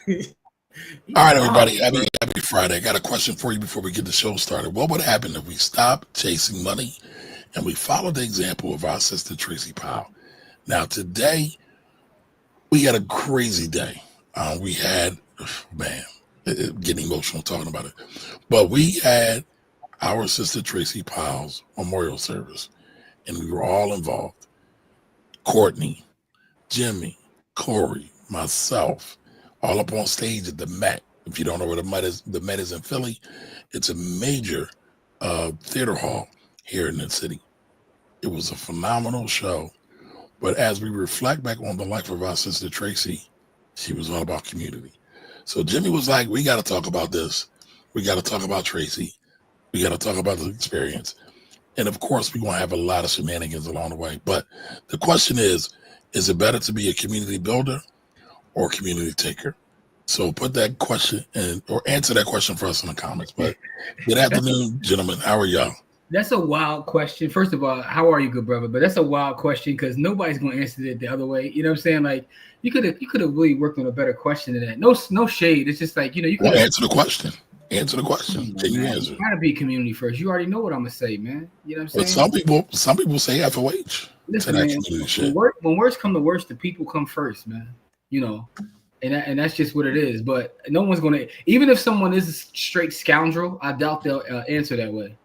All right, everybody. Happy Friday. I got a question for you before we get the show started. What would happen if we stopped chasing money and we followed the example of our sister Traci Powell? Now, today we had a crazy day. We had, man, getting emotional talking about it, but we had our sister Traci Powell's memorial service, and we were all involved. Courtney, Jimmy, Corey, myself, all up on stage at the Met. If you don't know where the Met is in Philly. It's a major theater hall here in the city. It was a phenomenal show. But as we reflect back on the life of our sister Traci, she was all about community. So Jimmy was like, we got to talk about this. We got to talk about Traci. We got to talk about the experience. And of course, we're going to have a lot of shenanigans along the way. But the question is it better to be a community builder or a community taker? So put that question or answer that question for us in the comments. But good afternoon, gentlemen. How are y'all? That's a wild question. First of all, how are you, good brother? But that's a wild question because nobody's going to answer it the other way. You know what I'm saying? Like you could have really worked on a better question than that. No shade. It's just like, you could answer the question. Answer the question. Can you answer? You gotta be community first. You already know what I'm gonna say, man. You know what I'm saying? But some people say FOH. Listen, man, when words come to worst, the people come first, man. You know, and that's just what it is. But no one's gonna, even if someone is a straight scoundrel, I doubt they'll answer that way.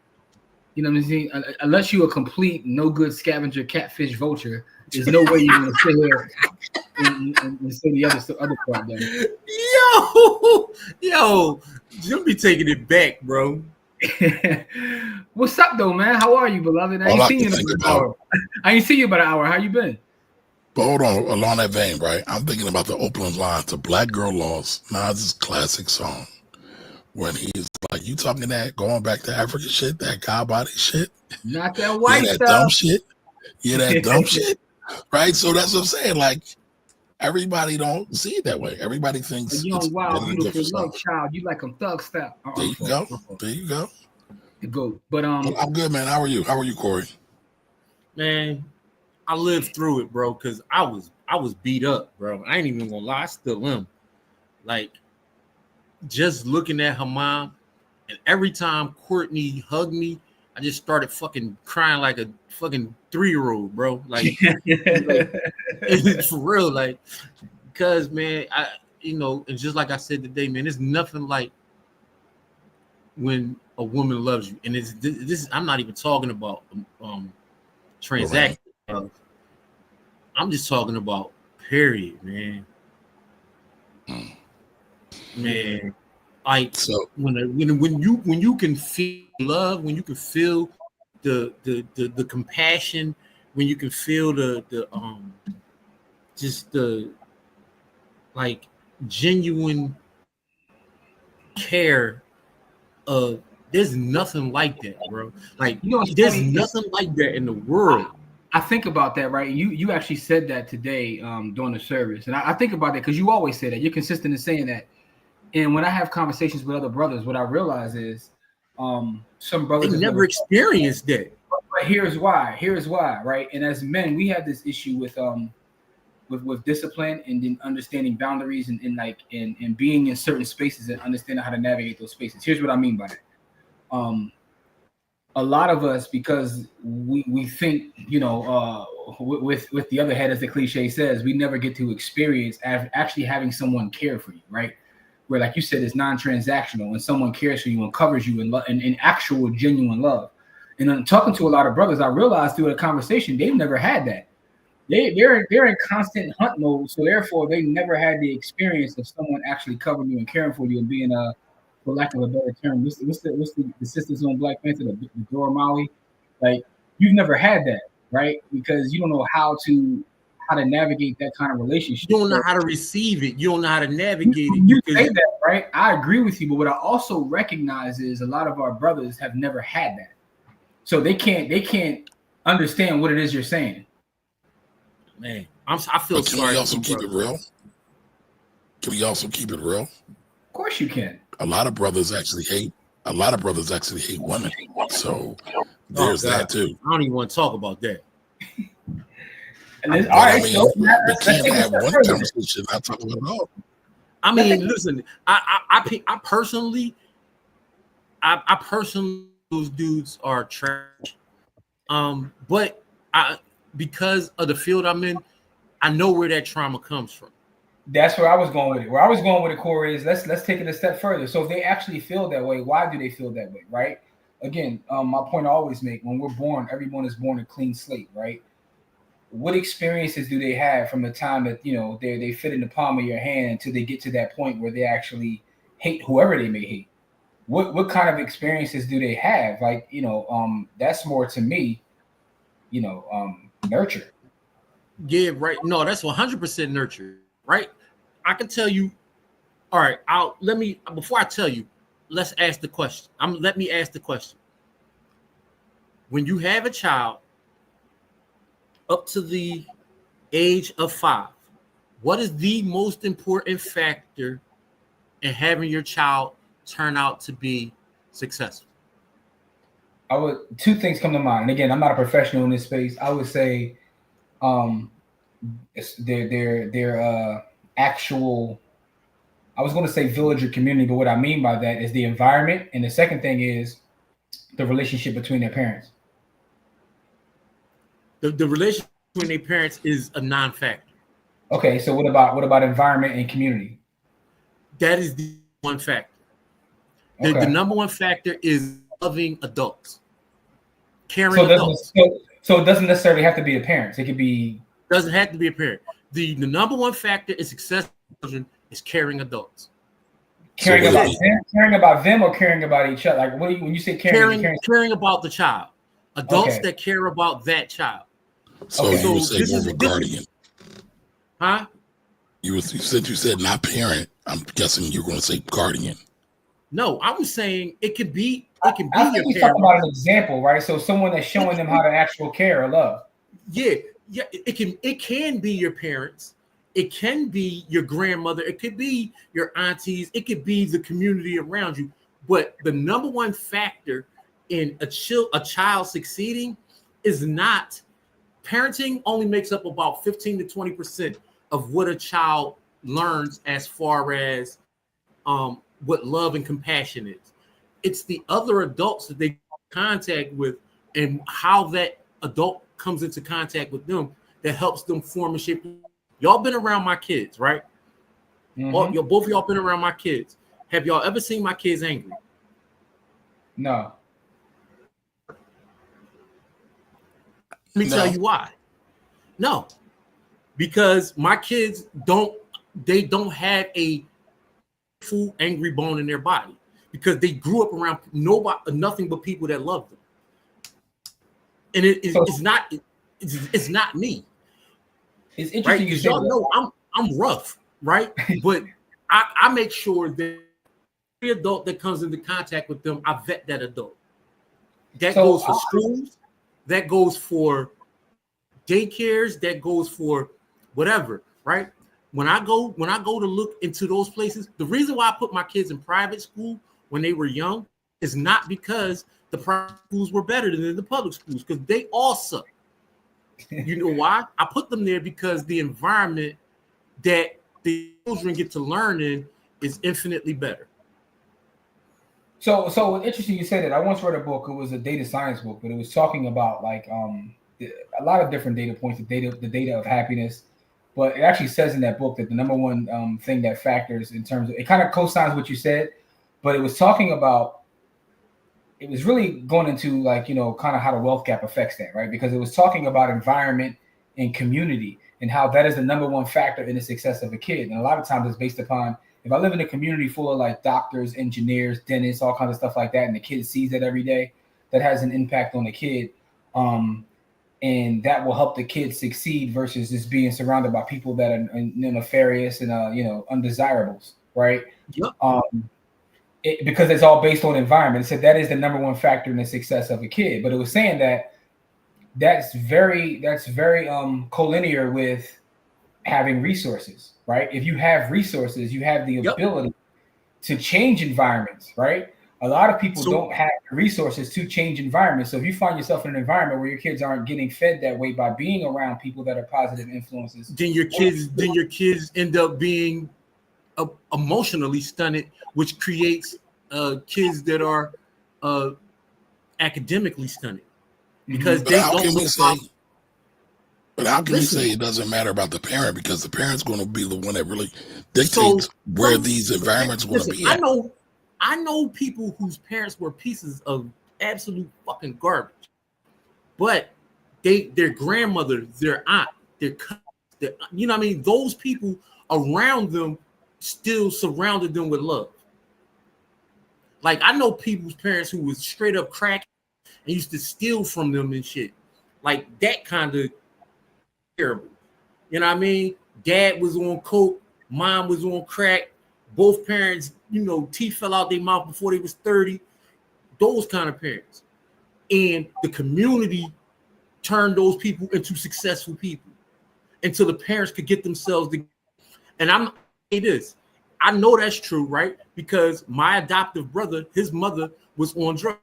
You know what I'm saying? Unless you're a complete no good scavenger, catfish, vulture, there's no way you're gonna sit here and say the other part down. Yo, you'll be taking it back, bro. What's up, though, man? How are you, beloved? I ain't seen you in about an hour. I ain't seen you about an hour. How you been? But hold on, along that vein, right? I'm thinking about the opening line to Black Girl Lost, Nas's classic song. When he's like, you talking that going back to African shit, that God body shit? Not that white that stuff. Dumb shit. Yeah, that dumb shit. Right? So that's what I'm saying. Like, everybody don't see it that way. Everybody thinks a young, wild, beautiful love child. You like them thug style. There you go. There you go. Go. But I'm good, man. How are you? How are you, Corey? Man, I lived through it, bro, because I was beat up, bro. I ain't even gonna lie, I still am. Like, just looking at her mom, and every time Courtney hugged me, I just started fucking crying like a fucking 3-year-old, bro. Like, it's for real, like, because man, and just like I said today, man, there's nothing like when a woman loves you, and it's this. I'm not even talking about transaction. I'm just talking about period, man. Man, like so, when you can feel love, when you can feel the compassion, when you can feel the just the like genuine care of, there's nothing like that, bro. Like, there's nothing like that in the world. I think about that, right? You actually said that today during the service, and I think about that because you always say that. You're consistent in saying that. And when I have conversations with other brothers, what I realize is some brothers never experienced that. But here's why, right? And as men, we have this issue with discipline and then understanding boundaries and being in certain spaces and understanding how to navigate those spaces. Here's what I mean by that. A lot of us, because we think, with the other head, as the cliche says, we never get to experience actually having someone care for you, right? Where, like you said, it's non-transactional when someone cares for you and covers you in actual genuine love. And I'm talking to a lot of brothers, I realized through a conversation, they've never had that. They're in constant hunt mode, so therefore they never had the experience of someone actually covering you and caring for you and being for lack of a better term, what's the sisters on Black Panther, the Dora Maui? Like, you've never had that, right? Because you don't know how to navigate that kind of relationship. You don't know how to receive it. You don't know how to navigate it. You say that, right? I agree with you, but what I also recognize is a lot of our brothers have never had that, so they can't understand what it is you're saying. Man, I feel sorry. Can we also keep it real? Can we also keep it real? Of course you can. A lot of brothers actually hate women. So there's that too. I don't even want to talk about that. And all right, we can't have one conversation not talking about it all. I mean, listen, I personally, those dudes are trash. But because of the field I'm in, I know where that trauma comes from. That's where I was going with it. Where I was going with it, Corey, is let's take it a step further. So if they actually feel that way, why do they feel that way, right? Again, my point I always make: when we're born, everyone is born a clean slate, right? What experiences do they have from the time that they fit in the palm of your hand until they get to that point where they actually hate whoever they may hate? What kind of experiences do they have? Like, that's more to me, nurture. Yeah, right. No, that's 100% nurture, right? I can tell you. All right, before I tell you, let's ask the question. Let me ask the question. When you have a child up to the age of 5, what is the most important factor in having your child turn out to be successful? Two things come to mind. And again, I'm not a professional in this space. I would say it's their actual, I was going to say village or community, but what I mean by that is the environment, and the second thing is the relationship between their parents. The relationship between their parents is a non-factor. Okay, so what about environment and community? That is the one factor. Okay. The number one factor is loving adults, caring so adults. So it doesn't necessarily have to be the parents. It could be. Doesn't have to be a parent. The number one factor is success children is caring adults. Caring about them or caring about each other? Like, when you say caring about the child, adults that care about that child. So you would say more of a guardian, huh? You said not parent. I'm guessing you're going to say guardian. No, I was saying it could be. I think he's talking about an example, right? So someone that's showing them how to actually care or love. Yeah. It can be your parents. It can be your grandmother. It could be your aunties. It could be the community around you. But the number one factor in a child succeeding is not parenting. Only makes up about 15 to 20% of what a child learns as far as what love and compassion is. It's the other adults that they contact with and how that adult comes into contact with them that helps them form a shape. Y'all been around my kids, right? Mm-hmm. Both of y'all been around my kids. Have y'all ever seen my kids angry? No. Let me tell you why. No, because my kids don't have a full angry bone in their body because they grew up around nothing but people that love them. And it's not me. It's interesting, right? Because y'all know I'm rough, right? But I make sure that every adult that comes into contact with them, I vet that adult. That goes for schools, that goes for daycares, that goes for whatever, right? When I go to look into those places, the reason why I put my kids in private school when they were young is not because the private schools were better than the public schools, because they all suck. You know why? I put them there because the environment that the children get to learn in is infinitely better. So interesting you say that. I once read a book. It was a data science book, but it was talking about like a lot of different data points, the data of happiness. But it actually says in that book that the number one thing that factors in terms of, it kind of co-signs what you said, but it was talking about, it was really going into like, kind of how the wealth gap affects that, right? Because it was talking about environment and community and how that is the number one factor in the success of a kid. And a lot of times it's based upon, if I live in a community full of like doctors, engineers, dentists, all kinds of stuff like that, and the kid sees that every day, that has an impact on the kid. And that will help the kid succeed versus just being surrounded by people that are nefarious and undesirables, right? Yep. Because it's all based on environment. It said that is the number one factor in the success of a kid. But it was saying that that's very collinear with having resources, right? If you have resources, you have the ability to change environments, right? A lot of people don't have the resources to change environments. So if you find yourself in an environment where your kids aren't getting fed that way by being around people that are positive influences, then your kids end up being emotionally stunted, which creates kids that are academically stunted because But they how don't can know we say? how. But how can you Listen, say it doesn't matter about the parent because the parent's going to be the one that really so dictates where these environments going to listen, be at? I know people whose parents were pieces of absolute fucking garbage, but their grandmother, their aunt, their cousin, you know what I mean? Those people around them still surrounded them with love. Like I know people's parents who was straight up crack and used to steal from them and shit. Like that kind of terrible. You know what I mean? Dad was on coke, mom was on crack. Both parents, you know, teeth fell out their mouth before they was 30. Those kind of parents. And the community turned those people into successful people until the parents could get themselves together. And I'm say this. I know that's true, right? Because my adoptive brother, his mother was on drugs.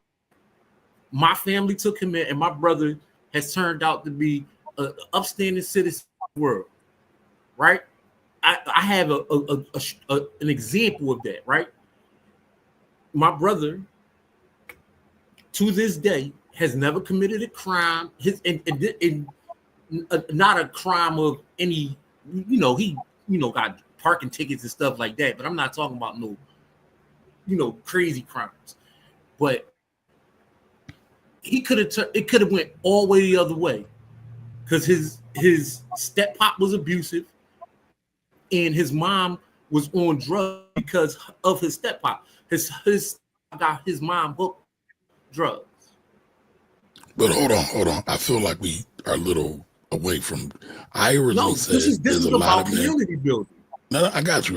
My family took him in, and my brother has turned out to be an upstanding citizen of the world, right? I have an example of that, right? My brother, to this day, has never committed a crime. Not a crime of any, you know, he, you know, got parking tickets and stuff like that. But I'm not talking about no, you know, crazy crimes. But he could have it could have went all the way the other way because his step pop was abusive and his mom was on drugs because of his step pop. His got his mom hooked drugs. But hold on. I feel like we are a little away from. I originally No, this said is there's a lot about of men. community building. No, I got you.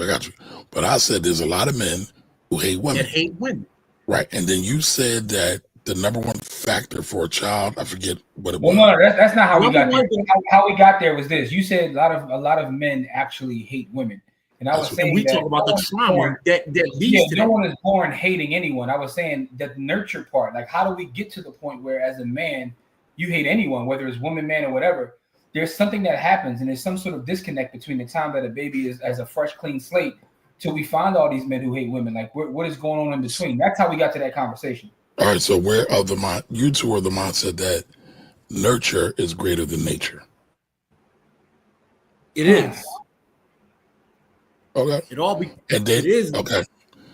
But I said there's a lot of men who hate That women. hate women. Right. And then you said that the number one factor for a child, I forget what it Well, was. no, that's not how we got there. Number How we got there was this. You said a lot of men actually hate women, and I was That's what- And saying we that talk about no the one's trauma born, that yeah, leads to no that. one is born hating anyone. I was saying that nurture part, like how do we get to the point where as a man you hate anyone, whether it's woman, man, or whatever? There's something that happens, and there's some sort of disconnect between the time that a baby is as a fresh, clean slate till we find all these men who hate women. Like what is going on in between? That's how we got to that conversation. All right. So where of the mind, you two are the mindset that nurture is greater than nature. It is. Okay. And then, It is okay.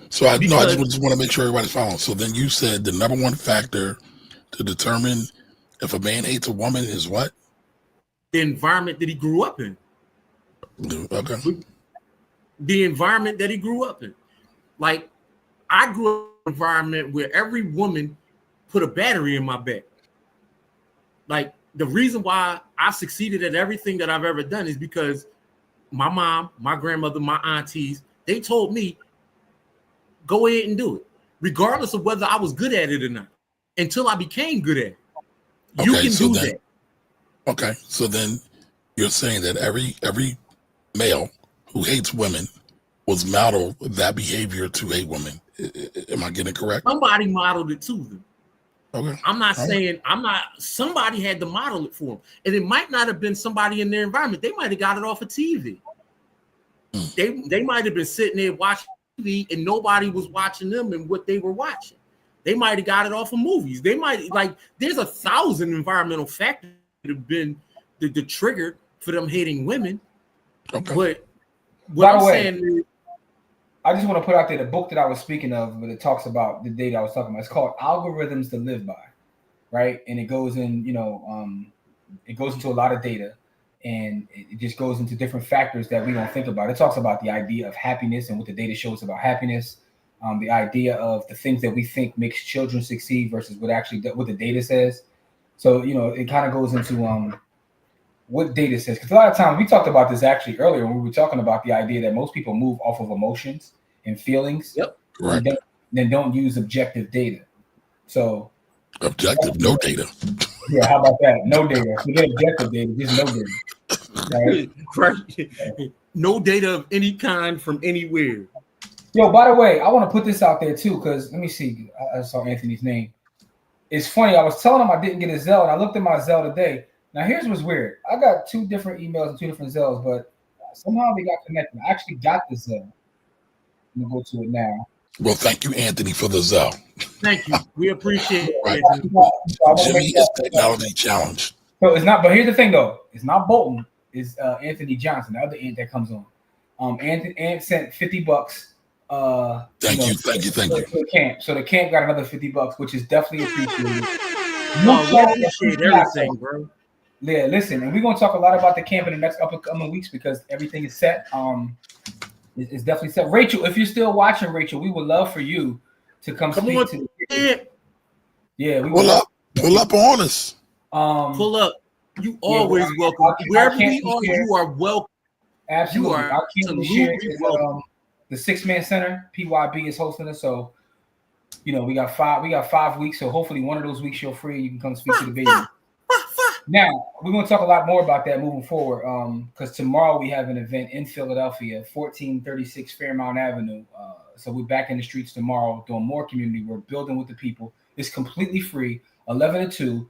So I because just want to make sure everybody's following. So then you said the number one factor to determine if a man hates a woman is what? the environment that he grew up in. Okay. The environment that he grew up in. Like I grew up in an environment where every woman put a battery in my back. Like the reason why I succeeded at everything that I've ever done is because my mom, my grandmother, my aunties, they told me, go ahead and do it, regardless of whether I was good at it or not, until I became good at it. You Okay, can so do then, that. okay, so then you're saying that every male who hates women was modeled that behavior to hate women. Am I getting it correct? Somebody modeled it to them. Okay. I'm not All right. saying somebody had to model it for them. And it might not have been somebody in their environment. They might have got it off of TV. They might have been sitting there watching TV and nobody was watching them and what they were watching. They might have got it off of movies. They might there's 1,000 environmental factors that have been the trigger for them hating women. Okay. But what I'm way, saying is, I just want to put out there the book that I was speaking of, but it talks about the data I was talking about. It's called Algorithms to Live By, right? And it goes in, it goes into a lot of data, and it just goes into different factors that we don't think about. It talks about the idea of happiness and what the data shows about happiness, the idea of the things that we think makes children succeed versus what the data says. So it kind of goes into what data says, because a lot of times we talked about this actually earlier when we were talking about the idea that most people move off of emotions and feelings. yep, Right. Then don't use objective data. So objective, no data. yeah, how about that? No data. Forget objective data, just no data. right? No data of any kind from anywhere. Yo, by the way, I want to put this out there too, because let me see. I saw Anthony's name. It's funny. I was telling him I didn't get a Zelle, and I looked at my Zelle today. Now, here's what's weird. I got 2 different emails and 2 different Zelles, but somehow they got connected. I actually got the Zelle. I'm gonna go to it now. Well, thank you, Anthony, for the Zell. Thank you. We appreciate Right. it. Jimmy is technology challenged. So it's not. But here's the thing, though. It's not Bolton. It's Anthony Johnson, the other Ant that comes on. Ant sent $50. Thank you. For the camp. So the camp got another $50, which is definitely appreciated. No, we appreciate everything, bro. Yeah, listen, and we're gonna talk a lot about the camp in the next upcoming weeks because everything is set. It's definitely set. Rachel, if you're still watching, Rachel, we would love for you to come speak on. to the Yeah, we pull up on us. Pull up. You always welcome. Wherever we are, you are welcome. Absolutely. You are our camp this year is the 6-man center. PYB is hosting us, so we got 5 weeks. So hopefully one of those weeks you're free. You can come speak to the baby. Now we're going to talk a lot more about that moving forward. Because tomorrow we have an event in Philadelphia, 1436 Fairmount Avenue. So we're back in the streets tomorrow doing more community. We're building with the people. It's completely free, 11 to 2.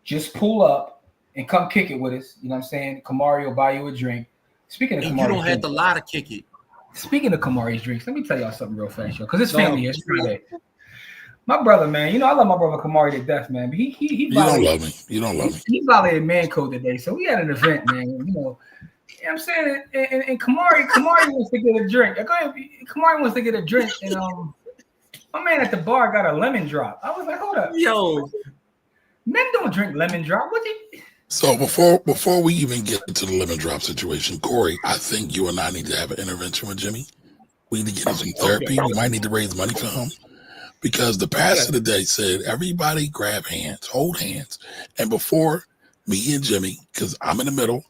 Just pull up and come kick it with us. You know what I'm saying? Kamari will buy you a drink. Speaking of Kamari, you don't have to lie to kick it. Speaking of Kamari's drinks, let me tell y'all something real fast, yo. Because it's family here. It's Friday. My brother, man, I love my brother Kamari to death, man. But he you don't love me. You don't love me. He violated man code today, so we had an event, man. You know what I'm saying? And Kamari wants to get a drink. Kamari wants to get a drink, and my man at the bar got a lemon drop. I was like, hold up, yo, men don't drink lemon drop. So before we even get into the lemon drop situation, Corey, I think you and I need to have an intervention with Jimmy. We need to get him some therapy. We might need to raise money for him because the pastor today said, everybody grab hands, hold hands. And before me and Jimmy, because I'm in the middle,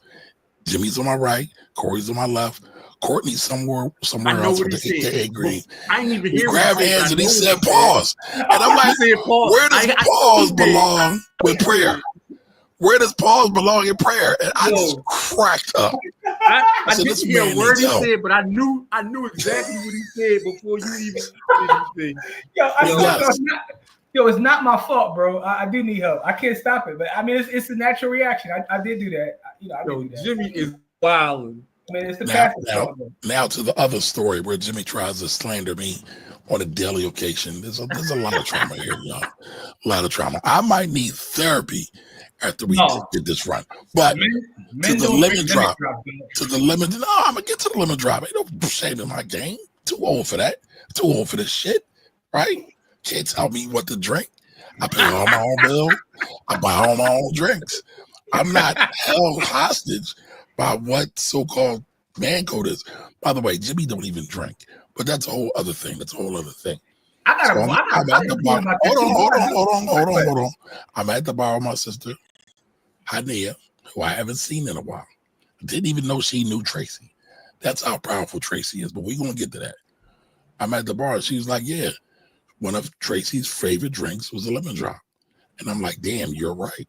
Jimmy's on my right, Corey's on my left, Courtney's somewhere else with the AKA green. I didn't even hear grab hands and he said pause. And I'm like, where does pause belong with prayer? Where does pause belong in prayer? And I just cracked up. I didn't hear a word he said, but I knew exactly what he said before you even said anything. Yo, it's not my fault, bro. I do need help. I can't stop it, but I mean, it's a natural reaction. I did do that. I did do that. Jimmy is wild. I mean, it's the now to the other story where Jimmy tries to slander me on a daily occasion. There's a lot of trauma here, y'all. A lot of trauma. I might need therapy after we get this run. But to the lemon drop, no, I'm gonna get to the lemon drop. Ain't no shame in my game. Too old for that. Too old for this shit, right? Can't tell me what to drink. I pay all my own bill. I buy all my own drinks. I'm not held hostage by what so-called man code is. By the way, Jimmy don't even drink, but that's a whole other thing. I'm at the bar. Hold on. I'm at the bar with my sister, Hania, who I haven't seen in a while. Didn't even know she knew Traci. That's how powerful Traci is, but we're going to get to that. I'm at the bar. She's like, yeah, one of Traci's favorite drinks was a lemon drop. And I'm like, damn, you're right.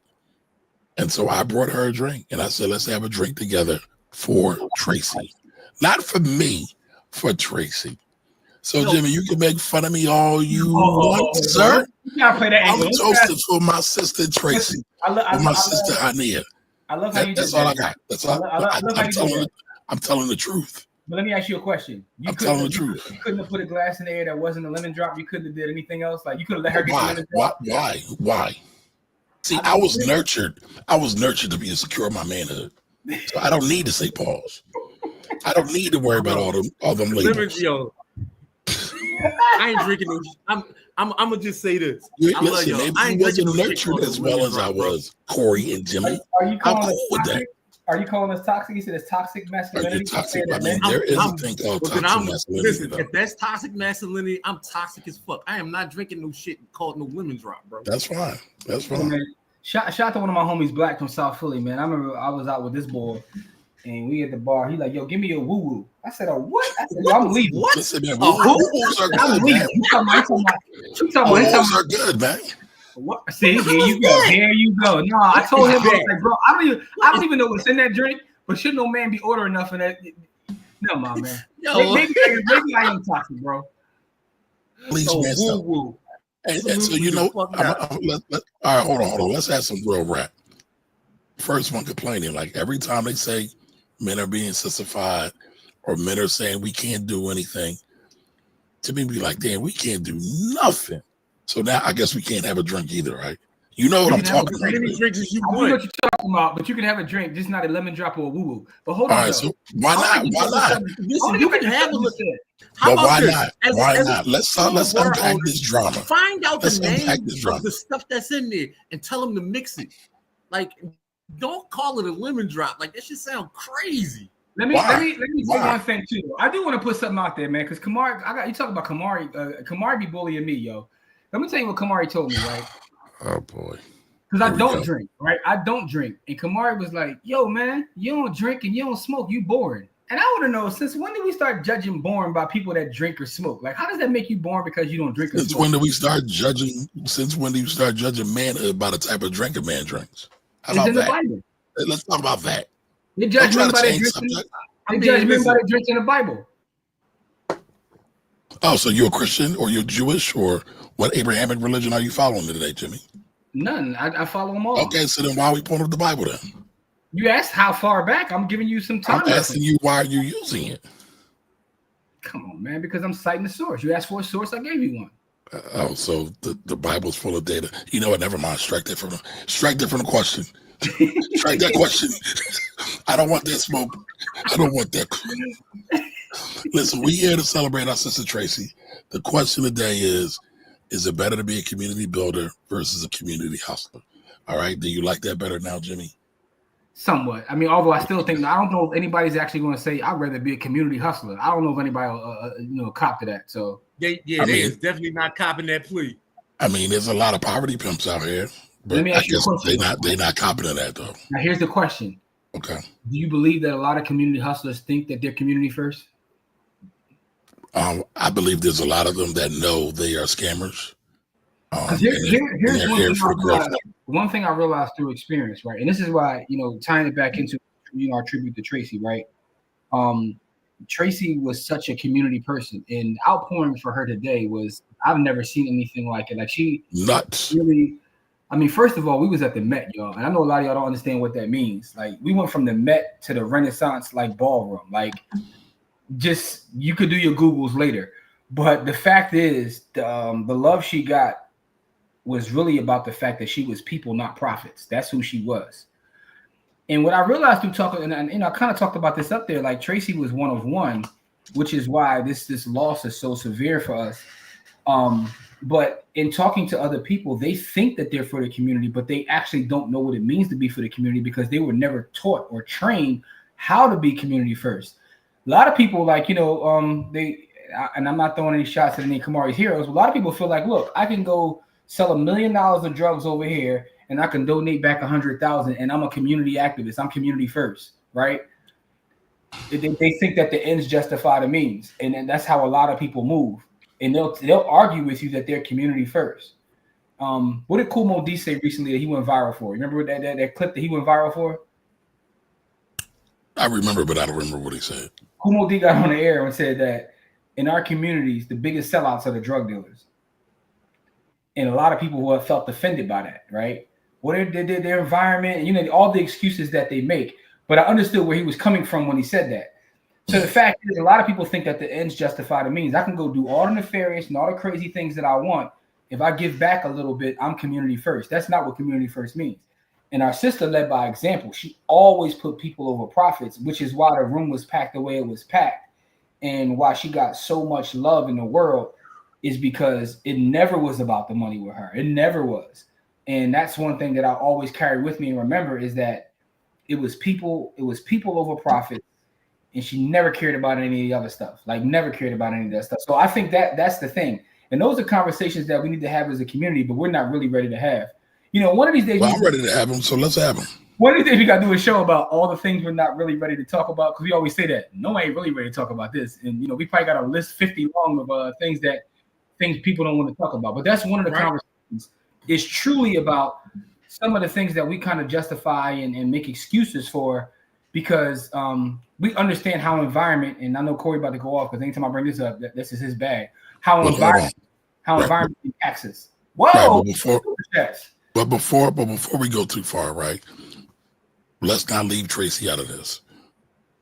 And so I brought her a drink, and I said, let's have a drink together for Traci. Not for me, for Traci. So, Jimmy, you can make fun of me all you want, sir. I'm toasted for my sister Traci, for my sister Hania. I love how you That's all I got. That's all. I'm telling the truth. But let me ask you a question. I'm telling the truth. You couldn't have put a glass in the air that wasn't a lemon drop. You couldn't have did anything else. Like you could have let her get the lemon drop. Why? See, I was nurtured to be insecure in my manhood. So I don't need to say pause. I don't need to worry about all them labels. Yo, I ain't drinking no. I'm gonna just say this. Listen, maybe you wasn't nurtured as well as I was, Corey and Jimmy. I'm cool with that. Are you calling us toxic? You said it's toxic masculinity. There is a thing called toxic masculinity. Listen, if that's toxic masculinity, I'm toxic as fuck. I am not drinking no shit called no lemon drop, bro. That's fine. Shout out to one of my homies, Black from South Philly, man. I remember I was out with this boy, and we at the bar. He like, yo, give me your woo woo. I said, oh, what? I said, yo, I'm leaving. What? Listen, man, woo-woos are good, man. Woo-woos are good, man. What? See, here you go. No, I told him, I was like, bro, I don't even know what's in that drink, but should no man be ordering enough of that? No, my man. Yo, maybe I am toxic, bro. Please, woo. And so all right, hold on. Let's have some real rap. First one complaining, like every time they say men are being sissified or men are saying we can't do anything, Jimmy be like, damn, we can't do nothing. So now I guess we can't have a drink either, right? You know what I'm talking about. As many drinks as you I know want. what you're talking about, but you can have a drink, just not a lemon drop or a woo-woo. But hold All on, right, though. so why not? Why not? Listen, you can have a look. How But about why this? not? As Why a not? Let's bar unpack owner, this drama. Find out Let's the unpack name this drama. of the stuff that's in there and tell them to mix it. Like, don't call it a lemon drop. Like, that should sound crazy. Let me say one thing too. I do want to put something out there, man, because Kamari, you talk about Kamari. Kamari be bullying me, yo. Let me tell you what Kamari told me, right? Oh boy. Because I don't drink, right? I don't drink. And Kamari was like, yo, man, you don't drink and you don't smoke, you boring. And I want to know, since when did we start judging boring by people that drink or smoke? Like, how does that make you boring because you don't drink or smoke? Since when do you start judging manhood by the type of drink a man drinks? How about that? Bible. Let's talk about that. They judge men by their drinks in the Bible. Oh, so you're a Christian or you're Jewish or what Abrahamic religion are you following today, Jimmy? None. I follow them all. Okay, so then why are we pulling up the Bible then? You asked how far back. I'm giving you some time. I'm asking you why are you using it? Come on, man, because I'm citing the source. You asked for a source, I gave you one. So the Bible's full of data. You know what? Never mind. Strike that from the question. Strike that question. I don't want that smoke. I don't want that. Listen, we here to celebrate our sister Traci. The question today is it better to be a community builder versus a community hustler? All right. Do you like that better now, Jimmy? Somewhat. I mean, although I still think, I don't know if anybody's actually going to say I'd rather be a community hustler. I don't know if anybody will cop to that. So they is definitely not copping that plea. I mean, there's a lot of poverty pimps out here, but let me ask I guess you they're not copping to that though. Now here's the question. Okay. Do you believe that a lot of community hustlers think that they're community first? I believe there's a lot of them that know they are scammers. Here's one thing I realized through experience, right? And this is why, tying it back into, our tribute to Traci, right? Traci was such a community person, and outpouring for her today was, I've never seen anything like it. Like she nuts. Really, I mean, first of all, we was at the Met, y'all. And I know a lot of y'all don't understand what that means. Like we went from the Met to the Renaissance, like ballroom, like just, you could do your Googles later. But the fact is, the love she got was really about the fact that she was people, not profits. That's who she was. And what I realized through talking, and I kind of talked about this up there, like Traci was one of one, which is why this loss is so severe for us. But in talking to other people, they think that they're for the community, but they actually don't know what it means to be for the community because they were never taught or trained how to be community first. A lot of people, like, and I'm not throwing any shots at any Kamari's heroes. A lot of people feel like, look, I can go sell $1 million of drugs over here and I can donate back 100,000 and I'm a community activist. I'm community first, right? They think that the ends justify the means. And then that's how a lot of people move. And they'll argue with you that they're community first. What did Kumo D say recently that he went viral for? Remember that clip that he went viral for? I remember, but I don't remember what he said. Kumo D got on the air and said that in our communities, the biggest sellouts are the drug dealers. And a lot of people who have felt offended by that, right? What their environment, all the excuses that they make. But I understood where he was coming from when he said that. So the fact is, a lot of people think that the ends justify the means. I can go do all the nefarious and all the crazy things that I want. If I give back a little bit, I'm community first. That's not what community first means. And our sister led by example. She always put people over profits, which is why the room was packed the way it was packed. And why she got so much love in the world is because it never was about the money with her. It never was. And that's one thing that I always carry with me and remember is that it was people over profit. And she never cared about any of the other stuff. Like never cared about any of that stuff. So I think that's the thing. And those are conversations that we need to have as a community, but we're not really ready to have. One of these days. Well, I'm ready to have them, so let's have them. One of these days we got to do a show about all the things we're not really ready to talk about because we always say that no one ain't really ready to talk about this. And we probably got a list 50 long of things people don't want to talk about. But that's one of the conversations. It's truly about some of the things that we kind of justify and make excuses for because we understand how environment, and I know Corey about to go off because anytime I bring this up, this is his bag. How environment impacts us. Whoa! Right, but before we go too far, right? Let's not leave Traci out of this.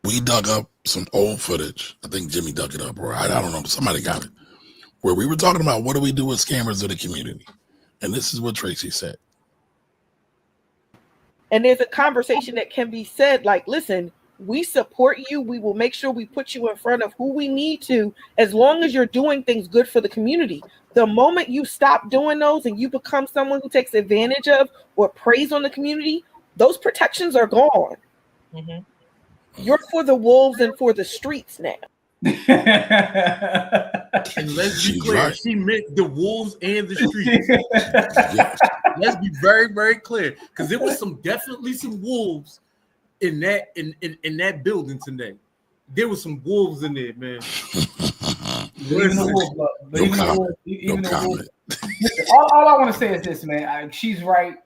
We dug up some old footage. I think Jimmy dug it up, or I don't know. Somebody got it. where we were talking about what do we do with scammers in the community. And this is what Traci said. And there's a conversation that can be said like, listen, we support you. We will make sure we put you in front of who we need to, as long as you're doing things good for the community. The moment you stop doing those and you become someone who takes advantage of or preys on the community, those protections are gone. Mm-hmm. You're for the wolves and for the streets now. And let's be clear, right. She meant the wolves and the streets. Yes. Let's be very, very clear, because there was definitely some wolves in that building today. There was some wolves in there, man. All I want to say is this, man. She's right.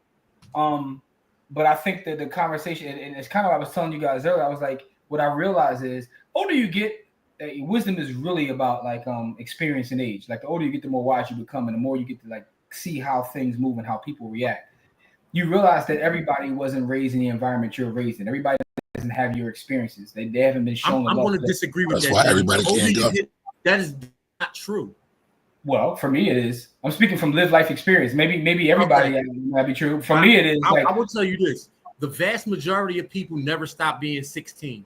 But I think that the conversation, and it's kind of what I was telling you guys earlier. I was like, what I realize is, older you get, wisdom is really about like experience and age. Like the older you get, the more wise you become, and the more you get to like see how things move and how people react. You realize that everybody wasn't raised in the environment you're raised in. Everybody doesn't have your experiences. They haven't been shown. I'm going to disagree with that. That's why everybody can't go. That is not true. Well, for me, it is. I'm speaking from lived life experience. Maybe everybody might be true. For me, it is. I will tell you this: the vast majority of people never stop being 16.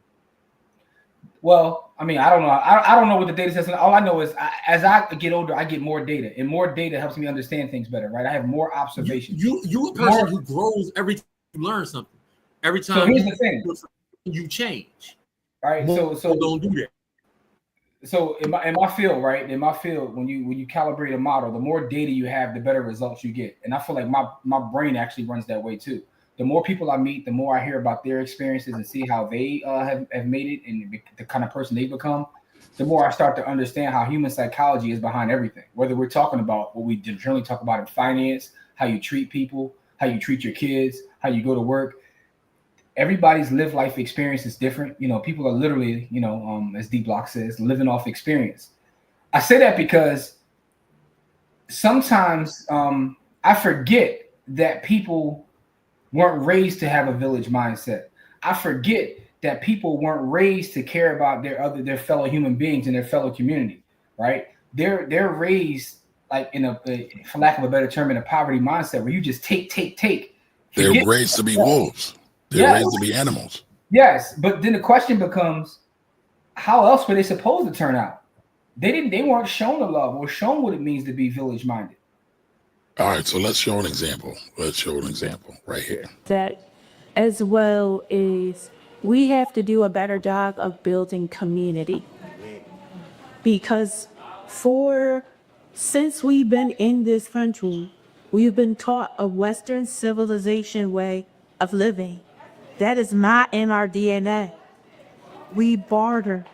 Well, I mean, I don't know. I don't know what the data says. All I know is, as I get older, I get more data, and more data helps me understand things better. Right? I have more observations. You a person who grows every time you learn something. Every time. So here's the thing: you change. All right. So don't do that. So in my field, right? In my field, when you calibrate a model, the more data you have, the better results you get. And I feel like my brain actually runs that way too. The more people I meet, the more I hear about their experiences and see how they have made it and the kind of person they become, the more I start to understand how human psychology is behind everything. Whether we're talking about what we generally talk about in finance, how you treat people, how you treat your kids, how you go to work. Everybody's lived life experience is different. You know, people are literally, as D Block says, living off experience. I say that because sometimes I forget that people weren't raised to have a village mindset. I forget that people weren't raised to care about their fellow human beings and their fellow community, right? They're raised like in for lack of a better term, in a poverty mindset where you just take. They're raised to be wolves. They're raised to be animals. Yes, but then the question becomes, how else were they supposed to turn out? They weren't shown the love or shown what it means to be village minded. All right, so let's show an example. Right here. That as well is we have to do a better job of building community. Because since we've been in this country, we've been taught a Western civilization way of living. That is not in our DNA. We barter.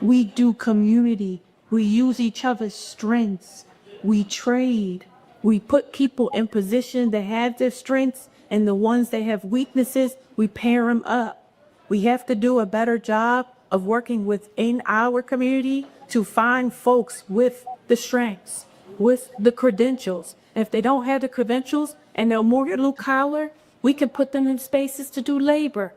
We do community. We use each other's strengths. We trade. We put people in position that have their strengths, and the ones that have weaknesses, we pair them up. We have to do a better job of working within our community to find folks with the strengths, with the credentials. And if they don't have the credentials and they're more blue collar, we can put them in spaces to do labor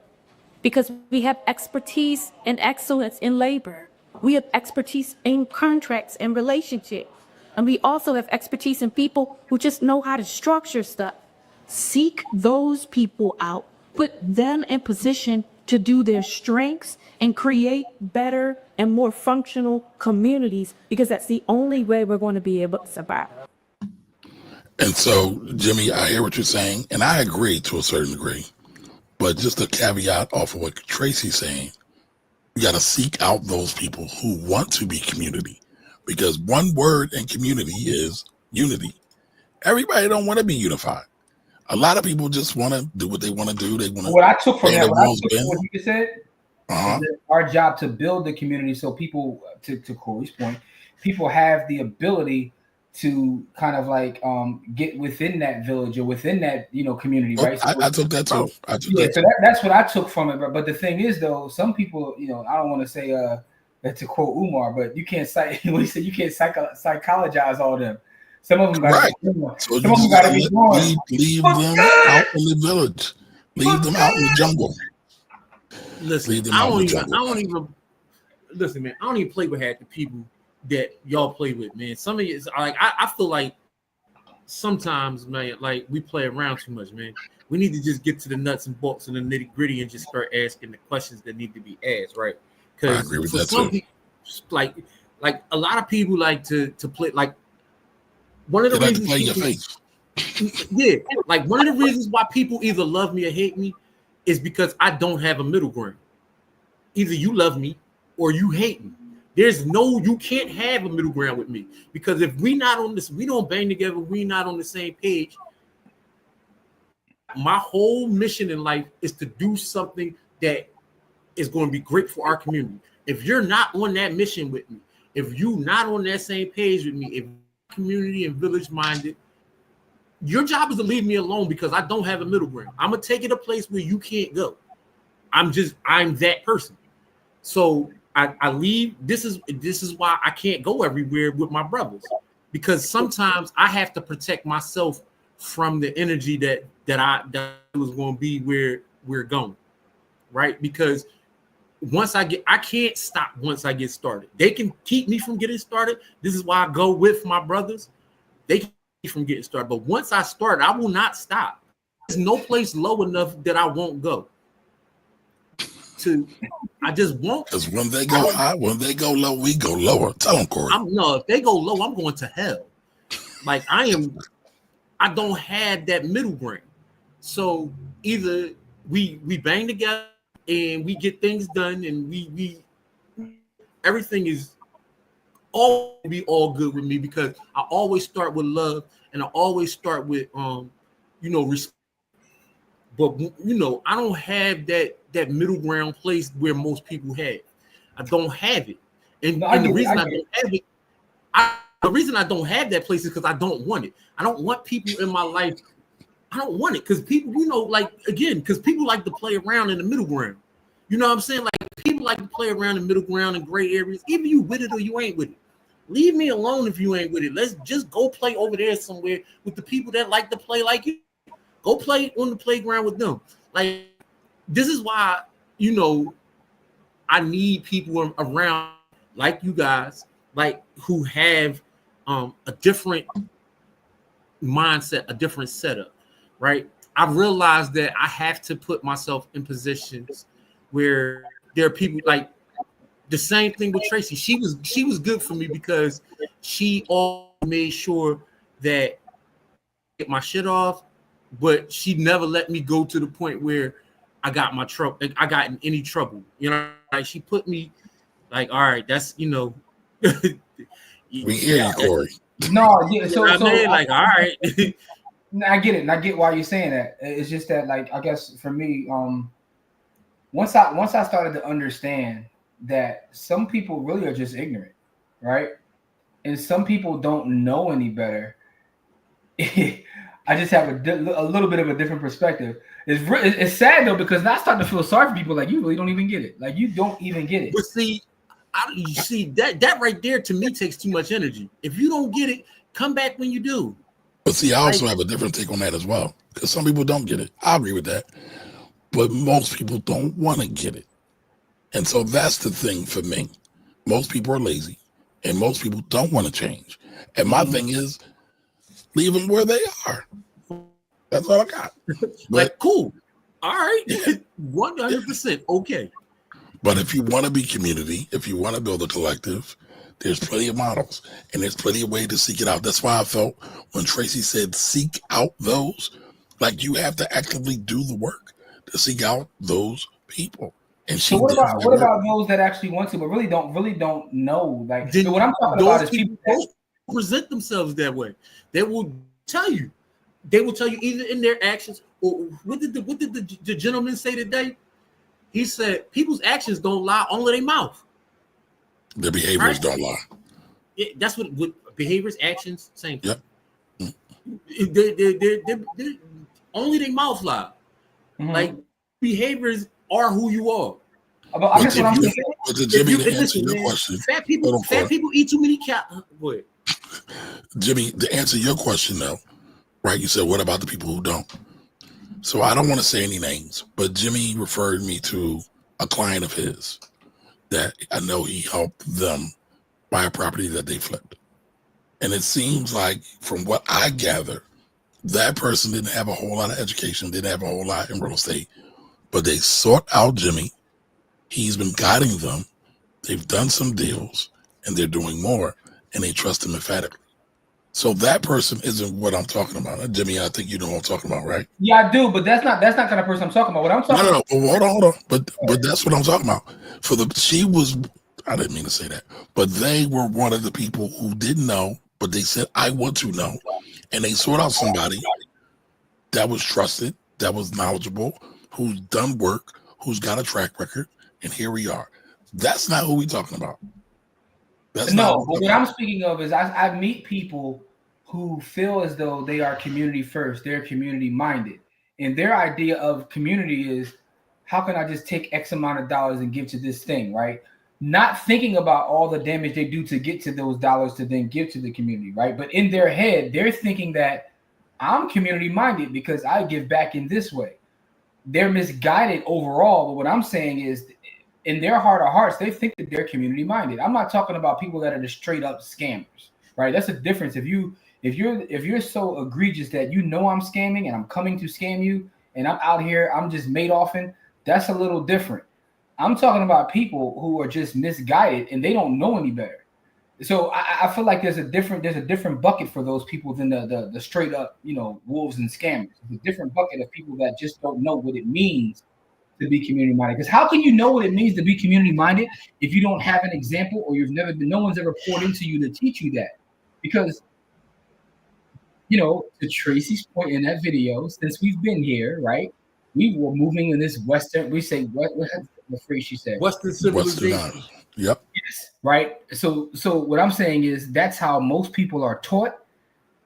because we have expertise and excellence in labor. We have expertise in contracts and relationships. And we also have expertise in people who just know how to structure stuff. Seek those people out, put them in position to do their strengths and create better and more functional communities, because that's the only way we're going to be able to survive. And so, Jimmy, I hear what you're saying, and I agree to a certain degree. But just a caveat off of what Traci's saying, you got to seek out those people who want to be community. Because one word in community is unity. Everybody don't want to be unified. A lot of people just want to do what they want to do. They want to. What I took from that, what you just said, is our job to build the community so people, to Corey's point, people have the ability to kind of like get within that village or within that community, right? So I took that too. So that's what I took from it. But the thing is, though, some people, I don't want to say to quote Umar, but you can't you can't psychologize all them. Some of them got so some of them got to be born. Leave them out in the village. Leave them out in the jungle. Listen, I don't even listen, man. I don't even play with half the people that y'all play with, man. Some of you, like I feel like sometimes, man, like we play around too much, man. We need to just get to the nuts and bolts and the nitty gritty and just start asking the questions that need to be asked, right? I Because agree with for that some too. people, like a lot of people like to play. Like one of the They like to reasons play in your people, face. yeah, like one of the reasons why people either love me or hate me is because I don't have a middle ground. Either you love me or you hate me. You can't have a middle ground with me, because if we not on this, we don't bang together, we not on the same page. My whole mission in life is to do something that is going to be great for our community. If you're not on that mission with me, if you're not on that same page with me, if community and village minded, your job is to leave me alone, because I don't have a middle ground. I'm gonna take it a place where you can't go. I'm that person. So I leave. This is why I can't go everywhere with my brothers, because sometimes I have to protect myself from the energy that was going to be where we're going, right? Because I can't stop once I get started. They can keep me from getting started. This is why I go with my brothers. They can keep me from getting started, but once I start, I will not stop. There's no place low enough that I won't go. I just won't. Because when they go high, when they go low, we go lower. Tell them, Corey. If they go low, I'm going to hell. Like I don't have that middle ground. So either we bang together and we get things done, and we everything is all good with me, because I always start with love, and I always start with respect. But I don't have that middle ground place where most people have. I don't have it, and the reason I don't have it, the reason I don't have that place is because I don't want it. I don't want people in my life. I don't want it because people, because people like to play around in the middle ground. You know what I'm saying? Like people like to play around in the middle ground and gray areas. Either you with it or you ain't with it. Leave me alone if you ain't with it. Let's just go play over there somewhere with the people that like to play like you. Go play on the playground with them. Like, this is why, I need people around like you guys, like who have a different mindset, a different setup, right? I've realized that I have to put myself in positions where there are people like the same thing with Traci. She was good for me because she all made sure that I get my shit off, but she never let me go to the point where I got in any trouble. Like she put me like, all right, that's We hear you, Corey. No, yeah. So all right. I get it, and I get why you're saying that. It's just that, like, I guess for me, once I started to understand that some people really are just ignorant, right? And some people don't know any better. I just have a little bit of a different perspective. It's sad though, because now I start to feel sorry for people. Like, you really don't even get it. Like, you don't even get it. But see, that right there to me takes too much energy. If you don't get it, come back when you do. But see, I also have a different take on that as well, because some people don't get it. I agree with that. But most people don't want to get it. And so that's the thing for me. Most people are lazy, and most people don't want to change. And my thing is, leave them where they are. That's all I got. Like, cool. All right. 100%. Okay. But if you want to be community, if you want to build a collective, there's plenty of models, and there's plenty of ways to seek it out. That's why I felt when Traci said seek out those, like you have to actively do the work to seek out those people. And so what about those that actually want to, but really don't know? Like, what I'm talking about is people that present themselves that way. They will tell you. They will tell you either in their actions, or what did the gentleman say today? He said people's actions don't lie, only their mouth. Their behaviors don't lie. Yeah, that's what behaviors, actions, same thing. Yep. They only their mouth lie. Mm-hmm. Like, behaviors are who you are. I guess what I'm saying. Jimmy, to answer your question, fat people eat too many calories. Go ahead. Jimmy, to answer your question though, right? You said, what about the people who don't? So I don't want to say any names, but Jimmy referred me to a client of his that I know he helped them buy a property that they flipped. And it seems like, from what I gather, that person didn't have a whole lot of education, didn't have a whole lot in real estate, but they sought out Jimmy. He's been guiding them. They've done some deals, and they're doing more, and they trust him emphatically. So that person isn't what I'm talking about. Jimmy, I think you know what I'm talking about, right? Yeah, I do, but that's not the kind of person I'm talking about. What I'm talking No. Hold on. But that's what I'm talking about. I didn't mean to say that, but they were one of the people who didn't know, but they said, I want to know. And they sought out somebody that was trusted, that was knowledgeable, who's done work, who's got a track record, and here we are. That's not who we're talking about. But what I'm speaking of is I meet people who feel as though they are community first, they're community minded. And their idea of community is, how can I just take X amount of dollars and give to this thing, right? Not thinking about all the damage they do to get to those dollars to then give to the community, right? But in their head, they're thinking that I'm community minded because I give back in this way. They're misguided overall. But what I'm saying is, in their heart of hearts, they think that they're community minded. I'm not talking about people that are just straight up scammers, right? That's a difference. If you're so egregious that you know I'm scamming and I'm coming to scam you and I'm out here, I'm just Madoffing, that's a little different. I'm talking about people who are just misguided and they don't know any better. So I feel like there's a different bucket for those people than the straight up, wolves and scammers. There's a different bucket of people that just don't know what it means to be community minded. Because how can you know what it means to be community minded if you don't have an example or no one's ever poured into you to teach you that? Because, to Tracy's point in that video, since we've been here, right, we were moving in this Western, we say, what the phrase she said? Western civilization. Yep. Yes, right. So what I'm saying is that's how most people are taught.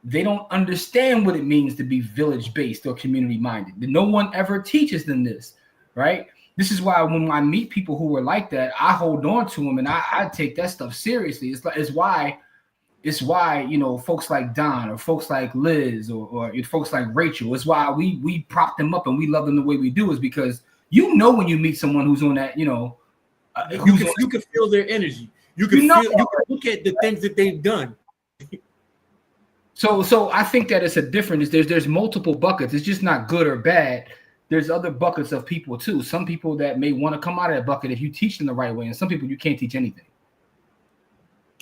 They don't understand what it means to be village based or community minded. No one ever teaches them this. Right. This is why when I meet people who are like that, I hold on to them and I take that stuff seriously. It's why folks like Don or folks like Liz or folks like Rachel. It's why we prop them up and we love them the way we do, is because when you meet someone who's on that, you can feel their energy. You can look at the things that they've done. So I think that it's a difference. There's multiple buckets. It's just not good or bad. There's other buckets of people too. Some people that may want to come out of that bucket if you teach them the right way, and some people you can't teach anything.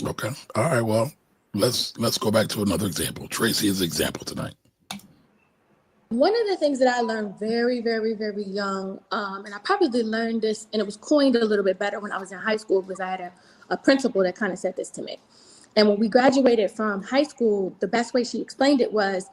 Okay. All right. Well, let's go back to another example. Tracy's example tonight. One of the things that I learned very, very, very young, and I probably learned this, and it was coined a little bit better when I was in high school, because I had a principal that kind of said this to me. And when we graduated from high school, the best way she explained it was,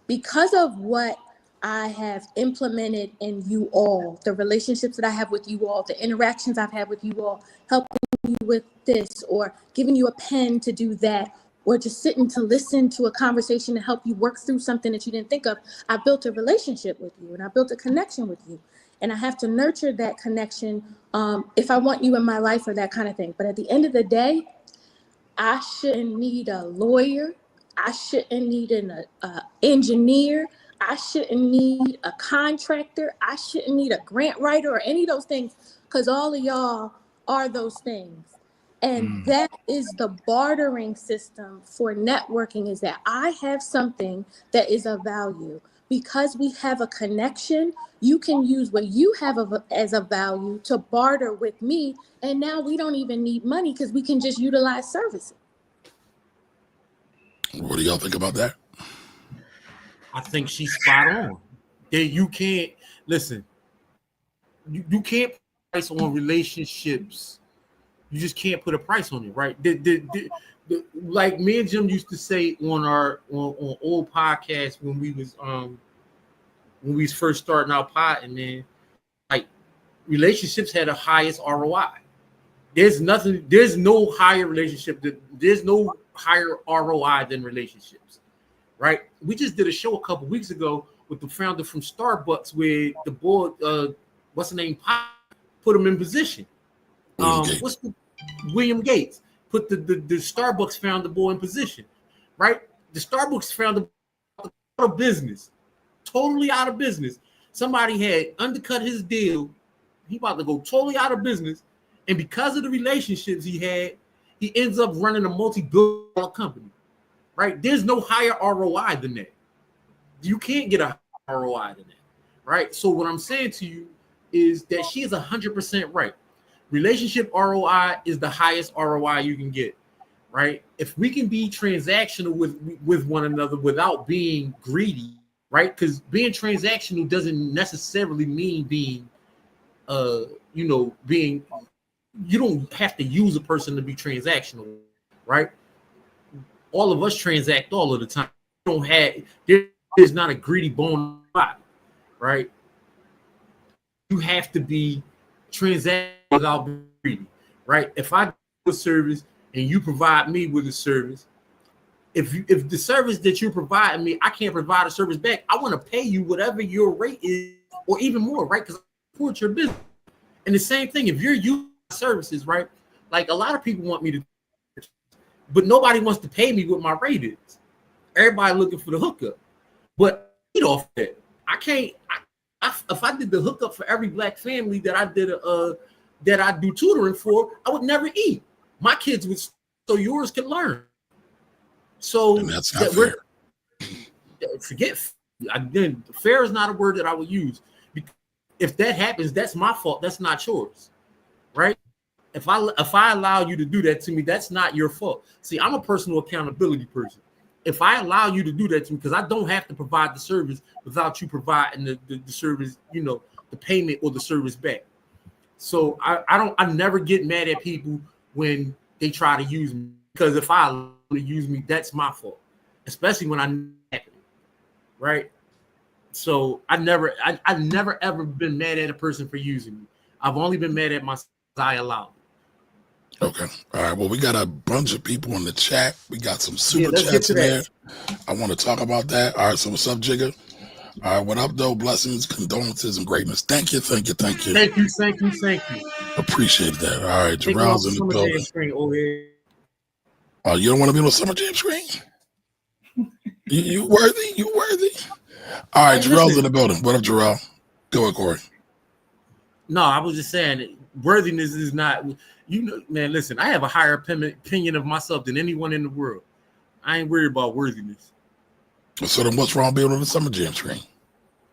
because of what I have implemented in you all, the relationships that I have with you all, the interactions I've had with you all, helping you with this or giving you a pen to do that, or just sitting to listen to a conversation to help you work through something that you didn't think of. I built a relationship with you and I built a connection with you. And I have to nurture that connection if I want you in my life or that kind of thing. But at the end of the day, I shouldn't need a lawyer. I shouldn't need an engineer. I shouldn't need a contractor. I shouldn't need a grant writer or any of those things, because all of y'all are those things. And that is the bartering system for networking, is that I have something that is of value. Because we have a connection, you can use what you have as a value to barter with me. And now we don't even need money because we can just utilize services. What do y'all think about that? I think she's spot on. You can't listen. You can't price on relationships. You just can't put a price on it, right? Like me and Jim used to say on our on old podcasts when we was first starting out potting, man. Like, relationships had the highest ROI. There's no higher relationship. There's no higher ROI than relationships. Right? We just did a show a couple weeks ago with the founder from Starbucks, where the board, what's the name, put him in position. William Gates put the Starbucks founder boy in position, right? The Starbucks founder out of business, totally out of business. Somebody had undercut his deal. He about to go totally out of business, and because of the relationships he had, he ends up running a multi-billion-dollar company, right? There's no higher ROI than that. You can't get a higher ROI than that, right? So what I'm saying to you is that she is 100% right. Relationship ROI is the highest ROI you can get, right? If we can be transactional with one another without being greedy, right? Because being transactional doesn't necessarily mean being, being. You don't have to use a person to be transactional, right? All of us transact all of the time. There's not a greedy bone, right? You have to be transactional without being greedy, right? If I do a service and you provide me with a service, if the service that you're providing me, I can't provide a service back, I want to pay you whatever your rate is, or even more, right? Because I support your business. And the same thing, if you're using services, right? Like a lot of people want me to, but nobody wants to pay me what my rate is. Everybody looking for the hookup, but eat off that. I can't. If I did the hookup for every black family that I did that I do tutoring for, I would never eat. My kids would, so yours can learn. So and that's not fair. Forget. Again, fair is not a word that I would use. If that happens, that's my fault. That's not yours, right? If I allow you to do that to me, that's not your fault. See, I'm a personal accountability person. If I allow you to do that to me, because I don't have to provide the service without you providing the service, the payment or the service back. So I never get mad at people when they try to use me, because if I allow you to use me, that's my fault, especially when I'm happy, right? So I never ever been mad at a person for using me. I've only been mad at myself. I allowed. Okay. All right. Well, we got a bunch of people in the chat. We got some super chats in there. I want to talk about that. All right. So what's up, Jigga? All right. What up, though? Blessings, condolences, and greatness. Thank you. Thank you. Thank you. Thank you. Thank you. Thank you. Appreciate that. All right. Jarrell's in the building. Oh, you don't want to be on the Summer Jam screen? You worthy? You worthy? All right. Jarrell's in the building. What up, Jarrell? Go ahead, Corey. No, I was just saying worthiness is not, man, listen, I have a higher opinion of myself than anyone in the world. I ain't worried about worthiness. So then what's wrong being on the Summer Jam screen?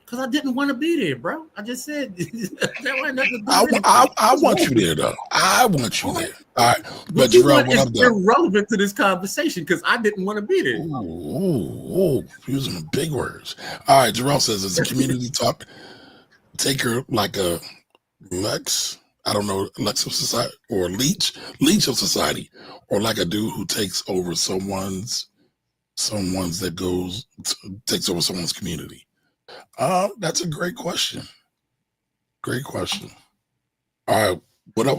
Because I didn't want to be there, bro. I just said that wasn't nothing to do I want you there, though. I want you there. All right. But Jarrell, what is irrelevant to this conversation because I didn't want to be there. Ooh, using big words. All right. Jarrell says it's a community talk. Take her like a Lex, I don't know, Lex of society or leech of society, or like a dude who takes over someone's takes over someone's community. That's a great question. Great question. All right. What up,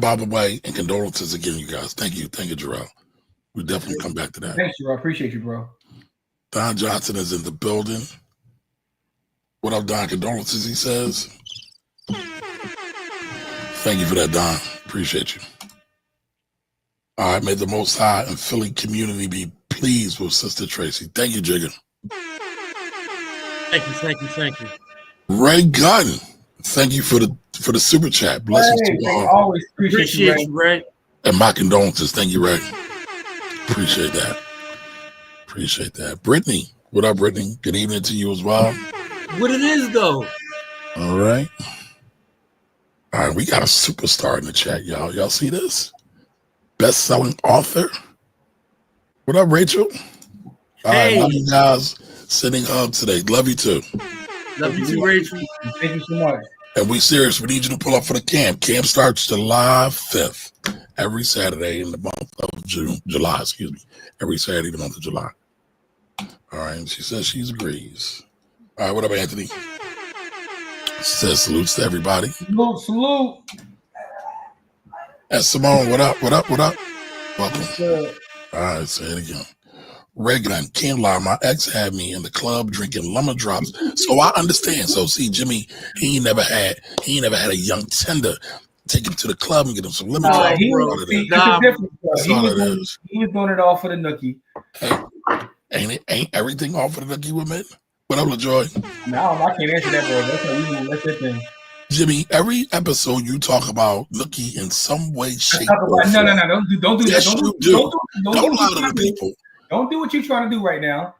by the way, and condolences again, you guys. Thank you, Jarrell. We'll definitely come back to that. Thanks, Jarrell. I appreciate you, bro. Don Johnson is in the building. What up, Don? Condolences, he says. Thank you for that, Don. Appreciate you. All right, may the Most High and Philly community be pleased with Sister Traci. Thank you, Jigga. Thank you. Ray Gunn, thank you for the super chat. Blessings to you all. Always appreciate you, Ray. And my condolences. Thank you, Ray. Appreciate that. Brittany, what up, Brittany? Good evening to you as well. What it is, though. All right. All right, we got a superstar in the chat, y'all. Y'all see this? Best-selling author. What up, Rachel? All right, love you guys. Sending hugs today. Love you too. Love you too, Rachel. Thank you so much. And we serious. We need you to pull up for the camp. Camp starts July 5th. Every Saturday in the month of July, excuse me. Every Saturday in the month of July. All right, and she says she agrees. All right, what up, Anthony? Says salutes to everybody. Salute. And Simone, what up? Welcome. All right, say it again. Regan, can't lie. My ex had me in the club drinking lemon drops. So I understand. So see, Jimmy, he ain't never had a young tender take him to the club and get him some lemon drops. He was doing it all for the nookie. Hey, ain't everything all for the nookie with me? What up, LaJoy? No, I can't answer that, bro. That's that thing. Jimmy, every episode you talk about Nookie in some way, shape, or No, form. don't do Yes, that. you do. Don't lie to what the you're people. Don't do what you're trying to do right now.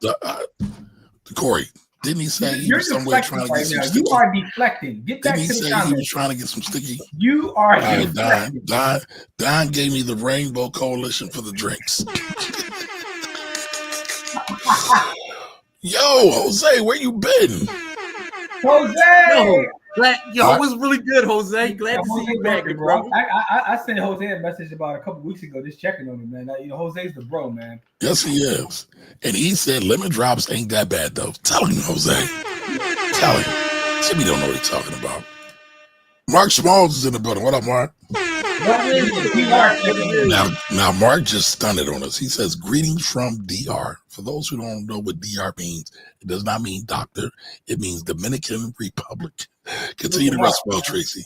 Corey, didn't he say he You're was somewhere trying deflecting to get right some now. sticky? You are deflecting. Get back Didn't he to the say he comments. was trying to get some sticky? You are All right, deflecting. Don gave me the Rainbow Coalition for the drinks. Yo, Jose, where you been? Jose! It was really good, Jose. Glad to see you back, bro. I sent Jose a message about a couple weeks ago, just checking on him, man. Jose's the bro, man. Yes, he is. And he said lemon drops ain't that bad, though. Tell him, Jose. Tell him. Jimmy don't know what he's talking about. Mark Smalls is in the building. What up, Mark? Now, Mark just stunned it on us. He says, greetings from DR. For those who don't know what DR means, it does not mean doctor. It means Dominican Republic. Continue to rest well, Tracy.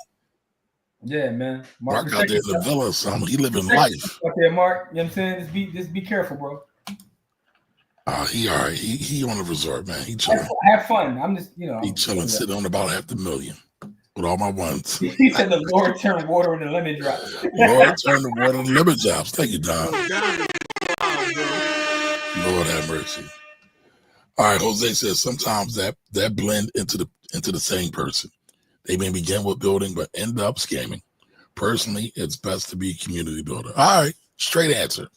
Yeah, man. Mark out there in the villa or something. He living life. Okay, Mark. You know what I'm saying? Just be careful, bro. He all right. He on the resort, man. He chilling. Have fun. I'm just, he chilling, sitting on about $500,000 with all my ones. He said the Lord turned water into lemon drops. Lord turned the water into lemon drops. Thank you, Don. Lord have mercy. All right, Jose says sometimes that blend into the same person. They may begin with building, but end up scamming. Personally, it's best to be a community builder. All right, straight answer.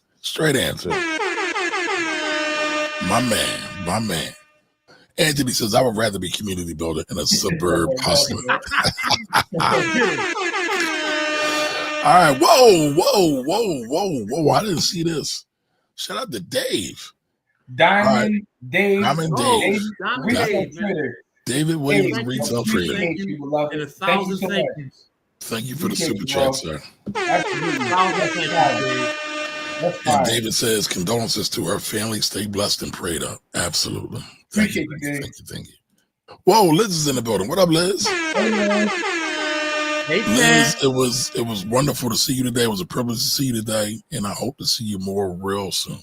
My man. Anthony says, I would rather be community builder and a suburb hustler. All right, whoa. I didn't see this. Shout out to Dave. Diamond Dave. David Williams, retail trader. Thank you so much. Thank you for the super chat, sir. And David says, condolences to her family. Stay blessed and prayed up. Absolutely. Thank you. Whoa, Liz is in the building. What up, Liz? Hey, Liz, it was wonderful to see you today. It was a privilege to see you today, and I hope to see you more real soon.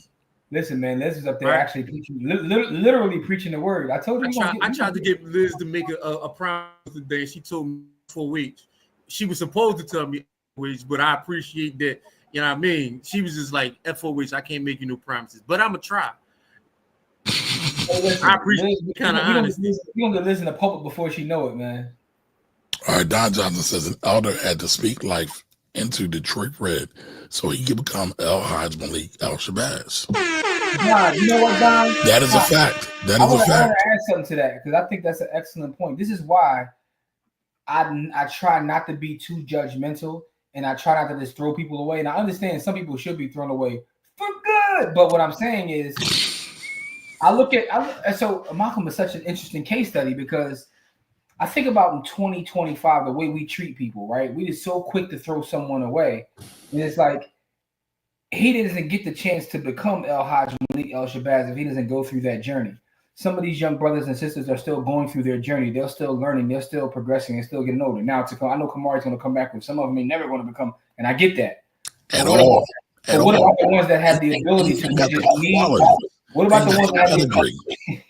Listen, man, Liz is up there actually preaching, literally preaching the word. I told you. I tried to get Liz to make a promise today. She told me 4 weeks. She was supposed to tell me 4 weeks, but I appreciate that. You know what I mean? She was just like, at 4 weeks, I can't make you no promises, but I'm going to try. I appreciate the kind of honesty. You're going to listen to public before she know it, man. All right, Don Johnson says an elder had to speak life into Detroit Red so he could become El Hajj Malik El Shabazz. Don, you know what, Don? That is a fact. I want to add something to that because I think that's an excellent point. This is why I try not to be too judgmental and I try not to just throw people away. And I understand some people should be thrown away for good. But what I'm saying is so Malcolm is such an interesting case study because I think about in 2025, the way we treat people, right? We just so quick to throw someone away. And it's like, he doesn't get the chance to become El Hajj Malik El Shabazz if he doesn't go through that journey. Some of these young brothers and sisters are still going through their journey. They're still learning. They're still progressing. They're still getting older. Now, I know Kamari's going to come back with some of them ain't never going to become, and I get that. What about the ones that have the ability to just lead? What about the ones that have the pedigree?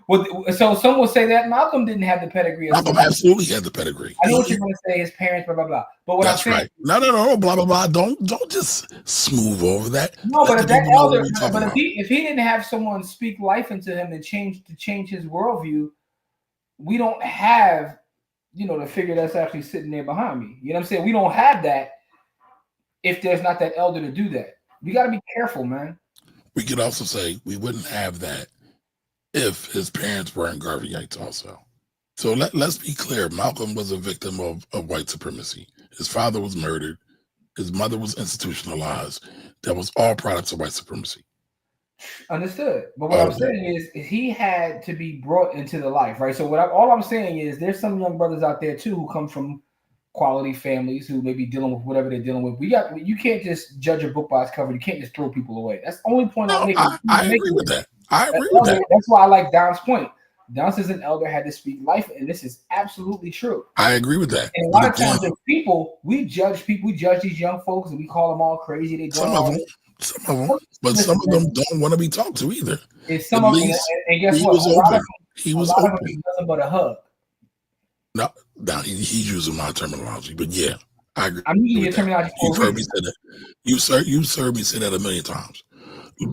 Well, so some will say that Malcolm didn't have the pedigree. Malcolm absolutely had the pedigree. I know what you're going to say, his parents, blah, blah, blah. But what that's I'm saying, right. No, blah, blah, blah. Don't just smooth over that. No, but if that elder, if he didn't have someone speak life into him and change his worldview, we don't have, the figure that's actually sitting there behind me. You know what I'm saying? We don't have that if there's not that elder to do that. We got to be careful, man. We could also say we wouldn't have that if his parents weren't Garveyites also. So let's be clear. Malcolm was a victim of white supremacy. His father was murdered. His mother was institutionalized. That was all products of white supremacy. Understood. But what I'm saying is he had to be brought into the life, right? So all I'm saying is there's some young brothers out there too who come from quality families who may be dealing with whatever they're dealing with. You can't just judge a book by its cover. You can't just throw people away. That's the only point I'm making. I agree with that. I agree with that. That's why I like Don's point. Don says an elder had to speak life, and this is absolutely true. I agree with that. And a lot of times, we judge these young folks, and we call them all crazy. They some of them, but some of them don't want to be talked to either. It's some of them, and guess what? He was open. Nothing but a hug. No, Now he's using my terminology, but yeah, I agree. I'm using your with that. terminology for You've a heard me reason. say that. You've heard me say that a million times.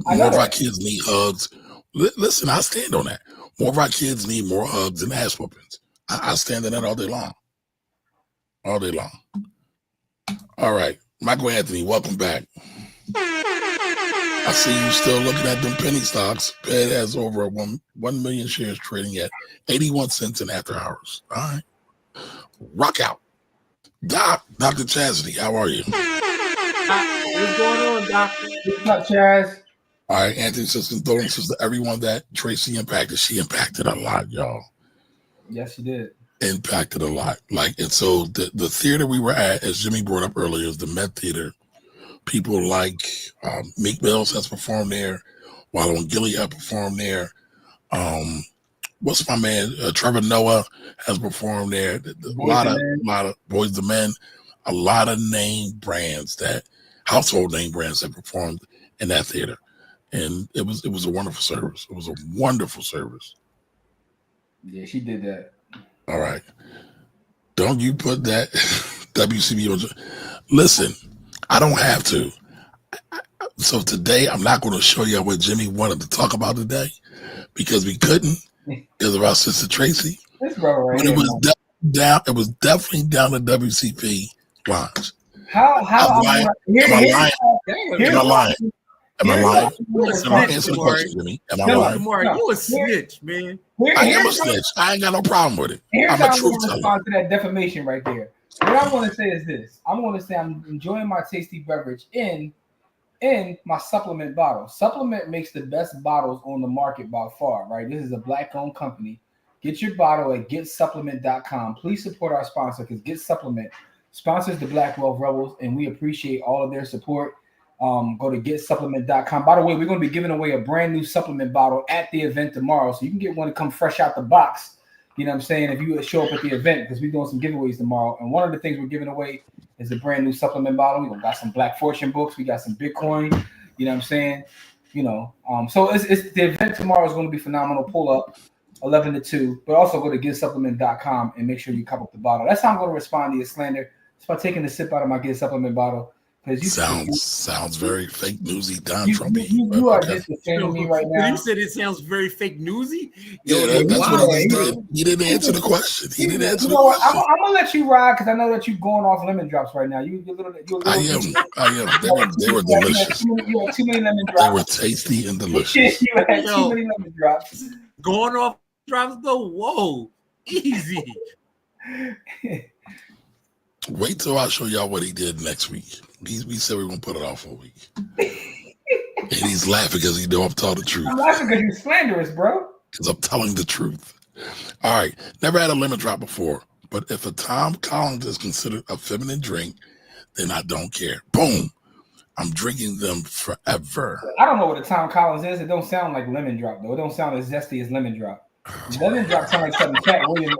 I More know of our that. kids need hugs. Listen, I stand on that. More of our kids need more hugs and ass whoopings. I stand on that all day long. All day long. All right. Michael Anthony, welcome back. I see you still looking at them penny stocks. Fed has over 1 million shares trading at 81 cents in after hours. All right. Rock out. Dr. Chastity, how are you? What's going on, doctor? What's up, Chaz? All right, Anthony says condolences to everyone that Traci impacted. She impacted a lot, y'all. Yes, you did. Impacted a lot. And so the theater we were at, as Jimmy brought up earlier, is the Met Theater. People like Meek Mills has performed there. Wallow Gilly have performed there. What's my man? Trevor Noah has performed there. A lot of Boys the Men. A lot of household name brands that performed in that theater. And it was a wonderful service. It was a wonderful service. Yeah, she did that. All right. Don't you put that WCB on. Listen, I don't have to. So today, I'm not going to show you what Jimmy wanted to talk about today because we couldn't because of our sister Traci. This brother right but here, it was definitely down the WCP lines. How Am I lying? Am I lying? Listen, I'll answer the question, Jimmy. Am I lying? Kamari, you a snitch, man. I am a snitch. I ain't got no problem with it. Here's I'm how a I'm truth going to teller. respond to that defamation right there. What I want to say is this. I'm going to say I'm enjoying my tasty beverage in my supplement bottle. Supplement makes the best bottles on the market by far, right? This is a black-owned company. Get your bottle at getsupplement.com. Please support our sponsor because Get Supplement sponsors the Black Wealth Rebels, and we appreciate all of their support. Go to getsupplement.com. By the way, we're going to be giving away a brand new supplement bottle at the event tomorrow, so you can get one to come fresh out the box. You know what I'm saying? If you show up at the event, because we're doing some giveaways tomorrow. And one of the things we're giving away is a brand new supplement bottle. We got some Black Fortune books. We got some Bitcoin. You know what I'm saying? So it's the event tomorrow is going to be phenomenal. Pull up 11 to 2, but also go to getsupplement.com and make sure you cup up the bottle. That's how I'm going to respond to your slander. It's by taking a sip out of my Get Supplement bottle. Sounds very fake newsy, Don Trumpy. You are just defending me right now. You said it sounds very fake newsy. That's what he did. He didn't answer the question. I'm gonna let you ride because I know that you're going off lemon drops right now. I am. They were delicious. You had too many lemon drops. They were tasty and delicious. You had too many lemon drops. Going off drops though. Whoa, easy. Wait till I show y'all what he did next week. We said we were gonna put it off for a week. And he's laughing because he know I'm telling the truth. I'm laughing because you're slanderous, bro. Because I'm telling the truth. All right. Never had a lemon drop before, but if a Tom Collins is considered a feminine drink, then I don't care. Boom. I'm drinking them forever. I don't know what a Tom Collins is. It don't sound like lemon drop though. It don't sound as zesty as lemon drop. Lemon drop sound like something Cat Williams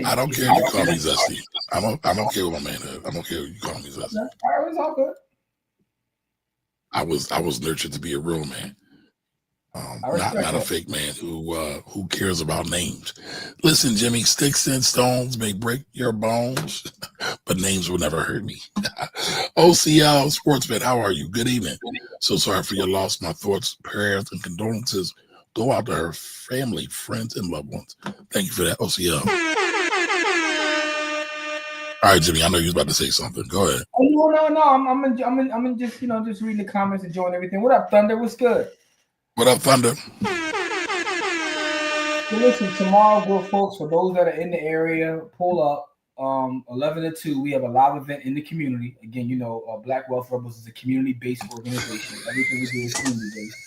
I don't care if you call me zesty. I don't care what my man is. I don't care if you call me zesty. All right, it's all good. I was nurtured to be a real man. Not a fake man who cares about names. Listen, Jimmy, sticks and stones may break your bones, but names will never hurt me. OCL Sportsman, how are you? Good evening. So sorry for your loss. My thoughts, prayers, and condolences go out to her family, friends, and loved ones. Thank you for that, OCL. All right, Jimmy, I know you was about to say something. Go ahead. Oh, no. I'm in just just reading the comments, enjoying everything. What up, Thunder? What's good? What up, Thunder? So listen, tomorrow, good folks, for those that are in the area, pull up 11 to 2. We have a live event in the community. Again, Black Wealth Rebels is a community-based organization. Everything we do is community-based.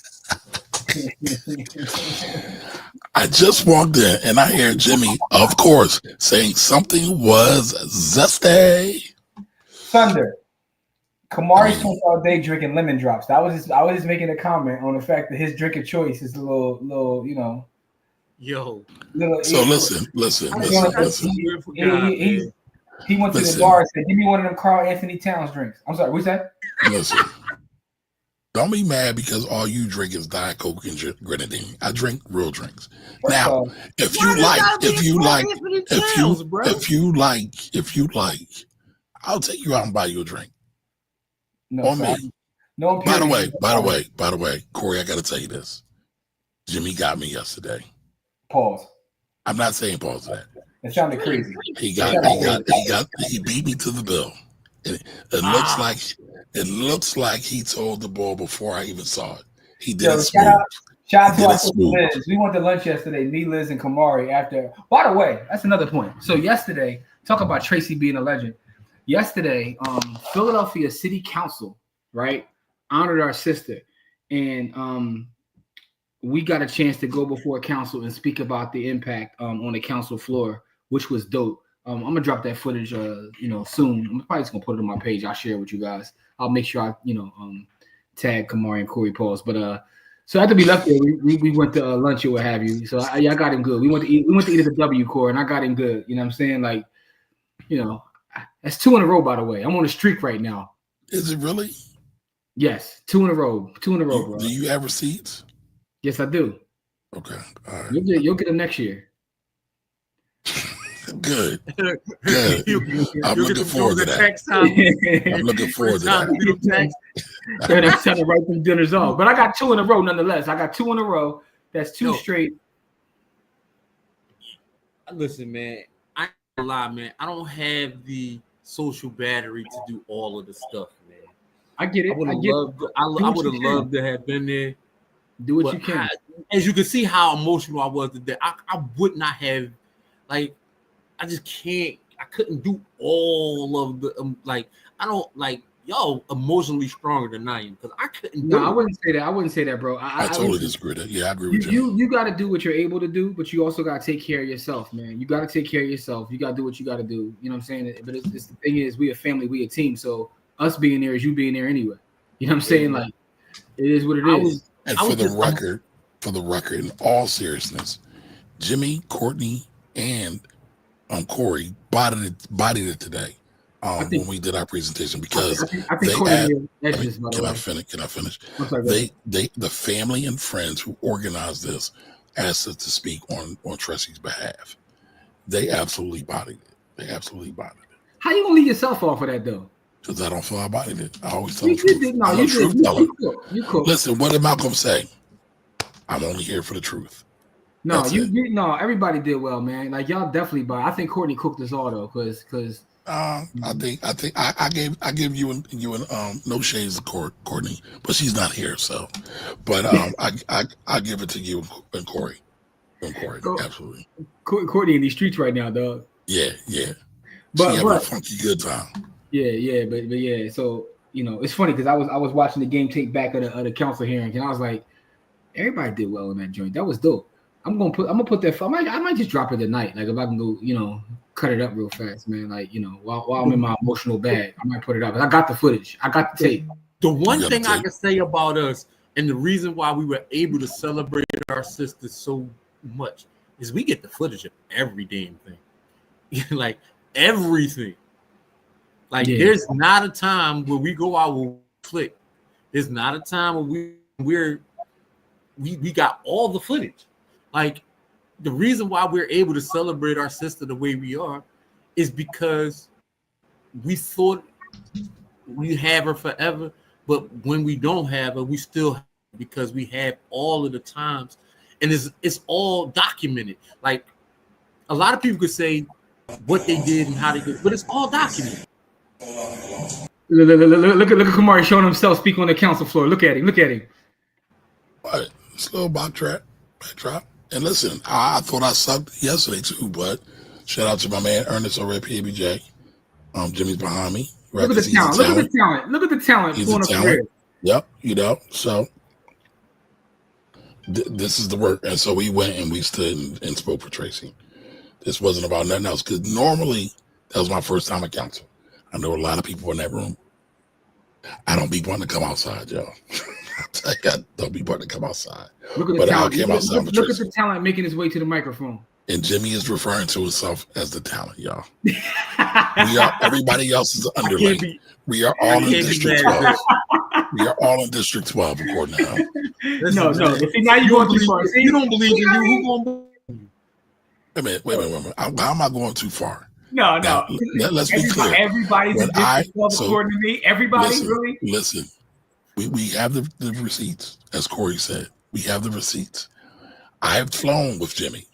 I just walked in and I hear Jimmy, of course, saying something was zesty. Thunder. Kamari spent all day drinking lemon drops. I was just making a comment on the fact that his drink of choice is a little, Yo. So listen. He went to the bar and said, "Give me one of them Carl Anthony Towns drinks." I'm sorry, what's that? Listen. Don't be mad because all you drink is Diet Coke and grenadine. I drink real drinks. First Now, off, if Why you they like, gotta be if you like, Anthony if Towns, you, bro? if you like, I'll take you out and buy you a drink. no, On so me. no. By the way, Corey, I got to tell you this. Jimmy got me yesterday. Pause. I'm not saying pause that. It sounded crazy. He beat me to the bill. It looks like he told the ball before I even saw it. He did it smooth. Shout out to our sister Liz. We went to lunch yesterday, me, Liz, and Kamari after. By the way, that's another point. So yesterday, talk about Traci being a legend. Yesterday, Philadelphia City Council, right, honored our sister. And we got a chance to go before council and speak about the impact on the council floor, which was dope. I'm gonna drop that footage, soon. I'm probably just gonna put it on my page. I'll share it with you guys. I'll make sure I, tag Kamari and Corey Pauls. But so after we left there, we went to lunch or what have you. So I got him good. We went to eat at the W Core, and I got him good. You know what I'm saying? Like, that's 2 in a row. By the way, I'm on a streak right now. Is it really? Yes, 2 in a row. 2 in a row, bro. Do you have receipts? Yes, I do. Okay, all right. You'll get them next year. Good. I'm looking forward to that. I'm looking forward to that. That's trying to write them dinners off. But I got 2 in a row nonetheless. I got 2 in a row. That's 2 straight. Listen, man, I ain't gonna lie, man. I don't have the social battery to do all of the stuff, man. I get it. I would have loved to have been there. Do what you can. As you can see how emotional I was today. I would not have, like, I just can't. I couldn't do all of the I don't like y'all emotionally stronger than I am because I couldn't. No, I wouldn't say that. I wouldn't say that, bro. I totally disagree with that. Yeah, I agree with you. You got to do what you're able to do, but you also got to take care of yourself, man. You got to take care of yourself. You got to do what you got to do. You know what I'm saying? But it's the thing is, we a family, we a team. So us being there is you being there anyway. You know what I'm saying? Like, it is what it is. And for the record, in all seriousness, Jimmy, Courtney, and Corey bodied it today when we did our presentation because I think can I finish? The family and friends who organized this asked us to speak on Traci's behalf. They absolutely bodied it. How you gonna leave yourself off of that though? Because I don't feel I bodied it. I always tell the truth. I'm a truth teller. You cool. Listen, what did Malcolm say? I'm only here for the truth. No, no. Everybody did well, man. Like y'all definitely buy. I think Courtney cooked us all though, because I give you and no shades of Courtney, but she's not here, so. But I give it to you and Corey. Absolutely. Courtney in these streets right now, dog. Yeah. But she have a funky good time. Yeah, but yeah. So it's funny because I was watching the game tape back of the council hearings, and I was like, everybody did well in that joint. That was dope. I'm gonna put that. I might just drop it tonight. Like if I can go, cut it up real fast, man. Like while I'm in my emotional bag, I might put it up. But I got the footage. I got the tape. The one thing I can say about us, and the reason why we were able to celebrate our sisters so much, is we get the footage of every damn thing, like everything. Like there's not a time where we go out with click. There's not a time where we got all the footage. Like the reason why we're able to celebrate our sister the way we are is because we thought we have her forever, but when we don't have her, we still have her because we have all of the times, and it's all documented. Like a lot of people could say what they did and how they did, but it's all documented. Look at Kamari showing himself speak on the council floor. Look at him. What? It's a little backdrop. And listen, I thought I sucked yesterday too, but shout out to my man Ernest over at PABJ. Jimmy's behind me. Right? Look at the talent. Look at the talent. He's a talent. Yep. So this is the work. And so we went and we stood and spoke for Traci. This wasn't about nothing else because normally that was my first time at council. I know a lot of people in that room. I don't be wanting to come outside, y'all. I tell you, I don't be wanting to come outside. Look at the talent. Look at the talent making his way to the microphone. And Jimmy is referring to himself as the talent, y'all. Everybody else is an underling. We are all in District 12. We are all in District 12, according to him. No. See, now you're going too far. See, you don't believe in you. Who gonna? Wait a minute. How am I going too far? No. Now, let's be clear. Everybody's in District 12, according to me. Everybody, really? Listen. We have the receipts, as Corey said. We have the receipts. I have flown with Jimmy.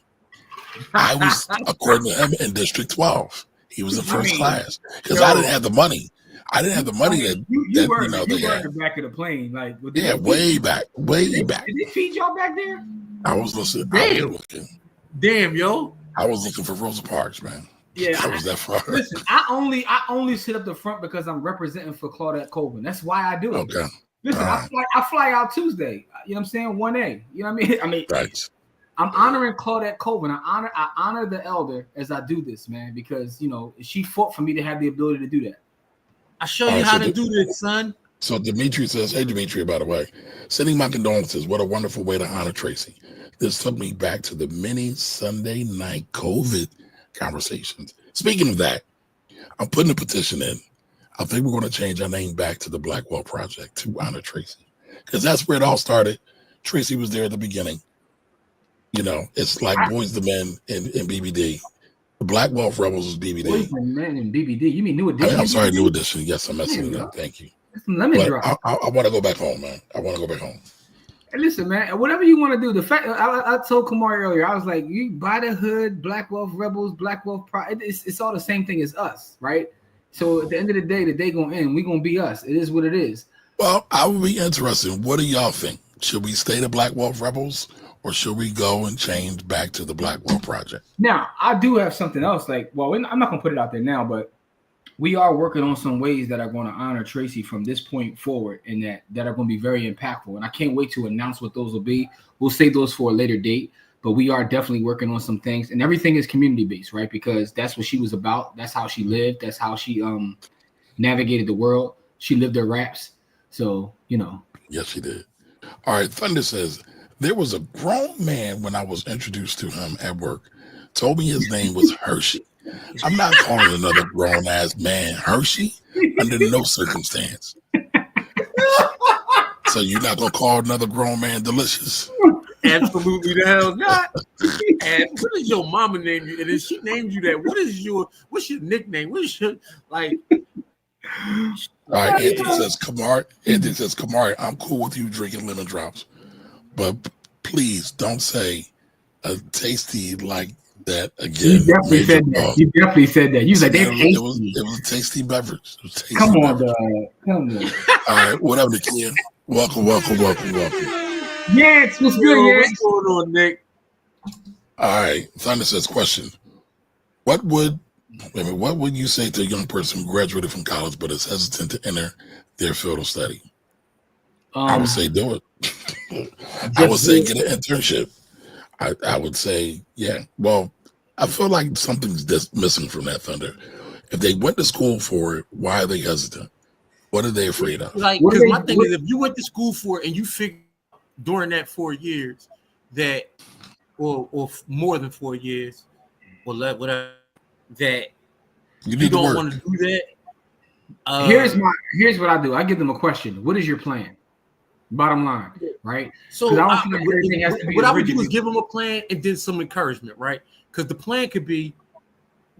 I was, according to him, in District 12. He was in first class because I didn't have the money. I didn't have the money you were in the back of the plane, like way back. Did they feed y'all back there? I was listening. Damn, yo. I was looking for Rosa Parks, man. Yeah, I was that far. Listen, I only sit up the front because I'm representing for Claudette Colvin. That's why I do it. Okay. Listen, I fly out Tuesday. You know what I'm saying? 1A. You know what I mean? Right. I'm honoring Claudette Colvin. I honor the elder as I do this, man, because she fought for me to have the ability to do that. I show you how to do this, son. So Dimitri says, "Hey Dimitri, by the way, sending my condolences. What a wonderful way to honor Traci. This took me back to the many Sunday night COVID conversations. Speaking of that, I'm putting a petition in. I think we're going to change our name back to the Blackwell Project to honor Traci, because that's where it all started. Traci was there at the beginning. It's like Boys the Men in BBD. The Black Wealth Rebels is BBD. Boys the Men in BBD. You mean New Edition? I'm sorry, New Edition. Yes, I'm messing it up. Thank you. But I want to go back home, man. I want to go back home. Hey, listen, man. Whatever you want to do. The fact I told Kamari earlier, I was like, you buy the hood, Black Wealth Rebels, Black Wealth Pride. It's all the same thing as us, right? So at the end of the day gonna end. We gonna be us. It is what it is. Well, I would be interested. What do y'all think? Should we stay the Black Wealth Rebels, or should we go and change back to the Black Wealth Project? Now, I do have something else. I'm not going to put it out there now, but we are working on some ways that are going to honor Traci from this point forward, and that are going to be very impactful. And I can't wait to announce what those will be. We'll save those for a later date, but we are definitely working on some things. And everything is community-based, right? Because that's what she was about. That's how she lived. That's how she navigated the world. She lived her raps. So, Yes, she did. All right, Thunder says, there was a grown man when I was introduced to him at work, told me his name was Hershey. I'm not calling another grown-ass man Hershey under no circumstance. So you're not going to call another grown man Delicious? Absolutely the hell not. And what does your mama name you? And if she named you that, what's your nickname? What's your, like... All right, Anthony says, Kamari, I'm cool with you drinking lemon drops, but please don't say a tasty like that again. You definitely said that. You was like, it was a tasty beverage. Come on, dog. Come on. All right, whatever the kid. Welcome. Yes, what's good, Yes? What's going on, Nick? All right, Thunder says, question. What would you say to a young person who graduated from college but is hesitant to enter their field of study? I would say do it. I would say get an internship. I would say, yeah. Well, I feel like something's just missing from that, Thunder. If they went to school for it, why are they hesitant? What are they afraid of? Like, because my thing is, if you went to school for it and you figured during that 4 years that, or more than 4 years, or whatever, that you don't want to do that. Here's what I do. I give them a question. What is your plan? Bottom line, right? So what I would do is give them a plan and then some encouragement, right? Because the plan could be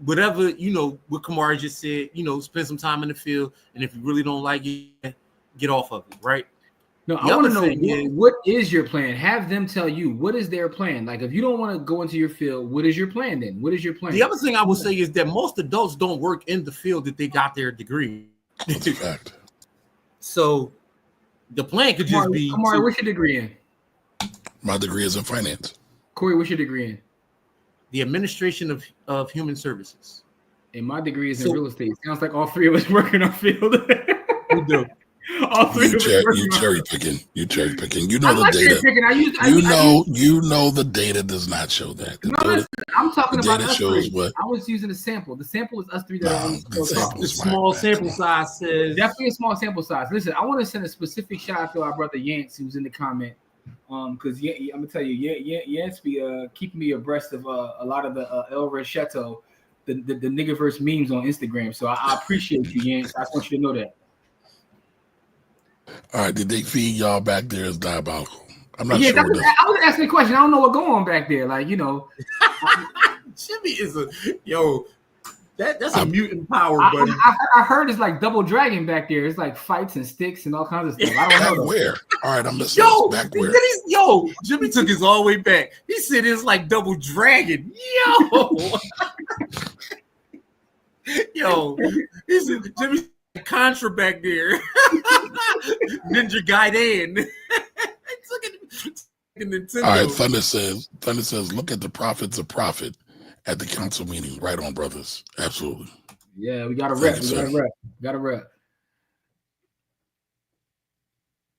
whatever, what Kamari just said, spend some time in the field, and if you really don't like it, get off of it, right? No, I want to know what is your plan? Have them tell you what is their plan. Like, if you don't want to go into your field, what is your plan then? What is your plan? The other thing I would say is that most adults don't work in the field that they got their degree. That's a fact. So the plan could just be. Kamari, what's your degree in? My degree is in finance. Corey, what's your degree in? The administration of human services. And my degree is in real estate. Sounds like all three of us work in our field. We do. All three you cherry picking. You know the data. You know the data does not show that. I'm talking about us shows three. what I was using a sample. The sample is us three that are on the small sample size says definitely a small sample size. Listen, I want to send a specific shout out to our brother Yance, who's in the comment. Because I'm gonna tell you, Yance be keeping me abreast of a lot of the El Recheto, the niggaverse memes on Instagram. So I appreciate you, Yance. I just want you to know that. All right, did they feed y'all back there as diabolical? I'm not Yeah, sure what that's. I was asking a question. I don't know what's going on back there. Like, Jimmy is a yo. That's a I- mutant power, buddy. I heard it's like Double Dragon back there. It's like fights and sticks and all kinds of stuff. I don't Back know. where? All right, I'm listening. Yo, Back where? Jimmy took his all the way back. He said it's like Double Dragon. Yo, Jimmy's Contra back there. Ninja Gaiden. Nintendo. All right, Thunder says, look at the prophets of profit at the council meeting. Right on, brothers. Absolutely. Yeah, we got to Thank rep. you, We sir. got to rep.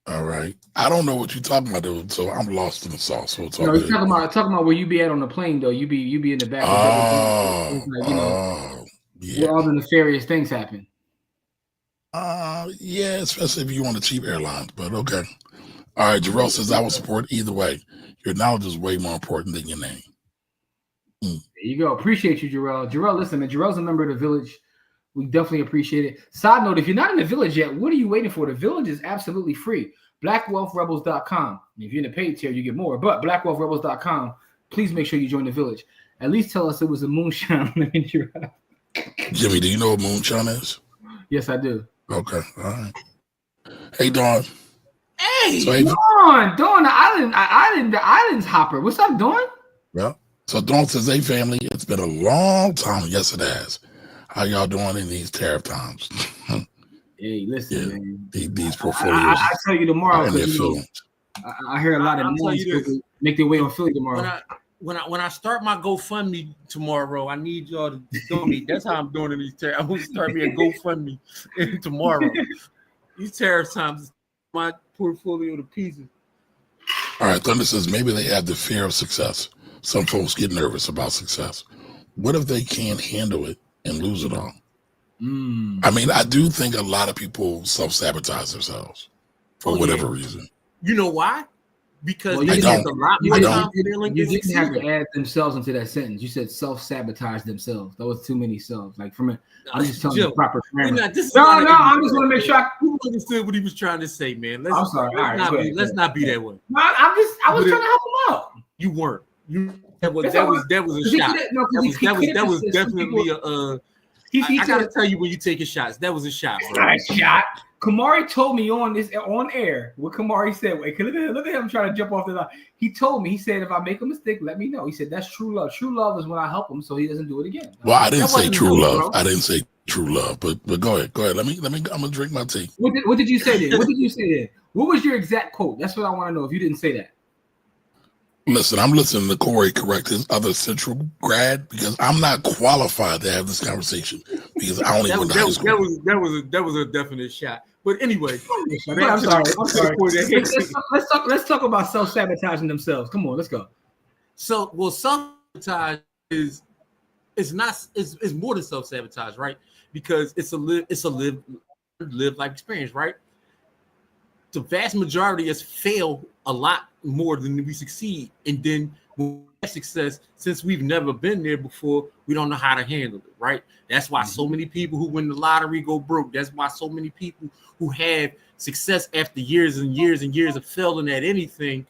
All right. I don't know what you're talking about, though, so I'm lost in the sauce. So it's all No, good. he's talking about where you be at on the plane though. You be in the back. Yeah. Where all the nefarious things happen. Yeah, especially if you want a cheap airline, but okay. All right, Jarrell says, I will support either way. Your knowledge is way more important than your name. There you go. Appreciate you, Jarrell. Jarrell, listen, man. Jarrell's a member of the village. We definitely appreciate it. Side note, if you're not in the village yet, what are you waiting for? The village is absolutely free. BlackWealthRebels.com. If you're in the paid tier, you get more. But BlackWealthRebels.com, please make sure you join the village. At least tell us it was a moonshine. Jimmy, do you know what moonshine is? Yes, I do. Okay, all right. Hey, Dawn. Hey, So, Dawn, the island's hopper. What's up, Dawn? Yeah. So Dawn says, hey, family, it's been a long time. Yes, it has. How y'all doing in these tariff times? Hey, listen, man. These portfolios. I'll tell you tomorrow because I hear a lot of names make their way on Philly tomorrow. When I start my GoFundMe tomorrow, I need y'all to donate. That's how I'm doing in these tariffs. I'm going to start me a GoFundMe tomorrow. These tariff times, my portfolio to pieces. All right, Thunder says maybe they have the fear of success. Some folks get nervous about success. What if they can't handle it and lose it all? I mean, I do think a lot of people self-sabotage themselves for whatever reason. You know why? Because you didn't have to add themselves into that sentence. You said self-sabotage themselves. That was too many selves. Like from it, I'm just telling you the proper grammar. I just want to make sure I understood what he was trying to say, man. I'm sorry. Let's not be that way. No, I was trying to help him out. You weren't. That was a shot. That was definitely a. I gotta tell you when you taking shots. That was a shot. It's not a shot. Kamari told me on air what Kamari said. Wait, look at him trying to jump off the line. He told me, he said, if I make a mistake, let me know. He said that's true love. True love is when I help him so he doesn't do it again. Well, I didn't say true love. Bro. I didn't say true love, but go ahead. Let me. I'm gonna drink my tea. What did you say then? What was your exact quote? That's what I want to know. If you didn't say that. Listen, I'm listening to Corey correct his other Central grad because I'm not qualified to have this conversation because I only went to high school. That was a definite shot. But anyway, I'm sorry. Let's talk about self-sabotaging themselves. Come on, let's go. So, self-sabotage is more than self-sabotage, right? Because it's a live life experience, right? The vast majority of us fail a lot more than we succeed, and then when we have success, since we've never been there before, we don't know how to handle it, right? That's why so many people who win the lottery go broke. That's why so many people who have success after years and years and years of failing at anything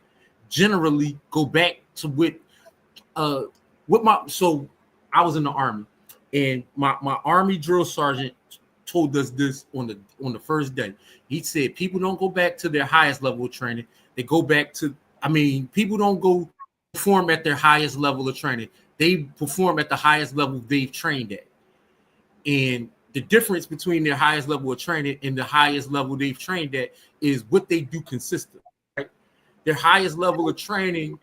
generally go back to so I was in the Army, and my Army drill sergeant told us this on the first day. He said people don't go back to their highest level of training. They go back to, people don't go perform at their highest level of training. They perform at the highest level they've trained at. And the difference between their highest level of training and the highest level they've trained at is what they do consistently, right? Their highest level of training,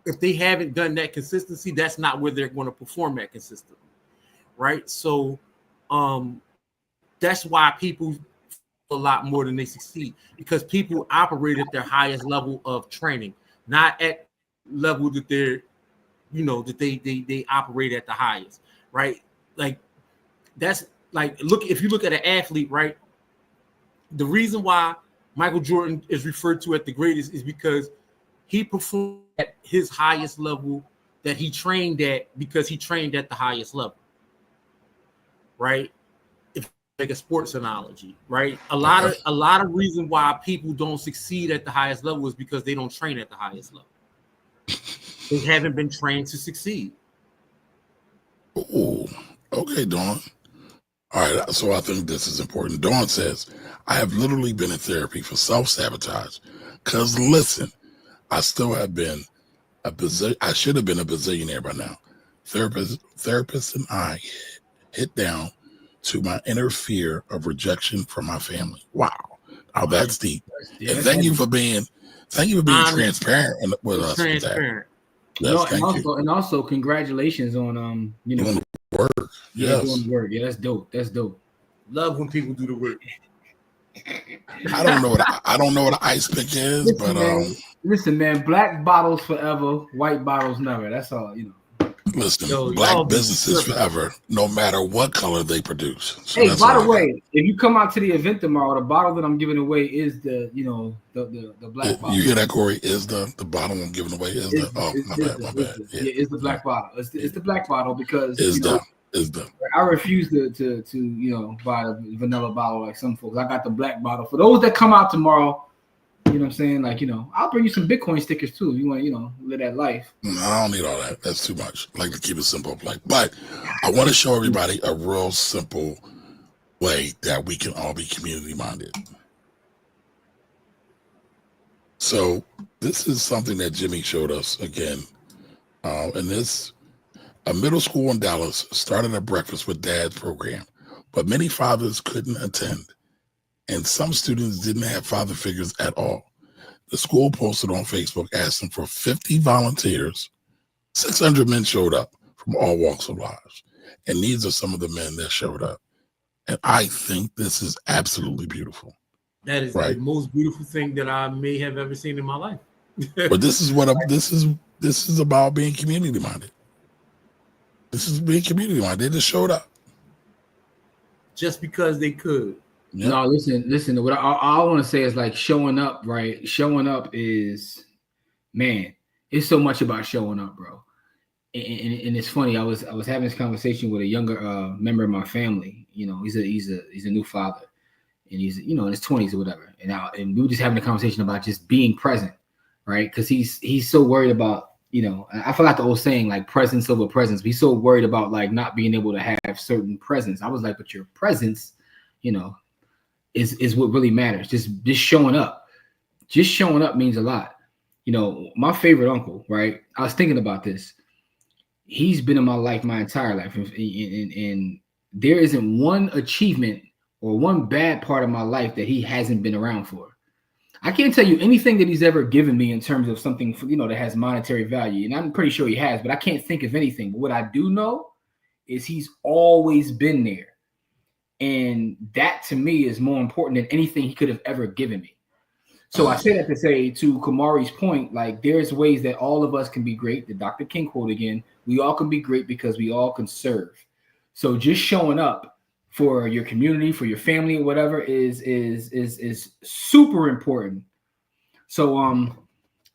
if they haven't done that consistency, that's not where they're going to perform at consistently, right? So that's why people a lot more than they succeed, because people operate at their highest level of training, not at level that they're, that they operate at the highest, right? Like that's like, if you look at an athlete, right? The reason why Michael Jordan is referred to at the greatest is because he performed at his highest level that he trained at because he trained at the highest level, right? make a sports analogy, right? A lot of reason why people don't succeed at the highest level is because they don't train at the highest level. They haven't been trained to succeed. Oh, okay, Dawn. All right, so I think this is important. Dawn says, I have literally been in therapy for self-sabotage. Because listen, I still have been I should have been a bazillionaire by now. Therapists and I hit down to my inner fear of rejection from my family. Wow. Now that's deep. And thank you for being transparent with us with that. Yes, and also congratulations on doing the work. Yes. Doing the work. Yeah, that's dope. That's dope. Love when people do the work. I don't know what an ice pick is, listen, man, black bottles forever, white bottles never. That's all, Listen, black businesses forever, no matter what color they produce. So hey, by the way, if you come out to the event tomorrow, the bottle that I'm giving away is the black bottle. You hear that, Corey? Is the bottle I'm giving away is the my bad. It's the black bottle. It's the black bottle because I refuse to buy a vanilla bottle like some folks. I got the black bottle. For those that come out tomorrow, you know what I'm saying? Like, I'll bring you some Bitcoin stickers too. If you want to, live that life. No, I don't need all that. That's too much. I like to keep it simple. But I want to show everybody a real simple way that we can all be community minded. So this is something that Jimmy showed us again. A middle school in Dallas started a breakfast with dads program, but many fathers couldn't attend. And some students didn't have father figures at all. The school posted on Facebook asking for 50 volunteers. 600 men showed up from all walks of life. And these are some of the men that showed up. And I think this is absolutely beautiful. That is the most beautiful thing that I may have ever seen in my life. But this is about being community minded. This is being community minded. They just showed up. Just because they could. Yep. No, listen. What I want to say is like showing up, right? Showing up is, man, it's so much about showing up, bro. And it's funny. I was having this conversation with a younger member of my family. He's a new father, and he's in his 20s or whatever. And we were just having a conversation about just being present, right? Because he's so worried about, I forgot the old saying, like presence over presence. He's so worried about like not being able to have certain presence. I was like, but your presence, is what really matters. Just showing up. Just showing up means a lot. My favorite uncle, right? I was thinking about this. He's been in my life my entire life. And there isn't one achievement or one bad part of my life that he hasn't been around for. I can't tell you anything that he's ever given me in terms of something, that has monetary value. And I'm pretty sure he has, but I can't think of anything. But what I do know is he's always been there. And that to me is more important than anything he could have ever given me. So I say that to say, to Kamari's point, like there's ways that all of us can be great. The Dr. King quote again, we all can be great because we all can serve. So just showing up for your community, for your family, or whatever is super important. So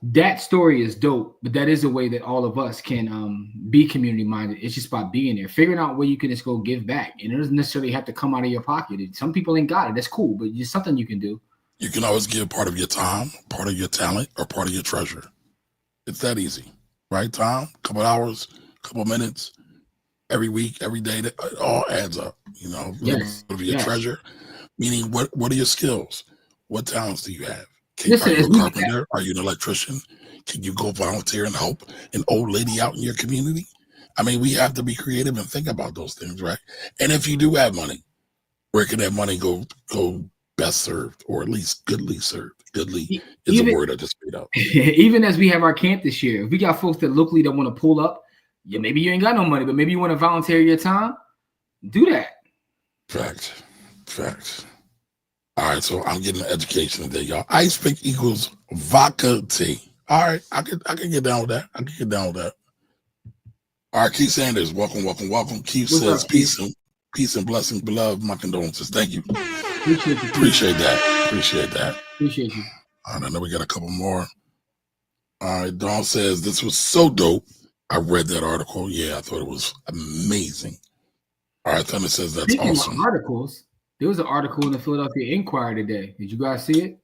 that story is dope, but that is a way that all of us can be community minded. It's just about being there, figuring out where you can just go give back. And it doesn't necessarily have to come out of your pocket. Some people ain't got it. That's cool, but it's something you can do. You can always give part of your time, part of your talent, or part of your treasure. It's that easy, right? Time, couple hours, couple minutes, every week, every day. That it all adds up. Yes. Of your treasure, meaning what are your skills? What talents do you have? Are you a carpenter? Are you an electrician? Can you go volunteer and help an old lady out in your community? I mean, we have to be creative and think about those things, right? And if you do have money, where can that money go best served, or at least goodly served? Goodly is a word I just made up. Even as we have our camp this year, if we got folks that locally that want to pull up, maybe you ain't got no money, but maybe you want to volunteer your time, do that. Facts. All right, so I'm getting an education today, y'all. Ice pick equals vodka tea. All right, I can get down with that. All right, Keith Sanders, welcome. Keith says, peace and blessings, beloved. My condolences. Thank you. Appreciate that. Appreciate you. All right, I know we got a couple more. All right, Dawn says, this was so dope. I read that article. Yeah, I thought it was amazing. All right, Thunder says, that's Speaking awesome. of articles, There was an article in the Philadelphia Inquirer today. Did you guys see it?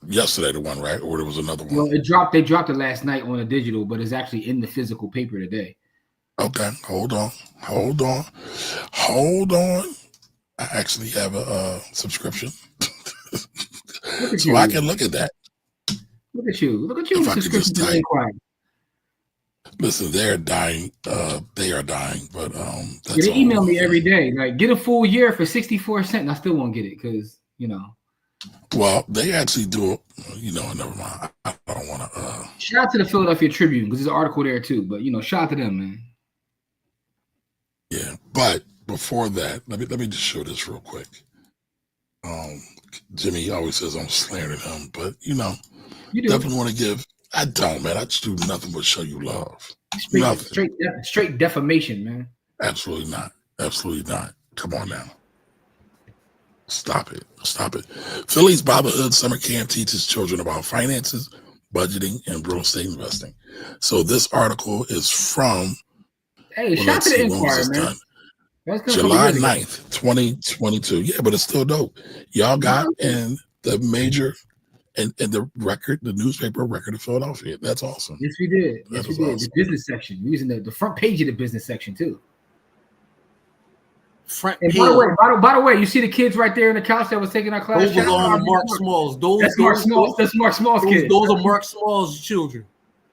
Yesterday, the one, right? Or there was another one. Well, it dropped. They dropped it last night on a digital, but it's actually in the physical paper today. Okay, hold on. I actually have a subscription, so I can look at that. Look at you. If I could Subscription just to the type. Inquirer. Listen, they're dying. They are dying, but that's They all. email me every day. Like, get a full year for 64 cents, and I still won't get it because Well, they actually do it. Never mind. I don't want to. Shout out to the Philadelphia Tribune because there's an article there too. But shout out to them, man. Yeah, but before that, let me just show this real quick. Jimmy always says I'm slandering him, but You do. definitely want to give. I don't, man. I just do nothing but show you love. Straight defamation, man. Absolutely not. Absolutely not. Come on now. Stop it. Philly's Babahood Summer Camp teaches children about finances, budgeting, and real estate investing. So this article is from shout out to the Inquirer, man. July 9th, 2022. Yeah, but it's still dope. Y'all got in the major and the newspaper Record of Philadelphia. That's awesome. Yes, we did. That Yes, we was did. awesome. The business section. We're using the front page of the business section too. Front And page. by the way, you see the kids right there in the couch that was taking our class. Those was on Mark Smalls. That's Mark Smalls. That's Mark Smalls' kids. Those are Mark Smalls' children.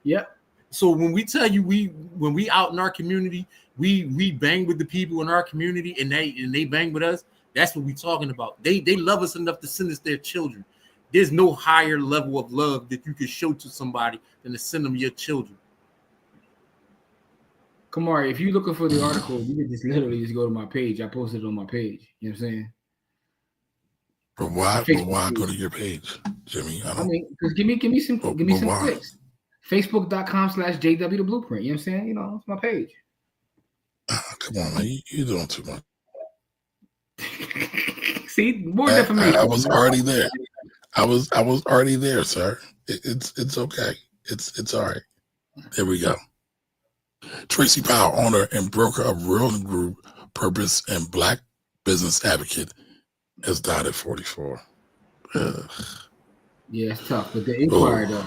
Yep. So when we tell you when we out in our community, we bang with the people in our community and they bang with us, that's what we talking about. They love us enough to send us their children. There's no higher level of love that you can show to somebody than to send them your children. Kamari, if you're looking for the article, you can just literally just go to my page. I posted it on my page. You know what I'm saying? But why go to your page, Jimmy? Because give me some clicks. Facebook.com/JW the Blueprint. You know what I'm saying? It's my page. Come on, man. You're doing too much. See, more defamation. I was already there. I was already there, sir. It's okay. It's all right. There we go. Traci Powell, owner and broker of Real Group, Purpose, and Black Business Advocate, has died at 44. Yeah, it's tough. But the Inquirer, though.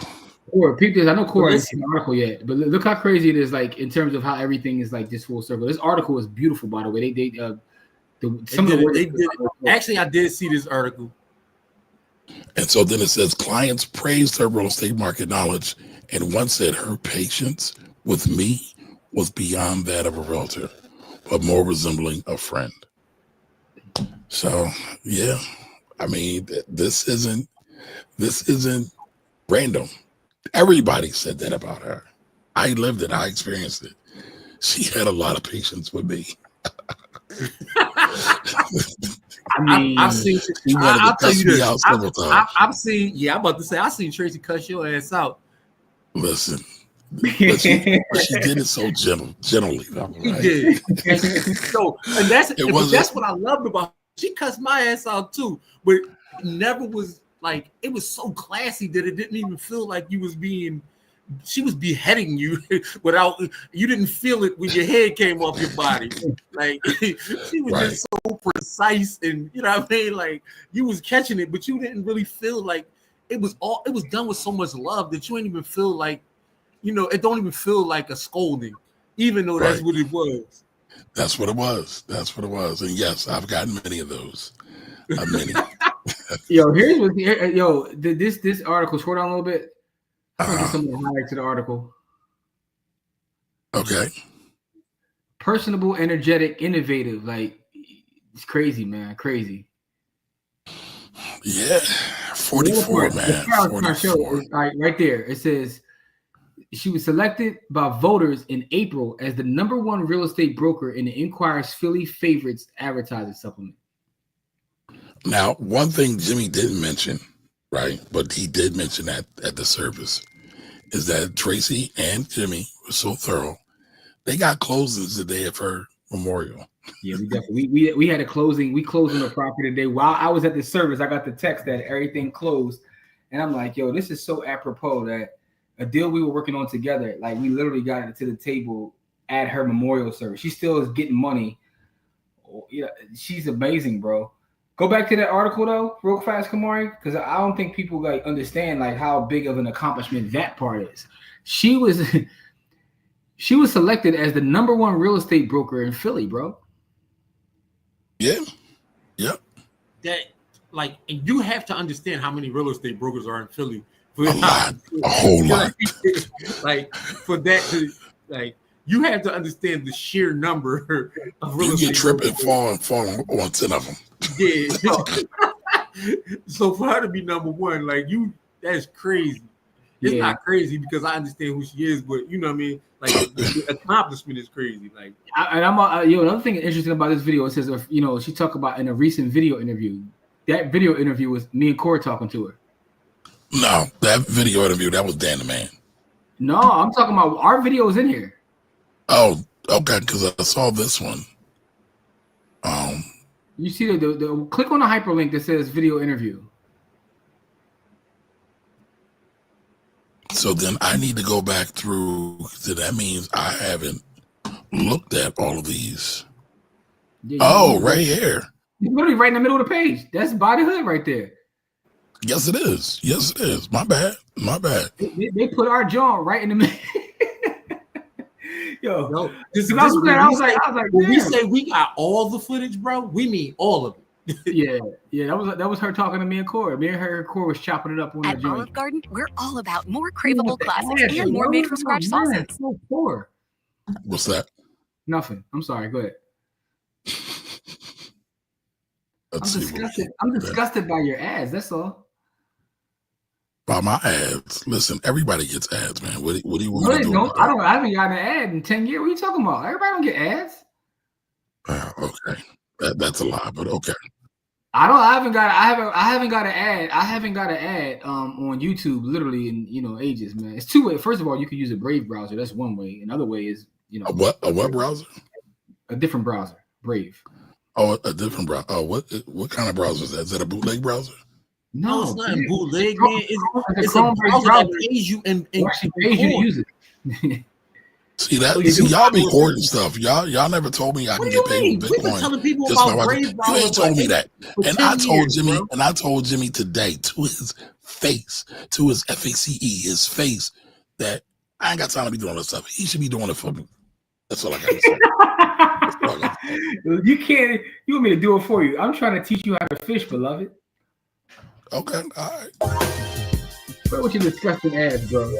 Or people, I know Cora hasn't seen the article yet, but look how crazy it is. Like in terms of how everything is like just full circle. This article is beautiful, by the way. They did it. Actually, I did see this article. And so then it says clients praised her real estate market knowledge, and one said her patience with me was beyond that of a realtor, but more resembling a friend. So yeah, this isn't random. Everybody said that about her. I lived it. I experienced it. She had a lot of patience with me. I've seen. I'll tell you this. I've seen. Yeah, I'm about to say. I've seen Traci cuss your ass out. Listen, but she did it so gently. Right? She did. and that's what I loved about her. She cussed my ass out too, but it never was like it was so classy that it didn't even feel like she was beheading you without you didn't feel it when your head came off your body. Like she was just so precise, and you know what I mean? Like you was catching it, but you didn't really feel like it was done with so much love that you didn't even feel like, it don't even feel like a scolding, even though that's what it was. That's what it was. And yes, I've gotten many of those. Many. This article, scroll down a little bit. I'm gonna get some more highlights to the article. Okay. Personable, energetic, innovative. Like it's crazy, man. Crazy. Yeah. 44, man. 44. Right there. It says she was selected by voters in April as the #1 real estate broker in the Inquirer's Philly Favorites advertising supplement. Now, one thing Jimmy didn't mention, right, but he did mention that at the service, is that Traci and Jimmy were so thorough. They got closings the day of her memorial. Yeah, we definitely we had a closing. We closed on the property today. While I was at the service, I got the text that everything closed, and I'm like, "Yo, this is so apropos that a deal we were working on together. Like we literally got it to the table at her memorial service. She still is getting money Yeah, she's amazing, bro. Go back to that article though, real fast, Kamari, because I don't think people like understand like how big of an accomplishment that part is. She was she was selected as the #1 real estate broker in Philly, bro. Yeah. Yep. That like, and you have to understand how many real estate brokers are in Philly. A lot, a whole lot. Like for that to like, you have to understand the sheer number of real You estate get tripping, brokers. fall on 10 of them. Yeah. So for her to be #1, like that's crazy. It's not crazy because I understand who she is, but you know what I mean. Like the accomplishment is crazy. Like, another thing interesting about this video, it says, she talked about in a recent video interview. That video interview was me and Corey talking to her. No, that video interview, that was Dan the Man. No, I'm talking about our videos in here. Oh, okay, because I saw this one. You see the click on the hyperlink that says video interview. So then I need to go back through. So that means I haven't looked at all of these. Yeah, right here. It's literally right in the middle of the page. That's Body Hood right there. Yes, it is. Yes, it is. My bad. They put our jaw right in the middle. Yo, I was like, when we say we got all the footage, bro, we mean all of it. yeah. That was her talking to me and Corey. Me and her and Corey was chopping it up on At the Olive Garden, we're all about more craveable classics and more made-from-scratch sauces. So poor. What's that? Nothing. I'm sorry. Go ahead. I'm disgusted by your ads. That's all. By my ads. Listen, everybody gets ads, man. What do you want to do? I haven't gotten an ad in 10 years. What are you talking about? Everybody don't get ads. Okay. That's a lie, but okay. I haven't got an ad. I haven't got an ad on YouTube literally in ages, man. It's two ways. First of all, you can use a Brave browser. That's one way. Another way is a what browser? A different browser. Brave. Oh, a different browser. Oh, what kind of browser is that? Is that a bootleg browser? No, it's not a bootleg, man. It's a browser that pays you and pays you to use it. See y'all be hoarding stuff. Y'all never told me I can get paid with Bitcoin. We've been telling people about Brave you ain't told me that. And I told Jimmy today to his face, to his FACE, his face, that I ain't got time to be doing this stuff. He should be doing it for me. That's all I got to say. You want me to do it for you. I'm trying to teach you how to fish, beloved. Okay, all right. What with your disgusting ass, bro?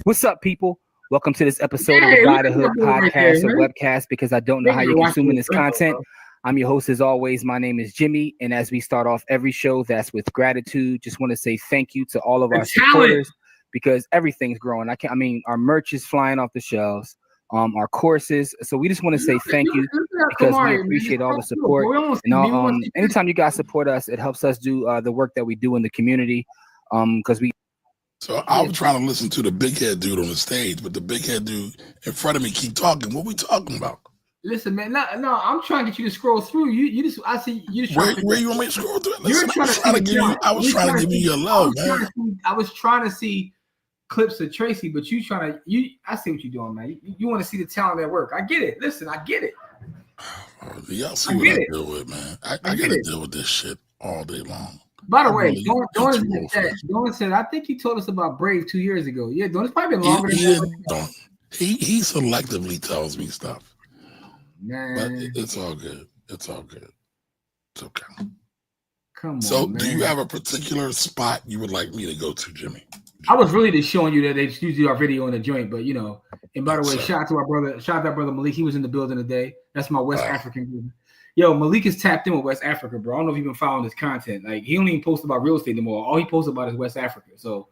What's up, people? Welcome to this episode of the Ride Hood podcast or webcast, because I don't know how you're consuming this content. I'm your host as always. My name is Jimmy, and as we start off every show, that's with gratitude. Just want to say thank you to all of our supporters, because everything's growing. Our merch is flying off the shelves. Our courses. So we just want to say thank you, because we appreciate all the support. And anytime you guys support us, it helps us do the work that we do in the community. Because we. So I was trying to listen to the big head dude on the stage, but the big head dude in front of me keep talking. What we talking about? Listen, man. No, I'm trying to get you to scroll through. I see you. Where you want me to scroll through? Listen, I was trying to give you your love, man. I was trying to see clips of Traci, but I see what you're doing, man. You want to see the talent at work. I get it. Listen, I get it. Y'all see what I deal with, man. I gotta deal with this shit all day long. By the way, Dawn said, I think he told us about Brave 2 years ago. Yeah, Dawn, it's probably been longer than that. He selectively tells me stuff. Man. But it's all good. It's all good. It's okay. Come on. So man. Do you have a particular spot you would like me to go to, Jimmy? I was really just showing you that they do our video in the joint, but and by the way, shout out to our brother Malik. He was in the building today. That's my West African brother. Yo, Malik is tapped in with West Africa, bro. I don't know if you've been following his content. Like, he don't even post about real estate anymore. All he posts about is West Africa. So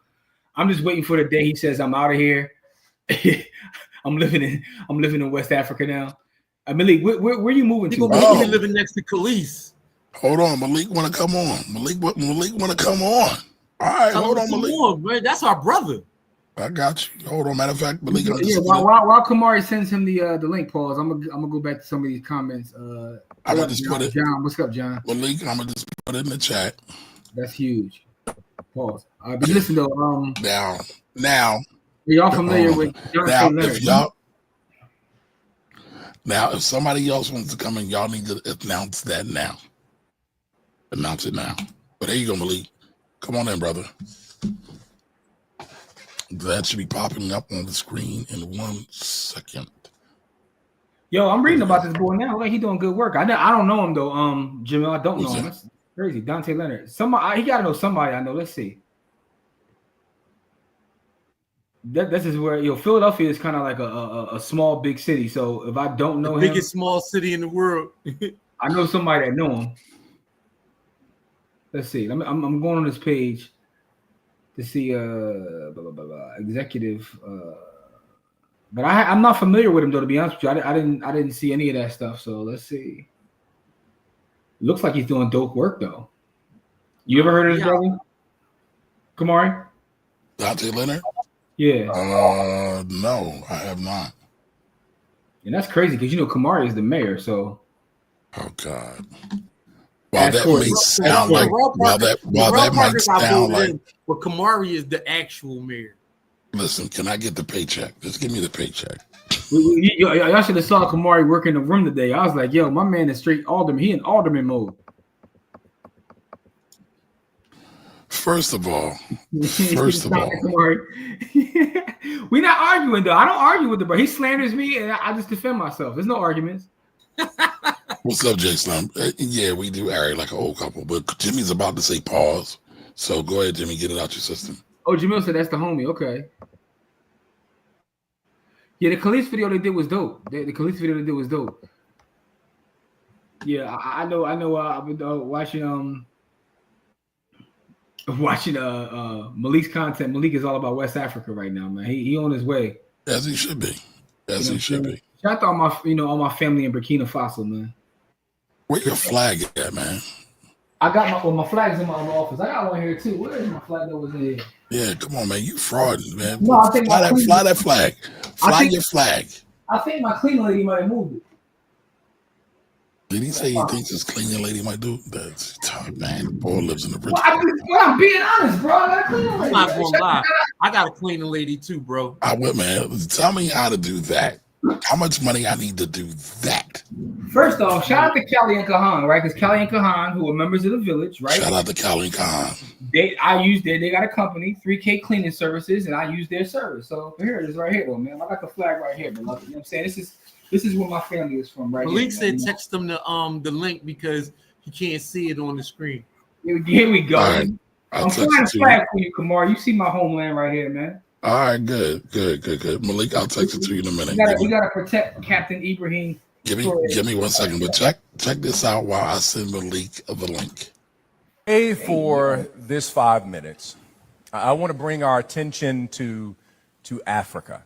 I'm just waiting for the day he says I'm out of here. I'm living in West Africa now. Malik, where you moving to? Malik living next to Khalees. Hold on, Malik want to come on. Malik want to come on. All right, hold on, Malik. Man, that's our brother. I got you. Hold on. Matter of fact, Malik. While Kamari sends him the link, pause. I'm gonna go back to some of these comments. I'm gonna just put it. John, what's up, John? Malik, I'm gonna just put it in the chat. That's huge. Pause. But listen though. Now. Are y'all familiar with Jonathan Leonard? Now, if somebody else wants to come in, y'all need to announce that now. Announce it now. But there you go, Malik. Come on in, brother. That should be popping up on the screen in 1 second. Yo, I'm reading about this boy now. Like, he doing good work. I don't know him though. Jamil, I don't know him. That's crazy. Dante Leonard. Somebody, he got to know somebody I know. Let's see. This is where Philadelphia is kind of like a small big city. So if I don't know the him, biggest small city in the world, I know somebody that know him. Let's see. I'm going on this page to see executive. But I'm not familiar with him though. To be honest with you, I didn't see any of that stuff. So let's see. Looks like he's doing dope work though. You ever heard of this brother? Kamari? Dante Leonard? Yeah. No, I have not. And that's crazy because Kamari is the mayor. So. Oh God. While that may sound like, but Kamari is the actual mayor. Listen, can I get the paycheck? Just give me the paycheck. Y'all should have saw Kamari work in the room today. I was like, yo, my man is straight alderman. He in alderman mode. First of all, we're not arguing though. I don't argue with the bro. He slanders me, and I just defend myself. There's no arguments. What's up, Jay Slum? Yeah, we do act like an old couple, but Jimmy's about to say pause. So go ahead, Jimmy, get it out your system. Oh, Jamil said that's the homie. Okay. Yeah, the Khalees video they did was dope. The Khalees video they did was dope. Yeah, I know. I've been watching Malik's content. Malik is all about West Africa right now, man. He on his way. As he should be. As he should be. Shout out to all my family in Burkina Faso, man. Where your flag at, man? I got my flag's in my office. I got one here too. Where is my flag that was in here? Yeah, come on, man. You frauding, man. No, I think fly that flag. Fly your flag. I think my cleaning lady might have moved it. Did he say he thinks his cleaning lady might do? That's tough, man. The boy lives in the rich. I'm being honest, bro. I got a cleaning lady. I'm not gonna lie. I got a cleaning lady too, bro. I will, man. Tell me how to do that. How much money I need to do that? First off, shout out to Callie and Kahan, right? Because Callie and Kahan, who are members of the village, right? Shout out to Callie and Kahan. They got a company, 3K Cleaning Services, and I use their service. So here it is right here, though, man. I got the flag right here, beloved. You know what I'm saying? This is where my family is from, right? Malik said text them the link because he can't see it on the screen. Here we go. Right. I'm flying flag for you, Kamar. You see my homeland right here, man. All right, good. Malik, I'll text it to you in a minute. We gotta protect Captain Ibrahim. Give me 1 second, but check this out while I send Malik the link. For this 5 minutes, I want to bring our attention to Africa,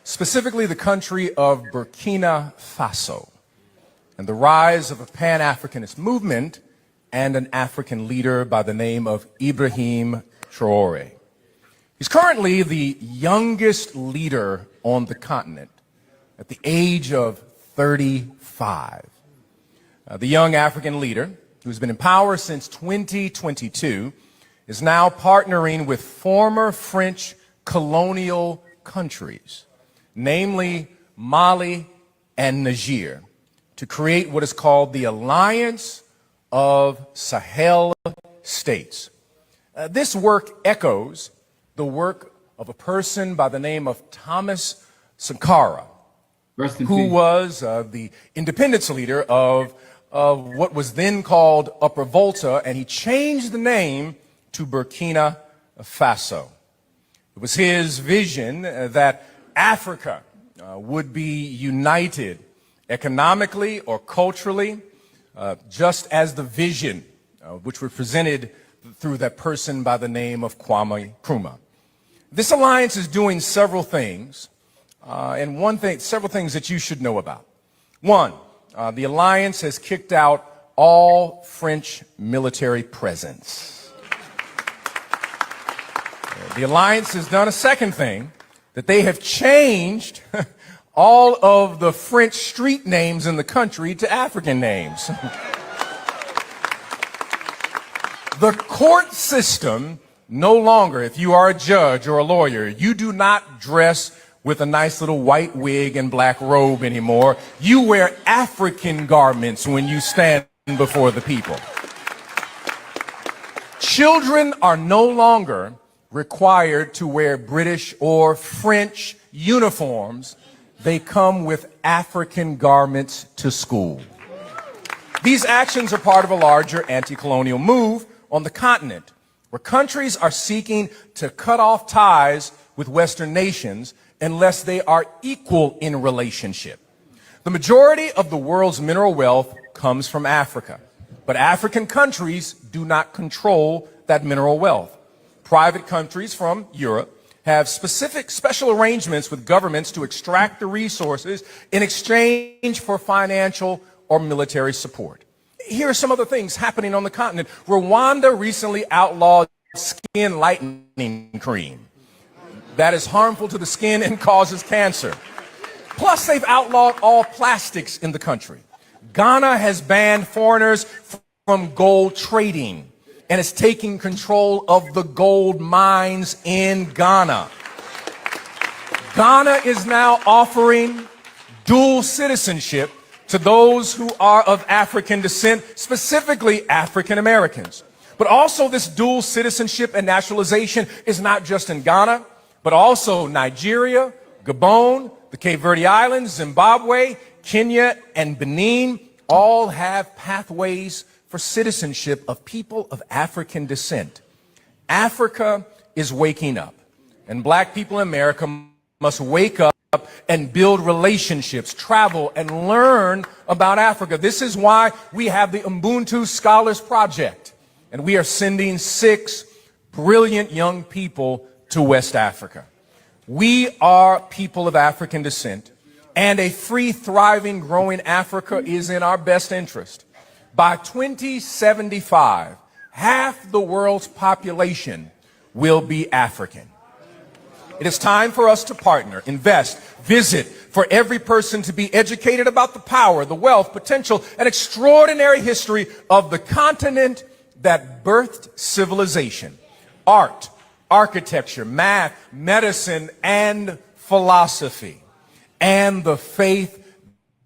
specifically the country of Burkina Faso, and the rise of a Pan-Africanist movement and an African leader by the name of Ibrahim Traore. He's currently the youngest leader on the continent at the age of 35. The young African leader, who's been in power since 2022, is now partnering with former French colonial countries, namely Mali and Niger, to create what is called the Alliance of Sahel States. This work echoes the work of a person by the name of Thomas Sankara, who was the independence leader of what was then called Upper Volta, and he changed the name to Burkina Faso. It was his vision that Africa would be united economically or culturally, just as the vision which was presented through that person by the name of Kwame Nkrumah. This alliance is doing several things, several things that you should know about. One, the alliance has kicked out all French military presence. The alliance has done a second thing, that they have changed all of the French street names in the country to African names. The court system no longer, if you are a judge or a lawyer, you do not dress with a nice little white wig and black robe anymore. You wear African garments when you stand before the people. Children are no longer required to wear British or French uniforms. They come with African garments to school. These actions are part of a larger anti-colonial move on the continent, where countries are seeking to cut off ties with Western nations unless they are equal in relationship. The majority of the world's mineral wealth comes from Africa, but African countries do not control that mineral wealth. Private countries from Europe have special arrangements with governments to extract the resources in exchange for financial or military support. Here are some other things happening on the continent. Rwanda recently outlawed skin lightening cream. That is harmful to the skin and causes cancer. Plus, they've outlawed all plastics in the country. Ghana has banned foreigners from gold trading and is taking control of the gold mines in Ghana. Ghana is now offering dual citizenship to those who are of African descent, specifically African Americans. But also this dual citizenship and naturalization is not just in Ghana, but also Nigeria, Gabon, the Cape Verde Islands, Zimbabwe, Kenya, and Benin all have pathways for citizenship of people of African descent. Africa is waking up, and black people in America must wake up and build relationships, travel, and learn about Africa. This is why we have the Ubuntu Scholars Project, and we are sending 6 brilliant young people to West Africa. We are people of African descent, and a free, thriving, growing Africa is in our best interest. By 2075, half the world's population will be African. It is time for us to partner, invest, visit, for every person to be educated about the power, the wealth, potential, and extraordinary history of the continent that birthed civilization, art, architecture, math, medicine, and philosophy, and the faith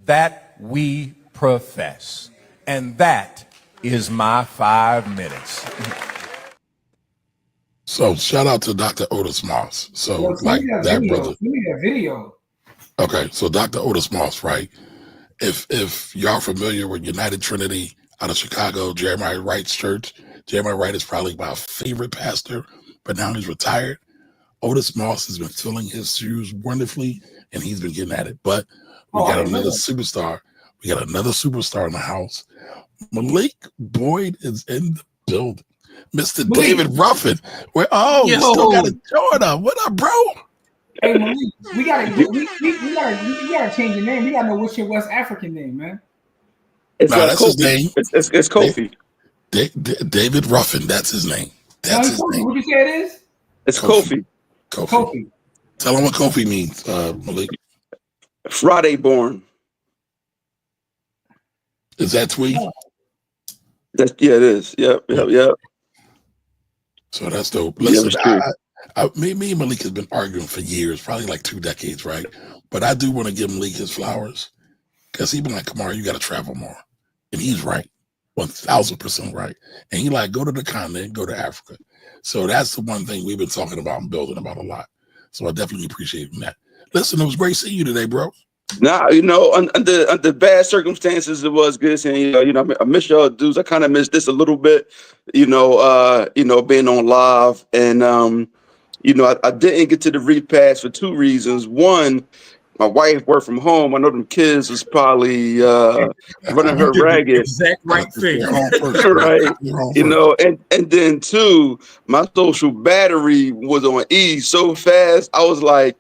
that we profess. And that is my 5 minutes. So shout out to Dr. Otis Moss. So like that brother. Give me that video. Okay, so Dr. Otis Moss, right? If y'all familiar with United Trinity out of Chicago, Jeremiah Wright's church, Jeremiah Wright is probably my favorite pastor, but now he's retired. Otis Moss has been filling his shoes wonderfully, and he's been getting at it. But we got another superstar. We got another superstar in the house. Malik Boyd is in the building. Mr. Malik. David Ruffin. Still got a Jordan. What up, bro? Hey Malik, we gotta change your name. We gotta know what's your West African name, man. That's Kofi. His name. It's Kofi. David Ruffin. That's his name. That's his name. What you say it is? It's Kofi. Kofi. Tell him what Kofi means, Malik. Friday born. Is that tweet? It is. Yep. So that's dope. Listen, me and Malik has been arguing for years, probably like 2 decades, right? But I do want to give Malik his flowers because he been like, Kamar, you got to travel more. And he's right. 1,000% right. And he like, go to the continent, go to Africa. So that's the one thing we've been talking about and building about a lot. So I definitely appreciate that. Listen, it was great seeing you today, bro. Nah, under bad circumstances, it was good seeing you. I miss y'all dudes. I kind of miss this a little bit, being on live. And, I didn't get to the repass for 2 reasons. One, my wife worked from home. I know them kids was probably running her ragged. Exact right thing. Right. And then 2, my social battery was on E so fast. I was like,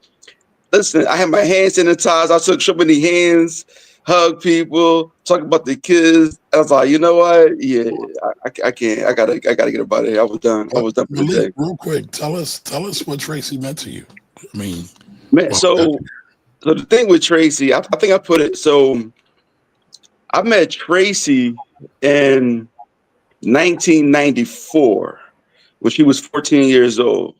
listen, I had my hand sanitized. I took so many hands, hug people, talk about the kids. I was like, you know what? Yeah, I can't. I gotta get up out of here. I was done. For the day. Real quick, tell us what Traci meant to you. I mean, man. So the thing with Traci, I think I put it. So I met Traci in 1994 when she was 14 years old.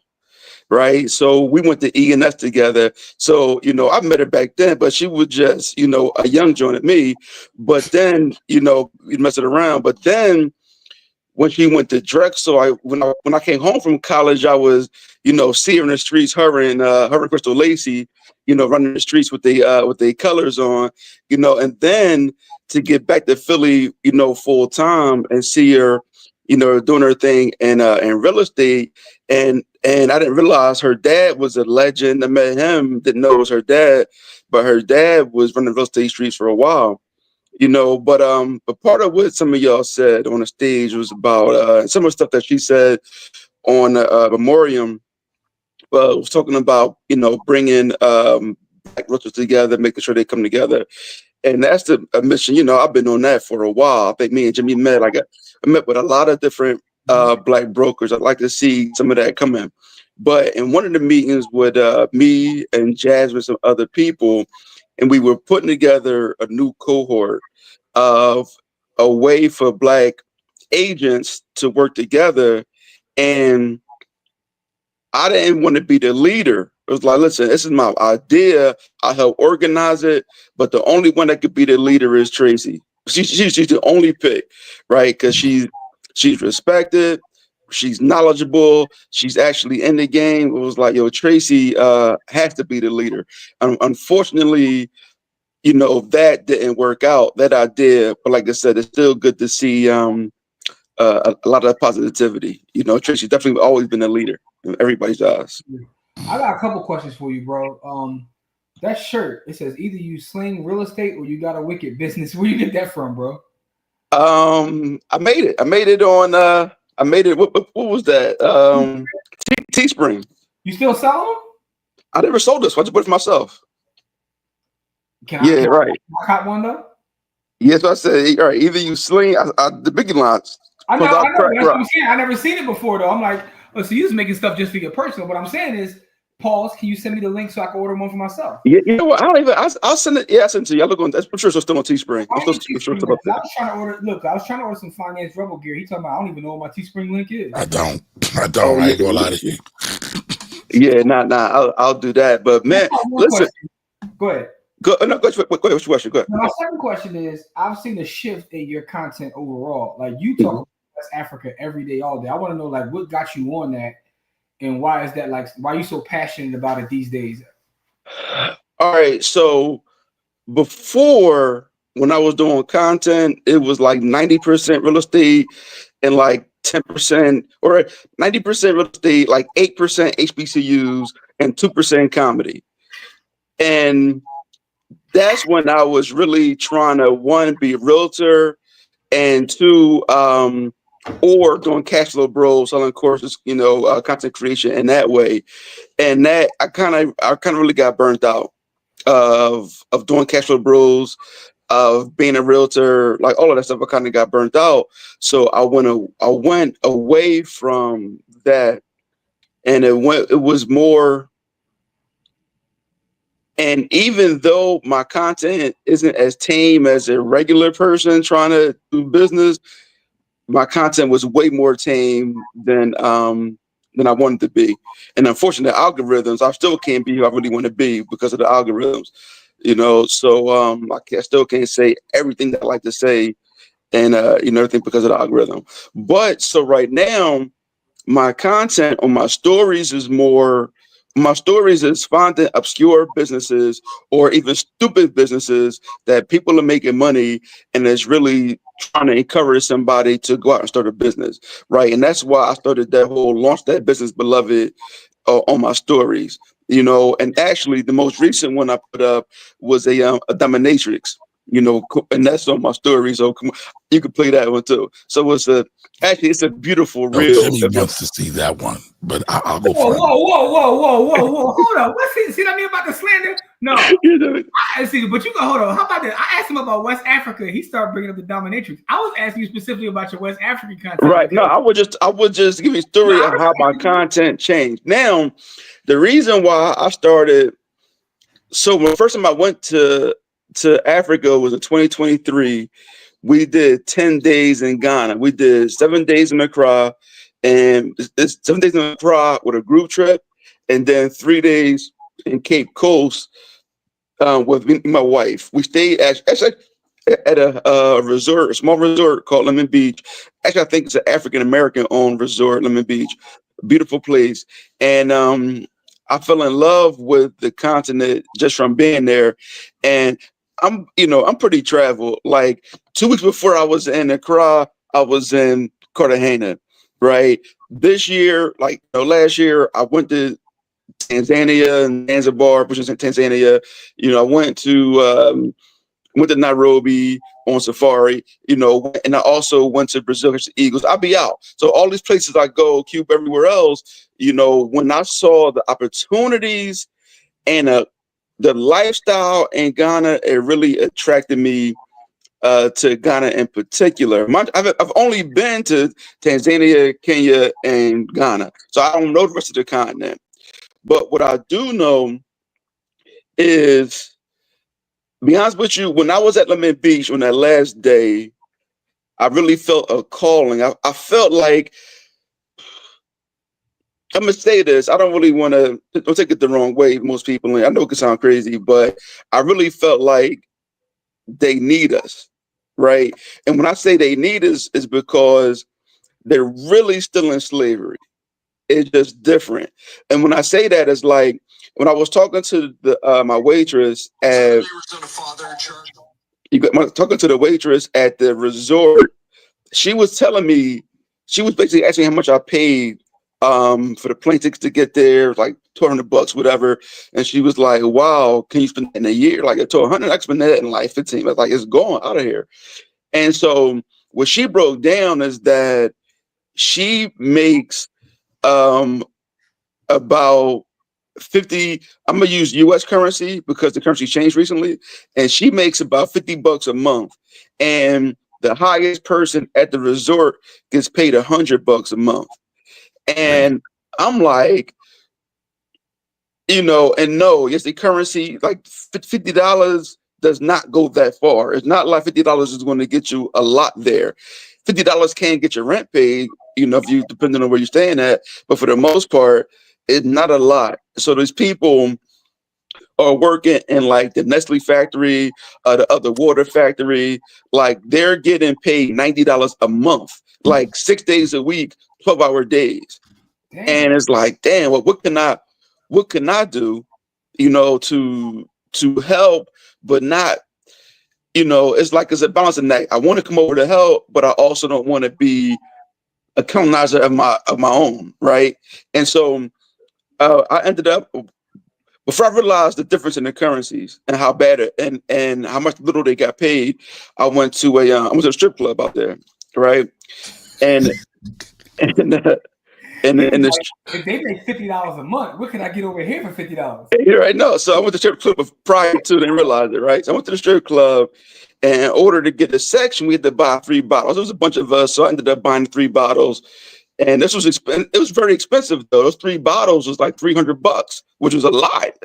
right? So we went to E&S together. So, I met her back then, but she was just, a young joint at me. But then, we messed it around. But then when she went to Drexel, when I came home from college, I was, seeing her in the streets, her and Crystal Lacey, running the streets with the colors on, and then to get back to Philly, full time and see her, doing her thing in real estate. And I didn't realize her dad was a legend. I met him, didn't know it was her dad, but her dad was running real estate streets for a while. But part of what some of y'all said on the stage was about some of the stuff that she said on Memoriam. Was talking about bringing black realtors together, making sure they come together, and that's the mission. I've been on that for a while. I think me and Jimmy met. I met with a lot of different black brokers. I'd like to see some of that come in. But in one of the meetings with me and Jasmine, some other people, and we were putting together a new cohort of a way for black agents to work together. And I didn't want to be the leader. It was like, listen, this is my idea. I help organize it, but the only one that could be the leader is Traci. She's the only pick, right? Because she's respected, she's knowledgeable, she's actually in the game. It was like, Traci has to be the leader. Unfortunately, that didn't work out, that idea. But like I said, it's still good to see a lot of positivity. Traci's definitely always been a leader in everybody's eyes. I got a couple questions for you, bro. That shirt, it says either you sling real estate or you got a wicked business. Where you get that from, bro? I made it. What was that? Teespring. You still selling them? I never sold this. I just put it for myself. Can I right. I caught one though? Yes, I said, all right, either you sling the biggie lines. I know. That's what I'm saying. I never seen it before though. I'm like, oh, so you just making stuff just for your personal. What I'm saying is, pause. Can you send me the link so I can order one for myself? Yeah, you know what? I'll send it. Yeah, I'll send it to you. I look on. I'm sure it's still on Teespring. I was trying to order. Look, I was trying to order some finance rebel gear. He talking about I don't even know what my Teespring link is. I don't. I ain't gonna lie to you. Yeah, I'll do that. But man, listen. Question. Go ahead. Go ahead. What's your question? Go ahead. My second question is: I've seen a shift in your content overall. Like you talk about West Africa every day, all day. I want to know like what got you on that, and why is that? Like, why are you so passionate about it these days? All right, so before when I was doing content, it was like 90% real estate and like 10% or 90% real estate, like 8% HBCUs and 2% comedy. And that's when I was really trying to, one, be a realtor, and two, or doing cash flow bros, selling courses, content creation in that way. And that I kind of really got burnt out of doing cash flow bros, of being a realtor, like all of that stuff. I kind of got burnt out. So I went away from that, and it was more. And even though my content isn't as tame as a regular person trying to do business, my content was way more tame than I wanted to be. And unfortunately, algorithms, I still can't be who I really want to be because of the algorithms, So I still can't say everything that I like to say and, everything because of the algorithm. But so right now, my content on my stories is finding obscure businesses or even stupid businesses that people are making money, and it's really trying to encourage somebody to go out and start a business, right? And that's why I started that whole launch that business, beloved, on my stories, And actually, the most recent one I put up was a dominatrix, and that's on my story. So you can play that one too. So it's a beautiful reel. Jimmy wants to see that one, but I'll go whoa, for whoa. Hold on. Let's see what I mean about the slander? No. I see, but you go, hold on. How about that? I asked him about West Africa. He started bringing up the dominatrix. I was asking you specifically about your West African content. Right. No, I would just give you a story of how my content changed. Now, the reason why I started, so when the first time I went to Africa was in 2023. We did 10 days in Ghana. We did 7 days in Accra, and it's 7 days in Accra with a group trip, and then 3 days in Cape Coast with me and my wife. We stayed actually at a resort, a small resort called Lemon Beach. Actually, I think it's an African American owned resort, Lemon Beach. Beautiful place. And I fell in love with the continent just from being there. And I'm pretty traveled. Like 2 weeks before I was in Accra, I was in Cartagena, right? This year, last year, I went to Tanzania and Zanzibar, which is in Tanzania. I went to Nairobi on safari, and I also went to Brazil, the Eagles. I'll be out. So all these places I go, Cuba, everywhere else, when I saw the opportunities and the lifestyle in Ghana, it really attracted me to Ghana in particular. I've only been to Tanzania, Kenya, and Ghana, so I don't know the rest of the continent. But what I do know is, to be honest with you, when I was at Lemon Beach on that last day, I really felt a calling. I felt like, I'm gonna say this. I don't really want to, don't take it the wrong way, most people. I know it can sound crazy, but I really felt like they need us, right? And when I say they need us, is because they're really still in slavery. It's just different. And when I say that, it's like when I was talking to my waitress at talking to the waitress at the resort, she was telling me, she was basically asking how much I paid for the plane tickets to get there, like $200, whatever. And she was like, "Wow, can you spend that in a year? Like, I told 100, I can spend that in like 15." I was like, "It's going out of here." And so what she broke down is that she makes about 50, I'm gonna use US currency because the currency changed recently, and she makes about $50 a month. And the highest person at the resort gets paid $100 a month. And I'm like, and no, yes, the currency, like $50 does not go that far. It's not like $50 is going to get you a lot there. $50 can get your rent paid, if you, depending on where you're staying at, but for the most part, it's not a lot. So these people are working in like the Nestle factory, the other water factory, like they're getting paid $90 a month, like 6 days a week, 12-hour days. Damn. And it's like, damn, well, what can I do, to help, but not, it's like it's a balancing act. I want to come over to help, but I also don't want to be a colonizer of my own, right? And so I ended up, before I realized the difference in the currencies and how bad it and how much little they got paid, I went to a strip club out there, right? And if they make $50 a month, what can I get over here for $50? Right, no. So I went to the strip club prior to, didn't realize it, right? So I went to the strip club, and in order to get a section, we had to buy 3 bottles. There was a bunch of us, so I ended up buying 3 bottles. And this was expensive. It was very expensive though. Those 3 bottles was like $300, which was a lot.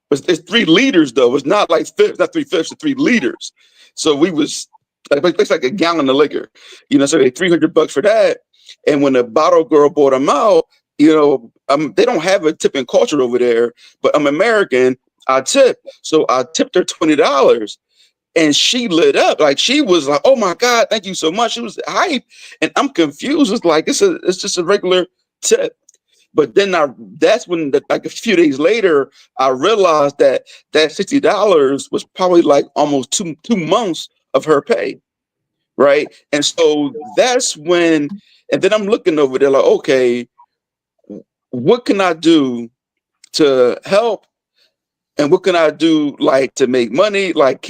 But it's 3 liters though. It's not like not 3/5, it's 3 liters. So we was it's like a gallon of liquor, so they $300 for that. And when the bottle girl bought them out, they don't have a tipping culture over there, but I'm American, I tip. So I tipped her $20. And she lit up, like she was like, "Oh my God, thank you so much." She was hype, and I'm confused. It's like it's just a regular tip. But then that's when like a few days later, I realized that $60 was probably like almost two months of her pay, right? And so that's when, and then I'm looking over there like, okay, what can I do to help? And what can I do, like, to make money? Like,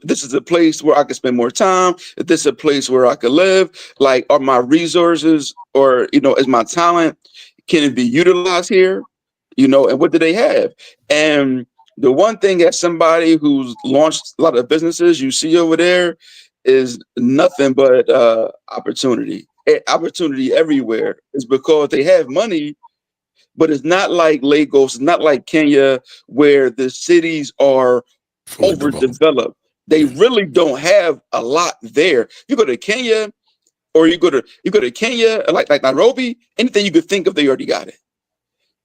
this is a place where I can spend more time. If this is a place where I can live, like, are my resources or, is my talent, can it be utilized here? And what do they have? And the one thing as somebody who's launched a lot of businesses you see over there is nothing but opportunity. Opportunity everywhere is because they have money. But it's not like Lagos, it's not like Kenya, where the cities are overdeveloped. They really don't have a lot there. You go to Kenya, or you go to Kenya, like Nairobi, anything you could think of, they already got it.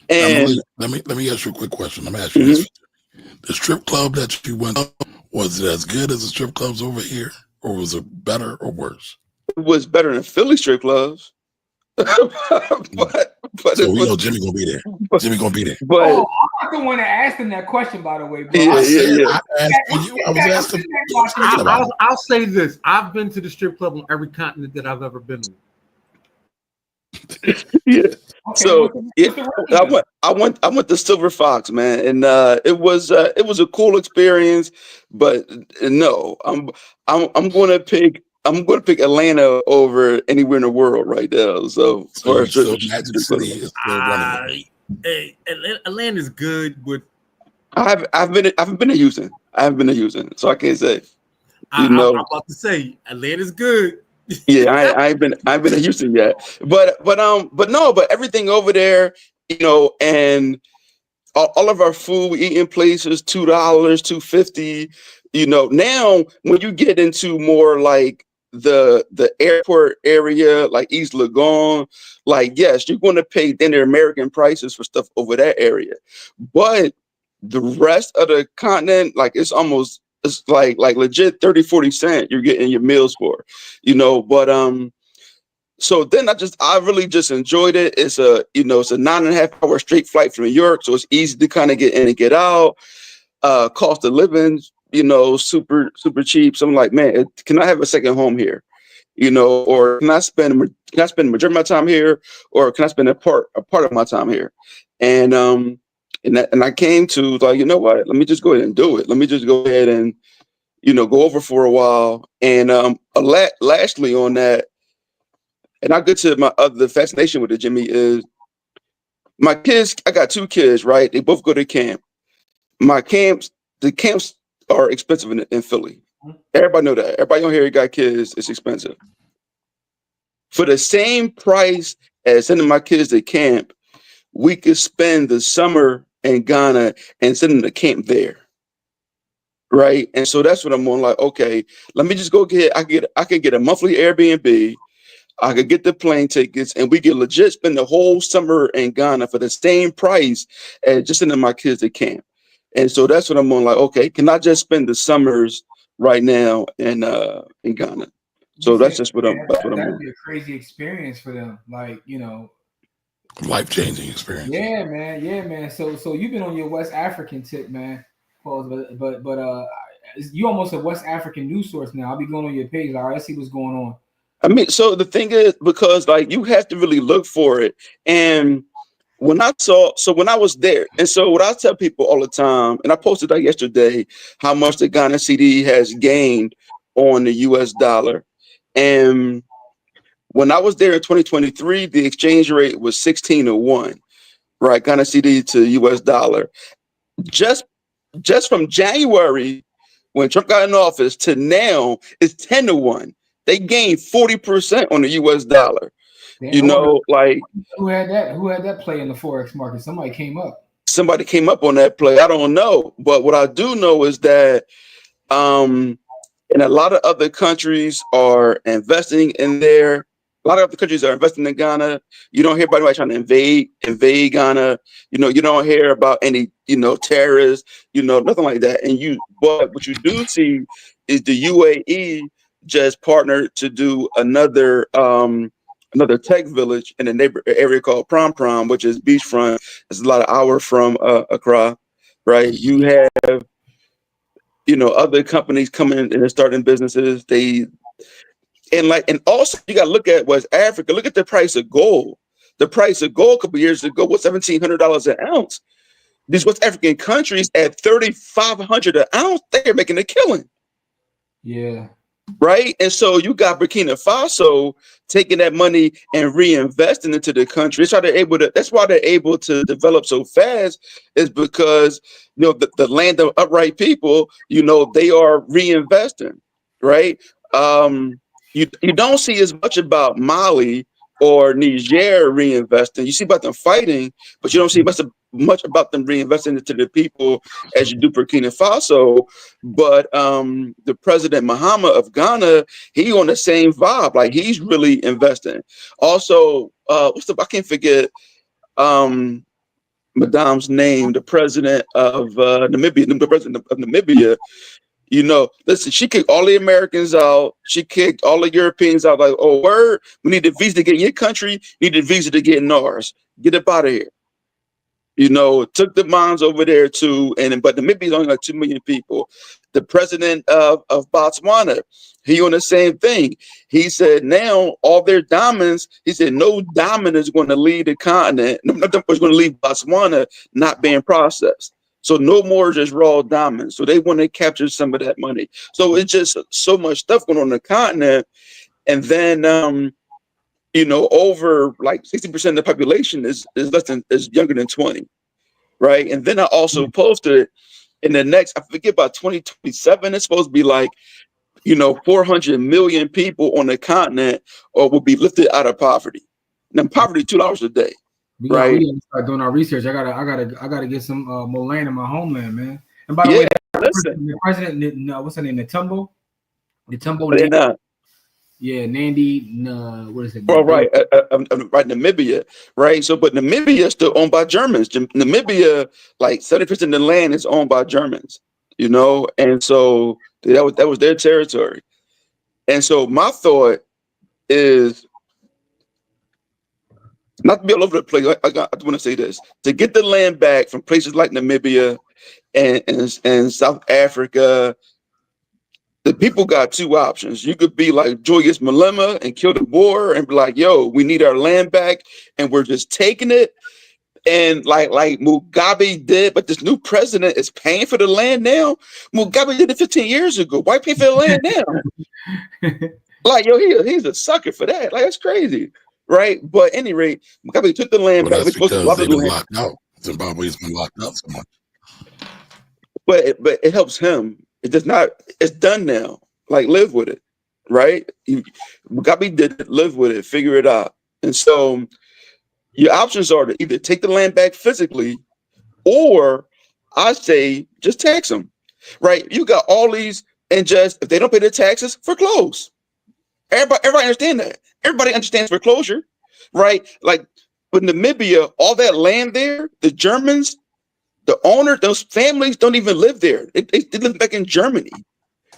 And let me ask you a quick question. Let me ask you this: the strip club that you went to, was it as good as the strip clubs over here, or was it better or worse? it was better than Philly strip clubs. but So we know Jimmy gonna be there. Jimmy gonna be there. But I'm not the one that asked him that question, by the way, bro. Yeah, I yeah. asked you. I was asking. I'll say this: I've been to the strip club on every continent that I've ever been to. Yeah. Okay, So yeah, what's I went to Silver Fox, man, and it was a cool experience. But no, I'm gonna pick Atlanta over anywhere in the world right now. So So for you strip still Magic club. City is still running. Hey, Atlanta's good, but I've been to Houston. I haven't been to Houston, so I can't say. I'm about to say Atlanta's good. Yeah, I ain't been to Houston yet, but no, but everything over there, and all of our food we eat in places $2, $2.50. Now when you get into more like the airport area, like East Lagoon, like yes, you're going to pay dinner American prices for stuff over that area, but the rest of the continent, like it's like legit 30-40 cents you're getting your meals for, but so then I really just enjoyed it. It's a 9.5 hour straight flight from New York, so it's easy to kind of get in and get out. Cost of living, super super cheap. So I'm like, man, can I have a second home here? Or can I spend the majority of my time here, or can I spend a part of my time here? And I came to like, you know what? Let me just go ahead and do it. Let me just go ahead and go over for a while. And lastly on that. And I get to the fascination with it, Jimmy, is my kids. I got 2 kids, right? They both go to camp. The camps are expensive in Philly. Everybody know that. Everybody on here who got kids, it's expensive. For the same price as sending my kids to camp, we could spend the summer in Ghana and send them to camp there. Right. And so that's what I'm on, like, okay, let me just go I could get a monthly Airbnb. I could get the plane tickets, and we could legit spend the whole summer in Ghana for the same price as just sending my kids to camp. And so that's what I'm on. Like, okay, can I just spend the summers right now in Ghana? So that's just what I'm. That's what I'm that'd on. be a crazy experience for them. Like, Life-changing experience. Yeah, man. So you've been on your West African tip, man. Pause, but you almost a West African news source now. I'll be going on your page. All right, see what's going on. I mean, so the thing is, because like you have to really look for it. And when I was there, and so what I tell people all the time, and I posted that yesterday, how much the Ghana CD has gained on the US dollar. And when I was there in 2023, the exchange rate was 16-1, right? Ghana CD to US dollar. Just from January, when Trump got in office, to now, it's 10-1. They gained 40% on the US dollar. Damn, like who had that play in the Forex market? Somebody came up. Somebody came up on that play. I don't know. But what I do know is that and a lot of other countries are investing in there. A lot of other countries are investing in Ghana. You don't hear about anybody trying to invade Ghana. You don't hear about any, terrorists, nothing like that. But what you do see is the UAE just partnered to do another tech village in a neighbor area called Prom Prom, which is beachfront. It's a lot of hours from Accra, right? You have other companies coming in and starting businesses. And also you got to look at West Africa. Look at the price of gold. The price of gold a couple years ago was $1,700 an ounce. These West African countries at $3,500 an ounce, they're making a killing. Yeah. Right. And so you got Burkina Faso taking that money and reinvesting into the country. That's why they're able to develop so fast, is because the land of upright people, they are reinvesting. Right. You don't see as much about Mali or Niger reinvesting. You see about them fighting, but you don't see much about them reinvesting into the people as you do Burkina Faso. But the president Mahama of Ghana, he on the same vibe. Like, he's really investing. Also, I can't forget. Madame's name, the president of Namibia, the president of Namibia. You know, listen, she kicked all the Americans out. She kicked all the Europeans out. Like, oh, word, we need a visa to get in your country. Need a visa to get in ours. Get up out of here. You know, took the mines over there too. But Namibia is only like 2 million people. The president of Botswana, he on the same thing. He said now all their diamonds, he said no diamond is going to leave the continent. Nothing is going to leave Botswana not being processed. So no more just raw diamonds. So they want to capture some of that money. So it's just so much stuff going on the continent. And then you know, over like 60% of the population is younger than 20. Right. And then I also posted in the next, I forget about 2027, it's supposed to be like, you know, 400 million people on the continent or will be lifted out of poverty. Now poverty $2 a day. We right. gotta start doing our research. I gotta get some more land in my homeland, man. And by the way, the president, what's her name? Netumbo. Yeah, Nandi. What is it? Well, right, right, Namibia, right. So, but Namibia is still owned by Germans. Namibia, like 70% of the land is owned by Germans. You know, and so that was their territory. And so my thought is not to be all over the place. I want to say this: to get the land back from places like Namibia and South Africa. The people got two options. You could be like Julius Malema and kill the Boer and be like, yo, we need our land back and we're just taking it. And like Mugabe did, but this new president is paying for the land now. Mugabe did it 15 years ago. Why pay for the land now? Like, yo, he's a sucker for that. Like, that's crazy. Right? But at any rate, Mugabe took the land back. That's because they've been locked out. Zimbabwe's been locked out so much. But it helps him. It does not. It's done now. Like, live with it, right? Mugabe did it. Live with it. Figure it out. And so, your options are to either take the land back physically, or I say just tax them, right? You got all these, and just if they don't pay their taxes, foreclose. Everybody understand that. Everybody understands foreclosure, right? Like with Namibia, all that land there, the Germans. The owner, those families don't even live there. They live back in Germany.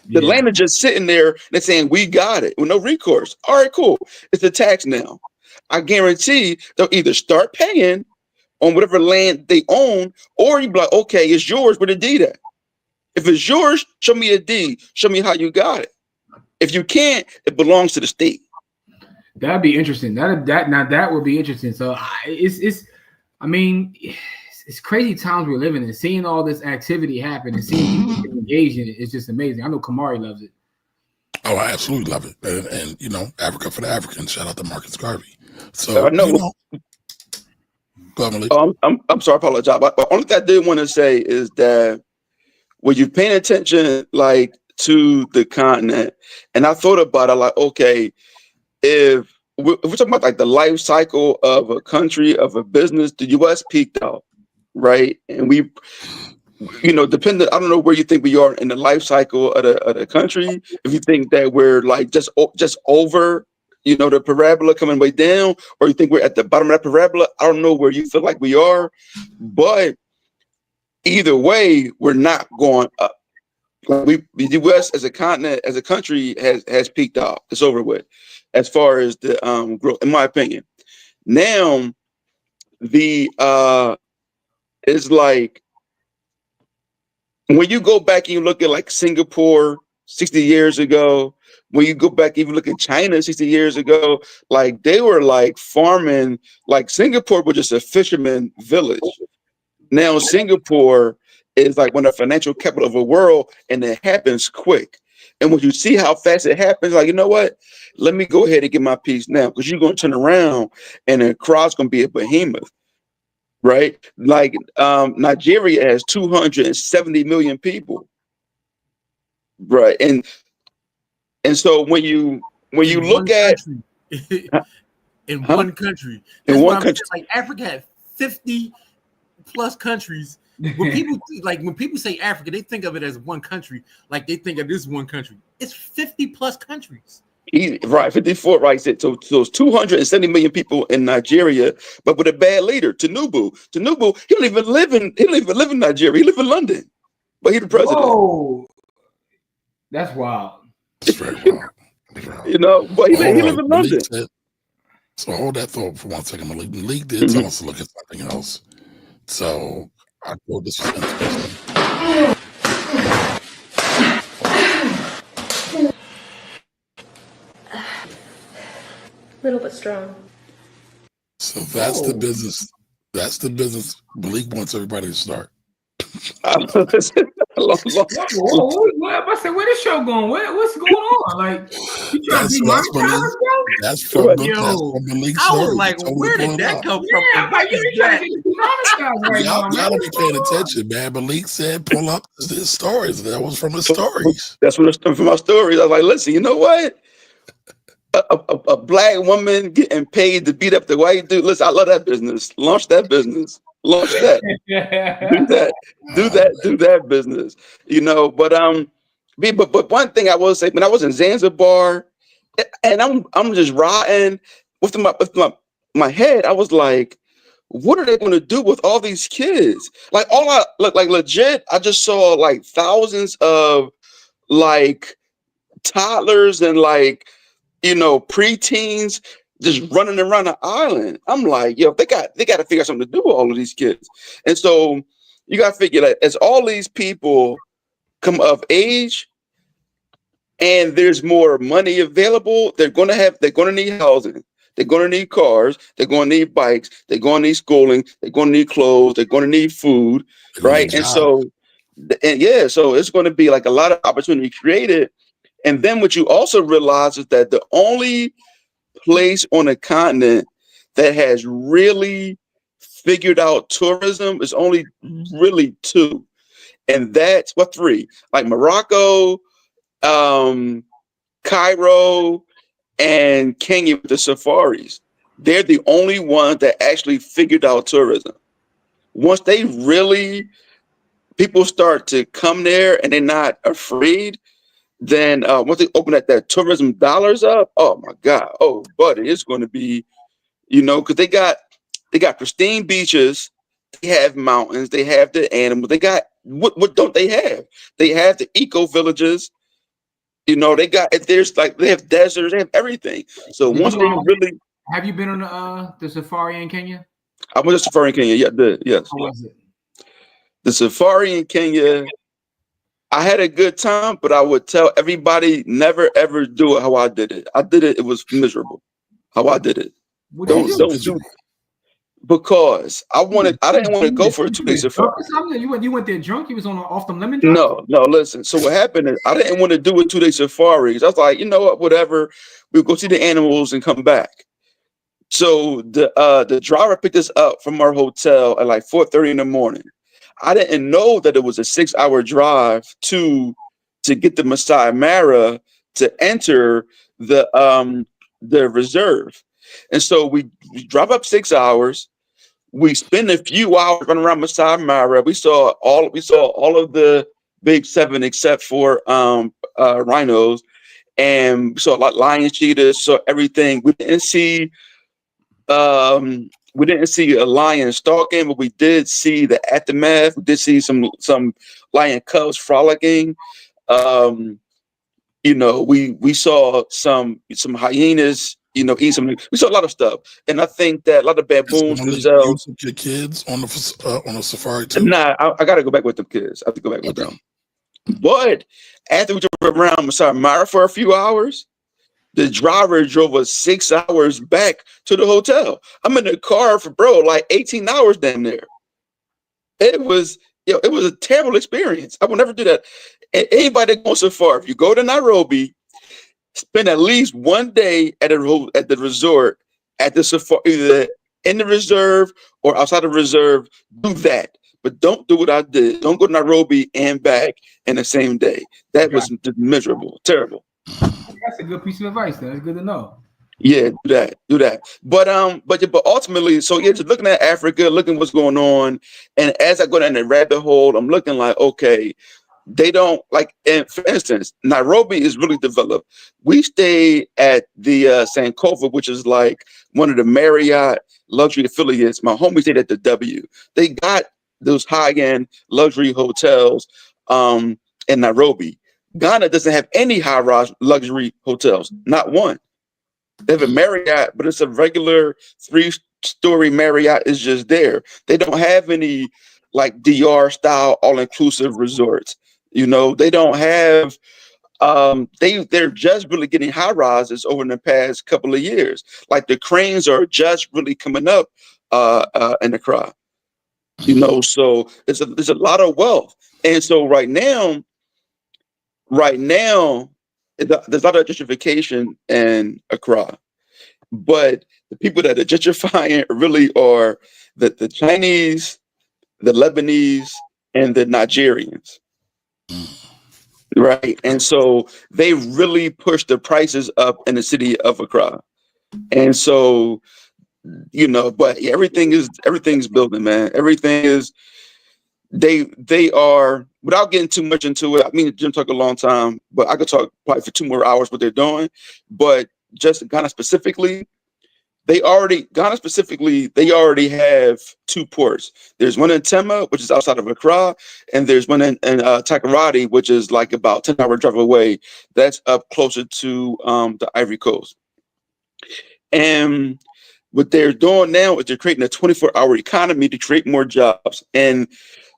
The land is just sitting there and they're saying, we got it with no recourse. All right, cool. It's the tax now. I guarantee they'll either start paying on whatever land they own, or you be like, okay, it's yours, where the deed at? If it's yours, show me a deed. Show me how you got it. If you can't, it belongs to the state. That'd be interesting. That would be interesting. So it's crazy times we're living in. Seeing all this activity happen and seeing people engage in it is just amazing. I know Kamari loves it. Oh, I absolutely love it. And you know, Africa for the Africans. Shout out to Marcus Garvey. So I know. You know, go ahead, Malik. I'm sorry, I apologize. But the only thing I did want to say is that when you're paying attention, like to the continent, and I thought about it, like, okay, if we're talking about like the life cycle of a country, of a business, the U.S. peaked out. Right. And we, you know, I don't know where you think we are in the life cycle of the country. If you think that we're like just over, you know, the parabola coming way down, or you think we're at the bottom of that parabola, I don't know where you feel like we are. But either way, we're not going up. Like the U.S. as a continent, as a country has peaked out. It's over with as far as the growth, in my opinion. Now, it's like when you go back and you look at like Singapore 60 years ago, when you go back, even look at China 60 years ago, like they were like farming, like Singapore was just a fisherman village. Now Singapore is like one of the financial capital of the world, and it happens quick. And when you see how fast it happens, like, you know what? Let me go ahead and get my piece now, because you're going to turn around and the crowd's going to be a behemoth. Right, like Nigeria has 270 million people, right, and so when you look at in one country, like Africa had 50 plus countries. When people say Africa, they think of it as one country, like they think of this one country. It's 50 plus countries. Right, 54, right. So those 270 million people in Nigeria, but with a bad leader, Tinubu. He don't even live in Nigeria. He live in London, but he's the president. Whoa, that's wild. It's very wild. You know, but he All live right, in Malik London. said. So hold that thought for 1 second, Malik. Malik did tell us to look at something else. So I thought this was interesting. Little but strong. So that's the business. That's the business Malik wants everybody to start. Whoa, I said, where this show going? What's going on? Like, you trying to be my Malik? That's from Malik's I was story. like, Totally where did pulling that out. come from? Yeah, like you trying to be right now, man. Y'all don't be paying attention, man. Malik said, "Pull up his stories." That was from his stories. That's from my stories. I was like, listen, you know what? A black woman getting paid to beat up the white dude. Listen, I love that business. Launch that business. Launch that. Do that business. You know, but one thing I will say, when I was in Zanzibar, and I'm just riding with my head, I was like, what are they going to do with all these kids? Like legit, I just saw like thousands of like toddlers and like, you know, preteens just running around the island. I'm like, yo, they got to figure out something to do with all of these kids. And so you got to figure that as all these people come of age and there's more money available, they're going to need housing. They're going to need cars. They're going to need bikes. They're going to need schooling. They're going to need clothes. They're going to need food. Right. And so it's going to be like a lot of opportunity created. And then what you also realize is that the only place on a continent that has really figured out tourism is only really two. And that's three, like Morocco, Cairo, and Kenya with the safaris. They're the only ones that actually figured out tourism. Once people start to come there and they're not afraid, then once they open that tourism dollars up, oh my God, oh buddy, it's going to be, you know, because they got pristine beaches, they have mountains, they have the animals, they got what don't they have? They have the eco villages, you know, they have deserts, they have everything. So once they really, have you been on the safari in Kenya? I went to safari in Kenya. Yeah, yes. How was it? The safari in Kenya, I had a good time, but I would tell everybody never ever do it how I did it. I did it; it was miserable. How I did it. Don't do it. Because I didn't want to go for a 2-day safari. You went there drunk. You was off them lemon drops? No. Listen. So what happened is I didn't want to do a 2-day safari. I was like, you know what, whatever. We'll go see the animals and come back. So the driver picked us up from our hotel at like 4:30 in the morning. I didn't know that it was a 6-hour drive to get the Masai Mara to enter the reserve. And so we drive up 6 hours. We spend a few hours running around Masai Mara. We saw all of the big 7 except for rhinos, and we saw like lions, cheetahs, saw everything. We didn't see a lion stalking, but we did see the aftermath. We did see some lion cubs frolicking. You know, we saw some hyenas, you know, eat some. We saw a lot of stuff, and I think that a lot of baboons themselves. You took your kids on a safari too? Nah, I got to go back with them kids. I have to go back with them. But after we drove around Masai Mara for a few hours, the driver drove us 6 hours back to the hotel. I'm in the car for like 18 hours down there. It was a terrible experience. I will never do that. And anybody that goes so far, if you go to Nairobi, spend at least one day at the resort, at the safari, either in the reserve or outside the reserve. Do that, but don't do what I did. Don't go to Nairobi and back in the same day. That was miserable, terrible. That's a good piece of advice. Then it's good to know. Yeah, do that. But ultimately, so yeah, just looking at Africa, looking what's going on, and as I go down the rabbit hole, I'm looking like, okay, They don't like, and for instance, Nairobi is really developed. We stay at the Sankofa, which is like one of the Marriott luxury affiliates. My homie stayed at the W. They got those high-end luxury hotels in Nairobi. Ghana doesn't have any high-rise luxury hotels, not one. They have a Marriott, but it's a regular 3-story Marriott is just there. They don't have any like DR style all-inclusive resorts. You know, they don't have they're just really getting high rises over the past couple of years. Like the cranes are just really coming up in the crowd. You know, so there's a lot of wealth. And so right now, there's a lot of gentrification in Accra. But the people that are gentrifying really are the Chinese, the Lebanese, and the Nigerians. Right. And so they really push the prices up in the city of Accra. And so, you know, but everything's building, man. Everything is they are, without getting too much into it. I mean, Jim took a long time, but I could talk probably for 2 more hours what they're doing. But just Ghana specifically, they already have 2 ports. There's one in Tema, which is outside of Accra, and there's one in Takoradi, which is like about 10-hour drive away. That's up closer to the Ivory Coast. And what they're doing now is they're creating a 24-hour economy to create more jobs. And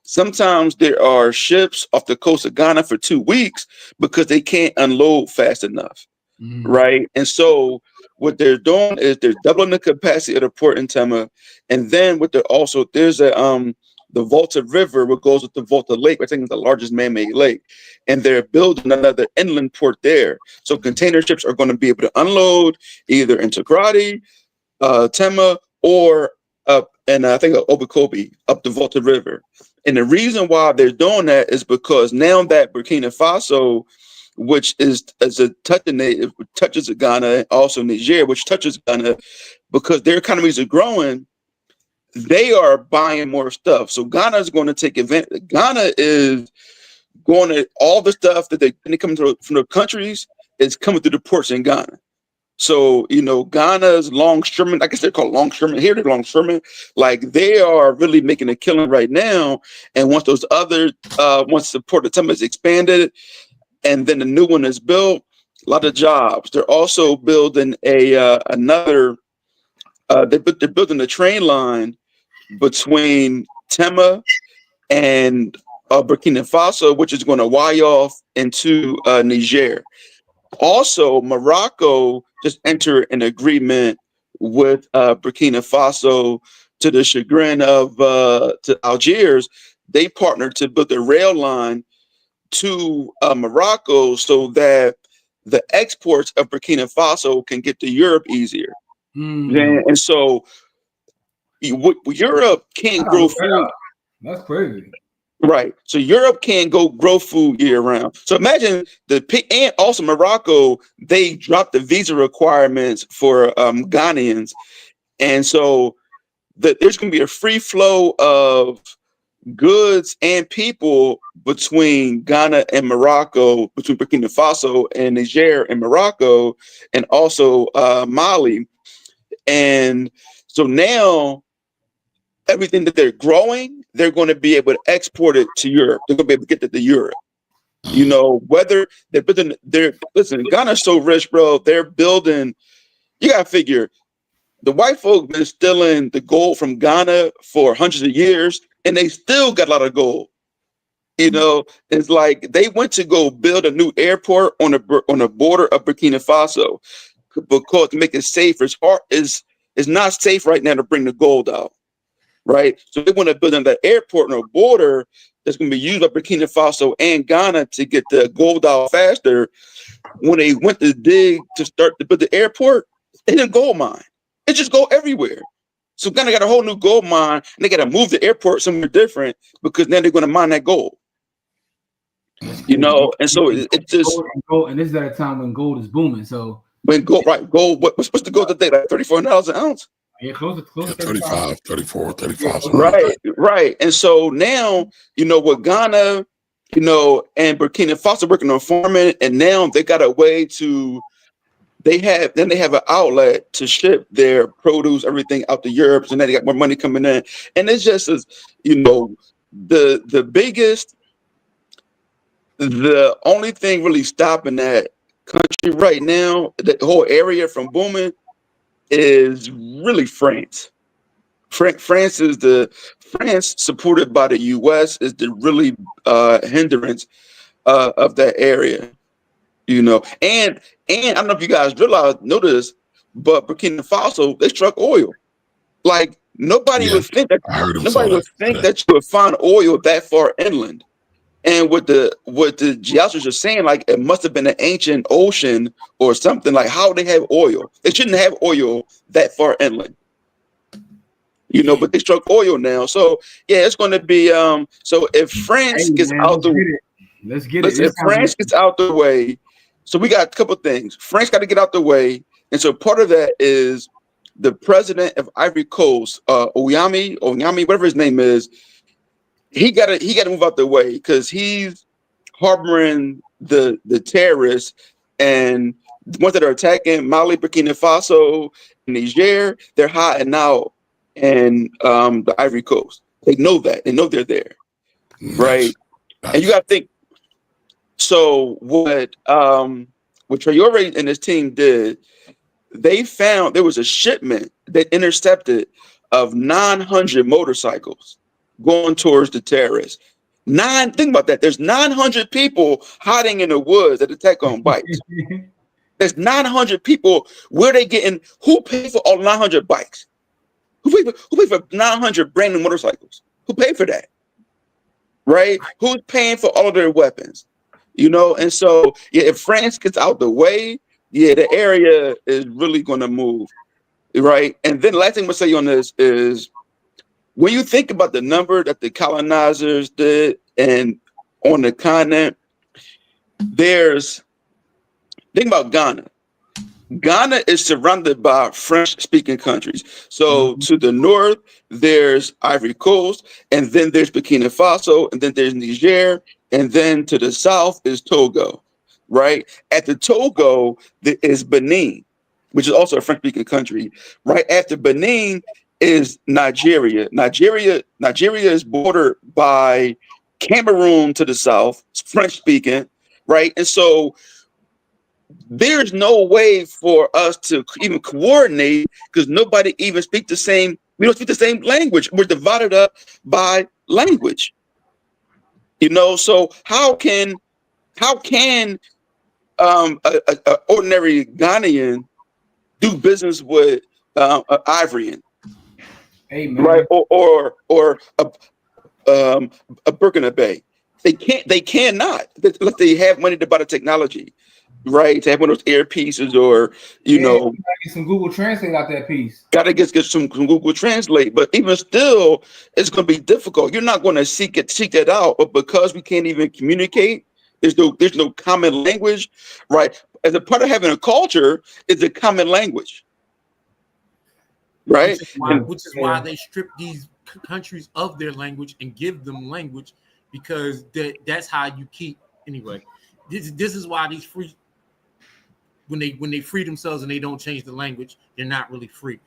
sometimes there are ships off the coast of Ghana for 2 weeks because they can't unload fast enough. Right. And so what they're doing is they're doubling the capacity of the port in Tema. And then what they're also, there's the Volta River, what goes with the Volta Lake, I think it's the largest man-made lake. And they're building another inland port there. So container ships are going to be able to unload either in Takoradi, Tema, or up and I think Obukobi, up the Volta River. And the reason why they're doing that is because now that Burkina Faso, which is as a touches Ghana, and also Niger, which touches Ghana, because their economies are growing, they are buying more stuff. So Ghana is going to take advantage. Ghana is going to, all the stuff that they come from the countries is coming through the ports in Ghana. So, you know, Ghana's longshoremen, I guess they're called longshoremen. Here they're longshoremen. Like they are really making a killing right now. And once those other, once the port of Tema is expanded, and then the new one is built, a lot of jobs. They're also building they're building a train line between Tema and Burkina Faso, which is going to Y off into Niger. Also, Morocco just entered an agreement with Burkina Faso to the chagrin of to Algiers. They partnered to build a rail line to Morocco so that the exports of Burkina Faso can get to Europe easier. And so Europe can't grow food. That's crazy. Right. So Europe can't go grow food year round. So imagine and also Morocco, they dropped the visa requirements for Ghanaians. And so there's going to be a free flow of goods and people between Ghana and Morocco, between Burkina Faso and Niger and Morocco, and also Mali. And so now everything that they're growing, they're going to be able to export it to Europe. They're going to be able to get it to Europe. You know, whether listen, Ghana's so rich, bro. They're building, you got to figure, the white folk been stealing the gold from Ghana for hundreds of years, and they still got a lot of gold. You know, it's like they went to go build a new airport on the border of Burkina Faso because to make it safe, it's not safe right now to bring the gold out, right? So they want to build another airport on a border that's going to be used by Burkina Faso and Ghana to get the gold out faster. When they went to dig to start to build the airport, they didn't gold mine. It just go everywhere. So Ghana got a whole new gold mine, and they got to move the airport somewhere different because now they're going to mine that gold. You know, and so it's just gold, and this is at a time when gold is booming. So when gold, right? Gold, what's the gold today? Like $34 an ounce. Yeah, close to 35, 34, 35. Right. And so now, you know, what Ghana you know, and Burkina Faso working on farming, and now they got a way to. They have an outlet to ship their produce, everything out to Europe, so now they got more money coming in, and it's just as you know, the only thing really stopping that country right now, the whole area from booming, is really France. France supported by the U.S. is the really hindrance of that area. You know, and I don't know if you guys notice, but Burkina Faso, they struck oil. Like nobody Yeah, would think that I heard him saw that. you would find oil that far inland. And what the geologists are saying, like it must have been an ancient ocean or something. Like how they have oil? They shouldn't have oil that far inland. You know, but they struck oil now. So yeah, it's going to be so if France gets out the let's get Listen, it. if France gets out the way, so we got a couple things. France got to get out the way, and so part of that is the president of Ivory Coast, Oyami, whatever his name is. He got to move out the way because he's harboring the terrorists and the ones that are attacking Mali, Burkina Faso, Niger. They're hiding out in the Ivory Coast. They know that. They know they're there, right? Nice. And you got to think. So what Traore and his team did, they found there was a shipment that intercepted of 900 motorcycles going towards the terrorists. Think about that. There's 900 people hiding in the woods that attack on bikes. There's 900 people. Where they getting? Who paid for all 900 bikes? Who paid for 900 brand new motorcycles? Who paid for that? Right? Who's paying for all of their weapons? You know, and so yeah, if France gets out the way, yeah, the area is really going to move, right? And then the last thing I'm gonna say on this is, when you think about the number that the colonizers did and on the continent, think about Ghana. Ghana is surrounded by French-speaking countries. So to the north, there's Ivory Coast, and then there's Burkina Faso, and then there's Niger, and then to the south is Togo, right? At the Togo, there is Benin, which is also a French-speaking country. Right after Benin is Nigeria. Nigeria is bordered by Cameroon to the south, French-speaking, right? And so there's no way for us to even coordinate because nobody even speaks the same. We don't speak the same language. We're divided up by language. You know, so how can a ordinary Ghanaian do business with an Ivorian, right? Or a Burkina. They cannot unless they have money to buy the technology. Right, to have one of those earpieces, or you know, get some Google Translate out that piece. Got to get some Google Translate, but even still, it's going to be difficult. You're not going to seek that out, but because we can't even communicate, there's no common language, right? As a part of having a culture, it's a common language, right? Which is why they strip these countries of their language and give them language, because that's how you keep. Anyway, this is why these free. When they free themselves and they don't change the language, they're not really free.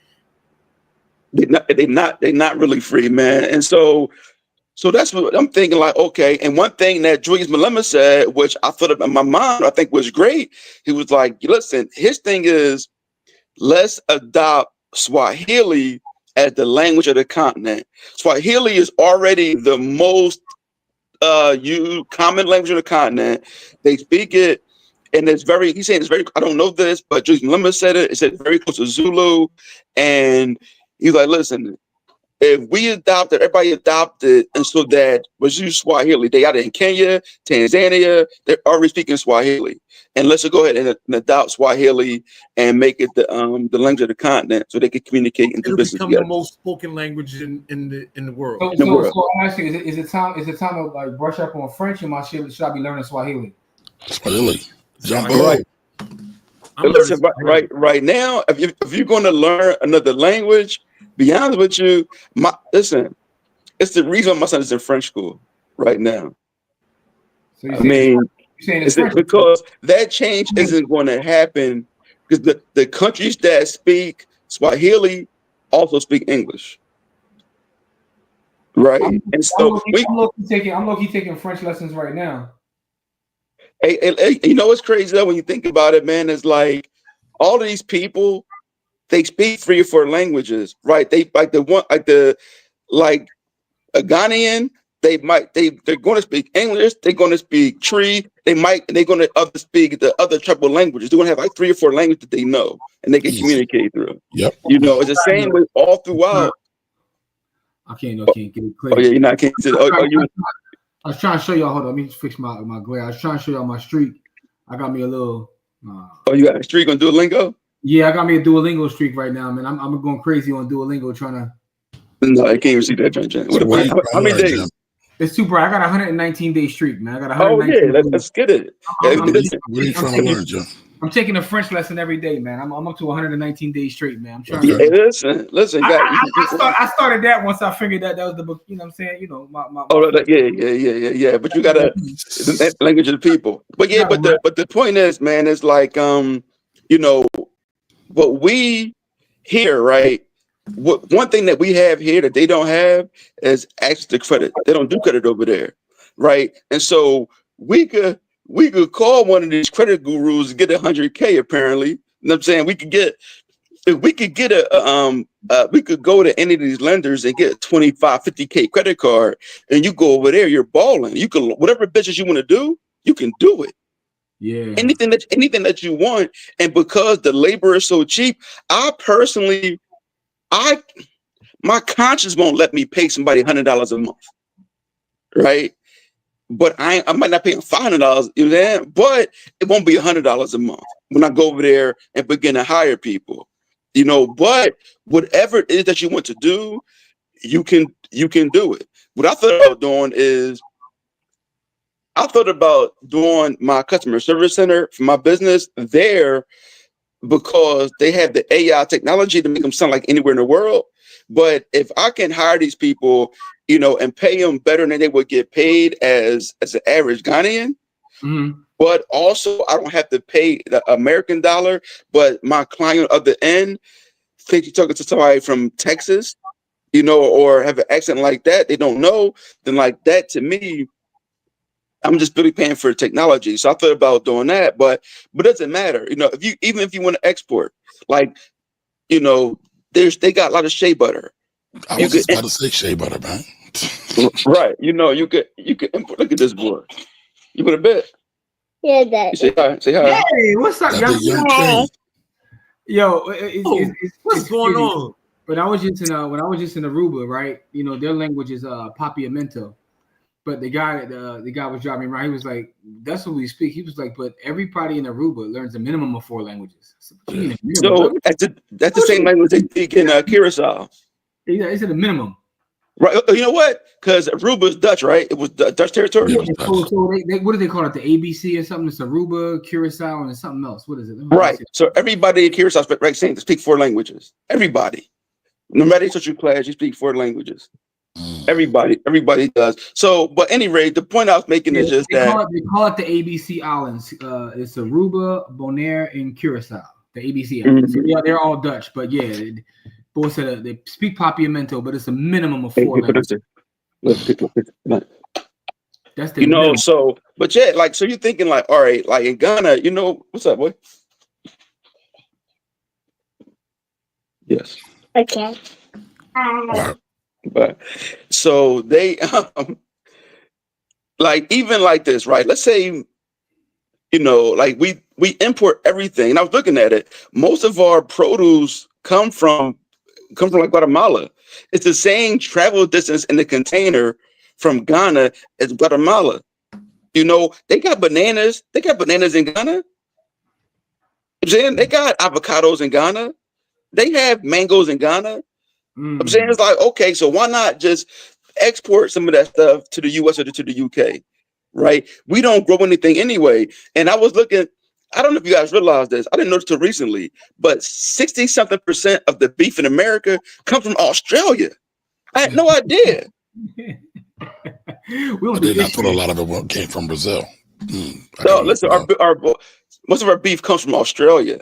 They're not really free, man. And so that's what I'm thinking. Like, okay. And one thing that Julius Malema said, which I thought in my mind, I think was great. He was like, listen, his thing is, let's adopt Swahili as the language of the continent. Swahili is already the most used common language of the continent. They speak it. And he's saying it's very, I don't know this, but Julius Malema said it. It said very close to Zulu. And he's like, listen, if we adopted, everybody adopted, and so that was use Swahili. They got it in Kenya, Tanzania, they're already speaking Swahili. And let's go ahead and adopt Swahili and make it the language of the continent so they can communicate and do business become together. The most spoken language in the world. So actually, is it time to like brush up on French, or should I be learning Swahili? Swahili. Right. Listen, right now, if you're going to learn another language, be honest with you, it's the reason my son is in French school right now. So you're I mean, you're saying it's French. because that change isn't going to happen because the countries that speak Swahili also speak English. Right. And so I'm low-key taking French lessons right now. Hey, you know what's crazy though when you think about it, man? Is like all of these people, they speak 3 or 4 languages, right? They like a Ghanaian, they're going to speak English, they're going to speak Tree, they're going to speak the other tribal languages. They're going to have like 3 or 4 languages that they know and they can communicate through. Yep. You know, it's the same way all throughout. I can't get it clear. Oh yeah, you're not can't see. I was trying to show y'all. Hold on, let me just fix my glare. I was trying to show y'all my streak. I got me a little. Oh, you got a streak on Duolingo? Yeah, I got me a Duolingo streak right now, man. I'm going crazy on Duolingo trying to. No, I can't even see that. How many days? It's super. I got a 119-day streak, man. I got a 119. Oh yeah, let's get it. What are you trying to learn, John? I'm taking a French lesson every day, man. I'm up to 119 days straight, man. I'm trying to. Hey, listen. I started that once I figured that was the book. You know what I'm saying? You know, my yeah. But you gotta the language of the people. But yeah, but the point is, man, is like you know, what we here, right? One thing that we have here that they don't have is access to credit. They don't do credit over there, right? And so we could call one of these credit gurus and get 100K apparently. You know what I'm saying? We could go to any of these lenders and get a 25, 50K credit card, and you go over there, you're balling. You can whatever business you want to do, you can do it. Yeah. Anything that you want. And because the labor is so cheap, my conscience won't let me pay somebody $100 a month. Right? But I might not pay them $500, you know what I'm saying? But it won't be $100 a month when I go over there and begin to hire people, you know. But whatever it is that you want to do, you can do it. What I thought about doing is my customer service center for my business there because they have the AI technology to make them sound like anywhere in the world. But if I can hire these people, you know, and pay them better than they would get paid as an average Ghanaian, but also I don't have to pay the American dollar, but my client of the end think you're talking to somebody from Texas, you know, or have an accent like that, they don't know, then like that to me, I'm just really paying for technology. So I thought about doing that, but it doesn't matter. You know, even if you want to export, like, you know, they got a lot of shea butter. I was just about to say shea butter, man. Right. You know, you could import. Look at this boy. You put a bit. Yeah, Dad. You say hi. Say hi. Hey, what's up, y'all? Yo, what's going on? When I was just in Aruba, right? You know, their language is Papiamento. But the guy was driving me around. He was like, "That's what we speak." He was like, "But everybody in Aruba learns a minimum of 4 languages." So that's the same language they speak in Curacao. Yeah, it's at a minimum. Right. You know what? Because Aruba is Dutch, right? It was Dutch territory. Yeah, so they, what do they call it? The ABC or something? It's Aruba, Curacao, and something else. What is it? Right. So everybody in Curacao, right, saying to speak 4 languages. Everybody, no matter social class, you speak 4 languages. Everybody does. So, but anyway, the point I was making is just they call it the ABC Islands. It's Aruba, Bonaire, and Curacao. The ABC Islands. So they're all Dutch, but yeah, both said they speak Papiamento, but it's a minimum of 4 languages. That's the minimum. So, but yeah, like, so you're thinking like, all right, like in Ghana, you know, what's up, boy? Yes. Okay. But so they like even like this, right? Let's say, you know, like we import everything. And I was looking at it. Most of our produce come from like Guatemala. It's the same travel distance in the container from Ghana as Guatemala. You know, they got bananas. They got bananas in Ghana. I'm saying they got avocados in Ghana. They have mangoes in Ghana. I'm saying it's like, okay, so why not just export some of that stuff to the US or to the UK, right? We don't grow anything anyway. And I was looking, I don't know if you guys realize this, I didn't notice till recently, but 60-something% of the beef in America comes from Australia. I had no idea. But then I thought a lot of it came from Brazil. No, listen, our most of our beef comes from Australia.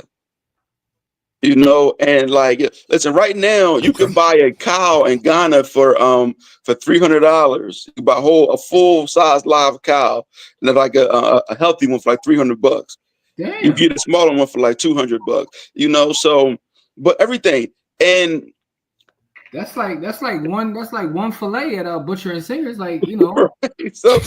You know, and like, listen, right now you can buy a cow in Ghana for $300. You buy a full size live cow, and then like a healthy one for like $300. Damn. You get a smaller one for like $200. You know, so but everything and that's like one fillet at a butcher and singers, like, you know. Right. So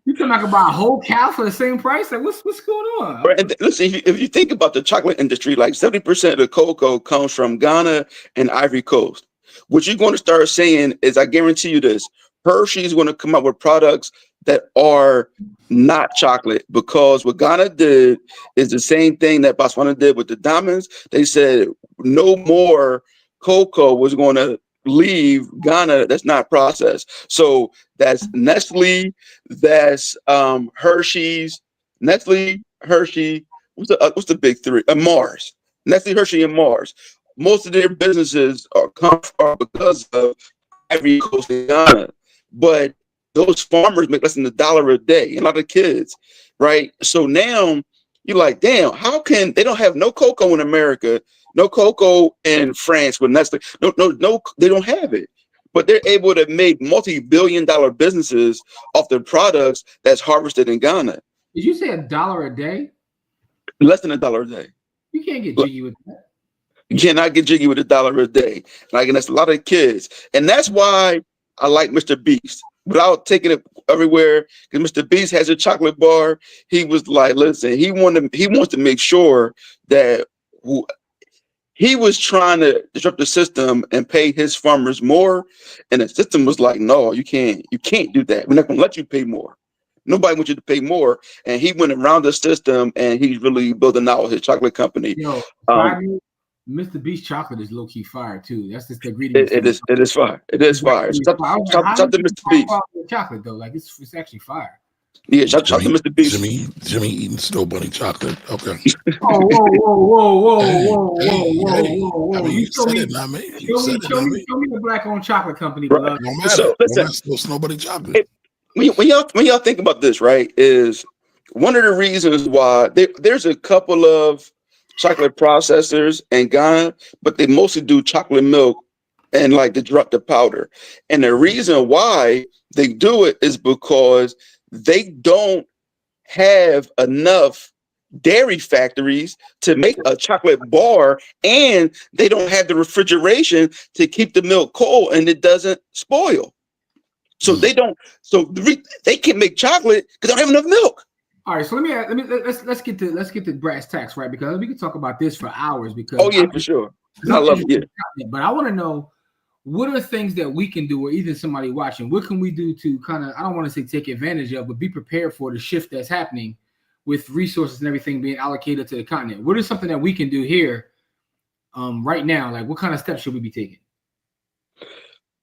you can buy a whole cow for the same price. Like, what's going on? Right. And listen, if you think about the chocolate industry, like 70% of the cocoa comes from Ghana and Ivory Coast. What you're going to start saying is, I guarantee you this, Hershey's going to come up with products that are not chocolate, because what Ghana did is the same thing that Botswana did with the diamonds. They said no more cocoa was going to leave Ghana that's not processed. So that's Nestle, that's Hershey's, Nestle, Hershey. What's the big three? Mars, Nestle, Hershey, and Mars. Most of their businesses come from because of Ivory Coast in Ghana, but those farmers make less than $1 a day, and a lot of kids, right? So now you're like, damn, how can they don't have no cocoa in America, no cocoa in France with Nestle? No, they don't have it. But they're able to make multi-billion-dollar businesses off their products that's harvested in Ghana. Did you say $1 a day? Less than $1 a day. You can't get jiggy with that. You cannot get jiggy with $1 a day. Like, and that's a lot of kids. And that's why I like Mr. Beast. Without taking it everywhere, because Mr. Beast has a chocolate bar. He was like, listen, he wants to make sure that he was trying to disrupt the system and pay his farmers more. And the system was like, no, you can't do that. We're not gonna let you pay more. Nobody wants you to pay more. And he went around the system, and he's really building out his chocolate company. Yo, Mr. Beast chocolate is low key fire too. That's just the ingredient. It is fire. It is fire. Shout to Mr. Beast. Chocolate though, like it's actually fire. Yeah, shout to Mr. Beast. Jimmy eating Snow Bunny chocolate. Okay. Whoa. I mean, you said it, not me. Show me the black-owned chocolate company. Right. Don't mess with Snow Bunny chocolate. When y'all think about this, right, is one of the reasons why there's a couple of chocolate processors in Ghana, but they mostly do chocolate milk and like the powder. And the reason why they do it is because they don't have enough dairy factories to make a chocolate bar, and they don't have the refrigeration to keep the milk cold and it doesn't spoil. So they can't make chocolate because they don't have enough milk. All right, so let's get to brass tacks, right? Because we can talk about this for hours. Because for sure. I love it. Yeah. But I want to know, what are things that we can do, or even somebody watching, what can we do to kind of, I don't want to say take advantage of, but be prepared for the shift that's happening with resources and everything being allocated to the continent? What is something that we can do here right now? Like, what kind of steps should we be taking?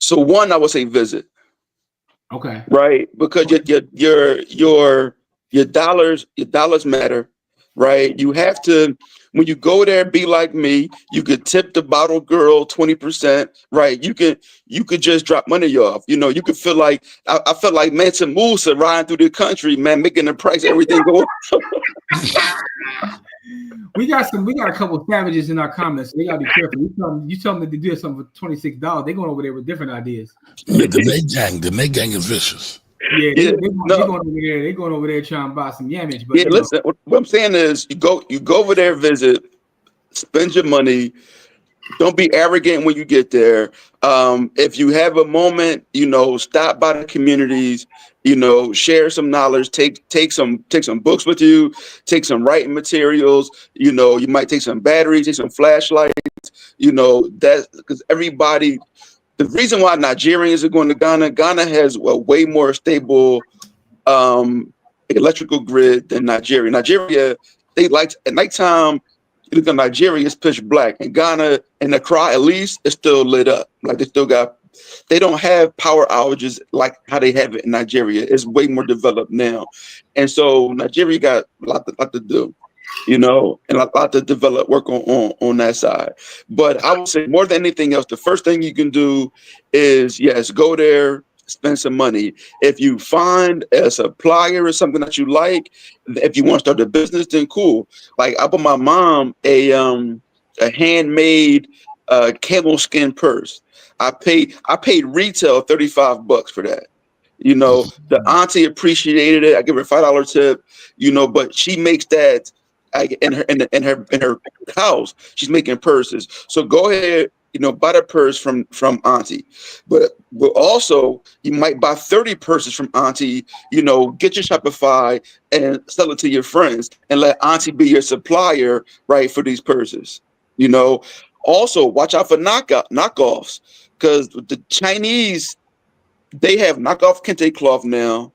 So one, I would say visit. Okay. Right, because your dollars matter, right? You have to, when you go there, be like me. You could tip the bottle girl 20%, right? You could just drop money off. You know, you could feel like I felt like Mansa Musa riding through the country, man, making the price everything go up. We got a couple of savages in our comments, so they gotta be careful. You tell them to do something for $26, they're going over there with different ideas. The Nate gang is vicious. They're going over there trying to buy some yamage. But listen, what I'm saying is you go over there, visit, spend your money. Don't be arrogant when you get there. If you have a moment, stop by the communities, share some knowledge, take some books with you, take some writing materials, you might take some batteries, take some flashlights, that's because everybody, the reason why Nigerians are going to Ghana has a way more stable electrical grid than Nigeria. Nigeria, they like at nighttime, you look at Nigeria, it's pitch black. In Ghana, and Accra, at least, it's still lit up. Like they don't have power outages like how they have it in Nigeria. It's way more developed now. And so Nigeria got a lot to do, and a lot to develop, work on that side. But I would say more than anything else, the first thing you can do is, yes, go there, spend some money. If you find a supplier or something that you like, if you want to start a business, then cool. Like I bought my mom a handmade camel skin purse. I paid retail $35 for that. You know, the auntie appreciated it. I give her a $5 tip. You know, but she makes that in her house. She's making purses. So go ahead, you know, buy the purse from auntie. But also you might buy 30 purses from auntie. You know, get your Shopify and sell it to your friends, and let auntie be your supplier, right, for these purses. You know, also watch out for knockoffs, because the Chinese, they have knockoff kente cloth now,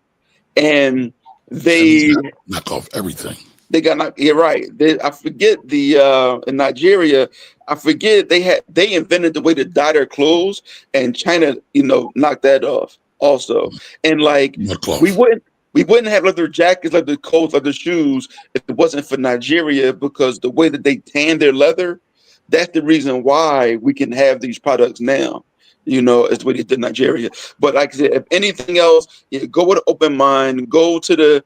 and they knock off everything. They got you're right. I forget in Nigeria, I forget they invented the way to dye their clothes, and China, you know, knocked that off also. And like we wouldn't have leather jackets, leather coats, leather shoes if it wasn't for Nigeria, because the way that they tan their leather, that's the reason why we can have these products now. You know, it's what they did in Nigeria. But like I said, if anything else, go with an open mind. Go to the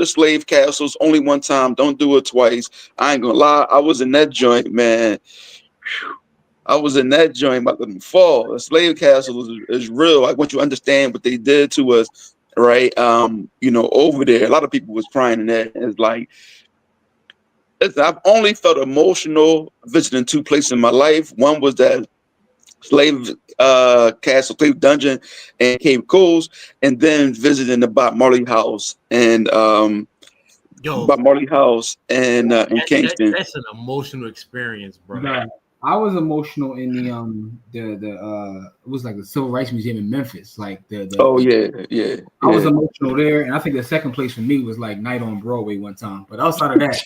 slave castles only one time. Don't do it twice. I ain't gonna lie. I was in that joint, man. I was in that joint about them fall. The slave castle is real. Like, once you understand what they did to us, right? You know, over there, a lot of people was crying in that. It's like, I've only felt emotional visiting two places in my life. One was that slave castle, slave dungeon in Cape Coast, and then visiting the Bob Marley house and Bob Marley house and in Kingston. That's an emotional experience, bro. Nah, I was emotional in the it was like the Civil Rights Museum in Memphis. Like I was emotional there, and I think the second place for me was like Night on Broadway one time. But outside of that.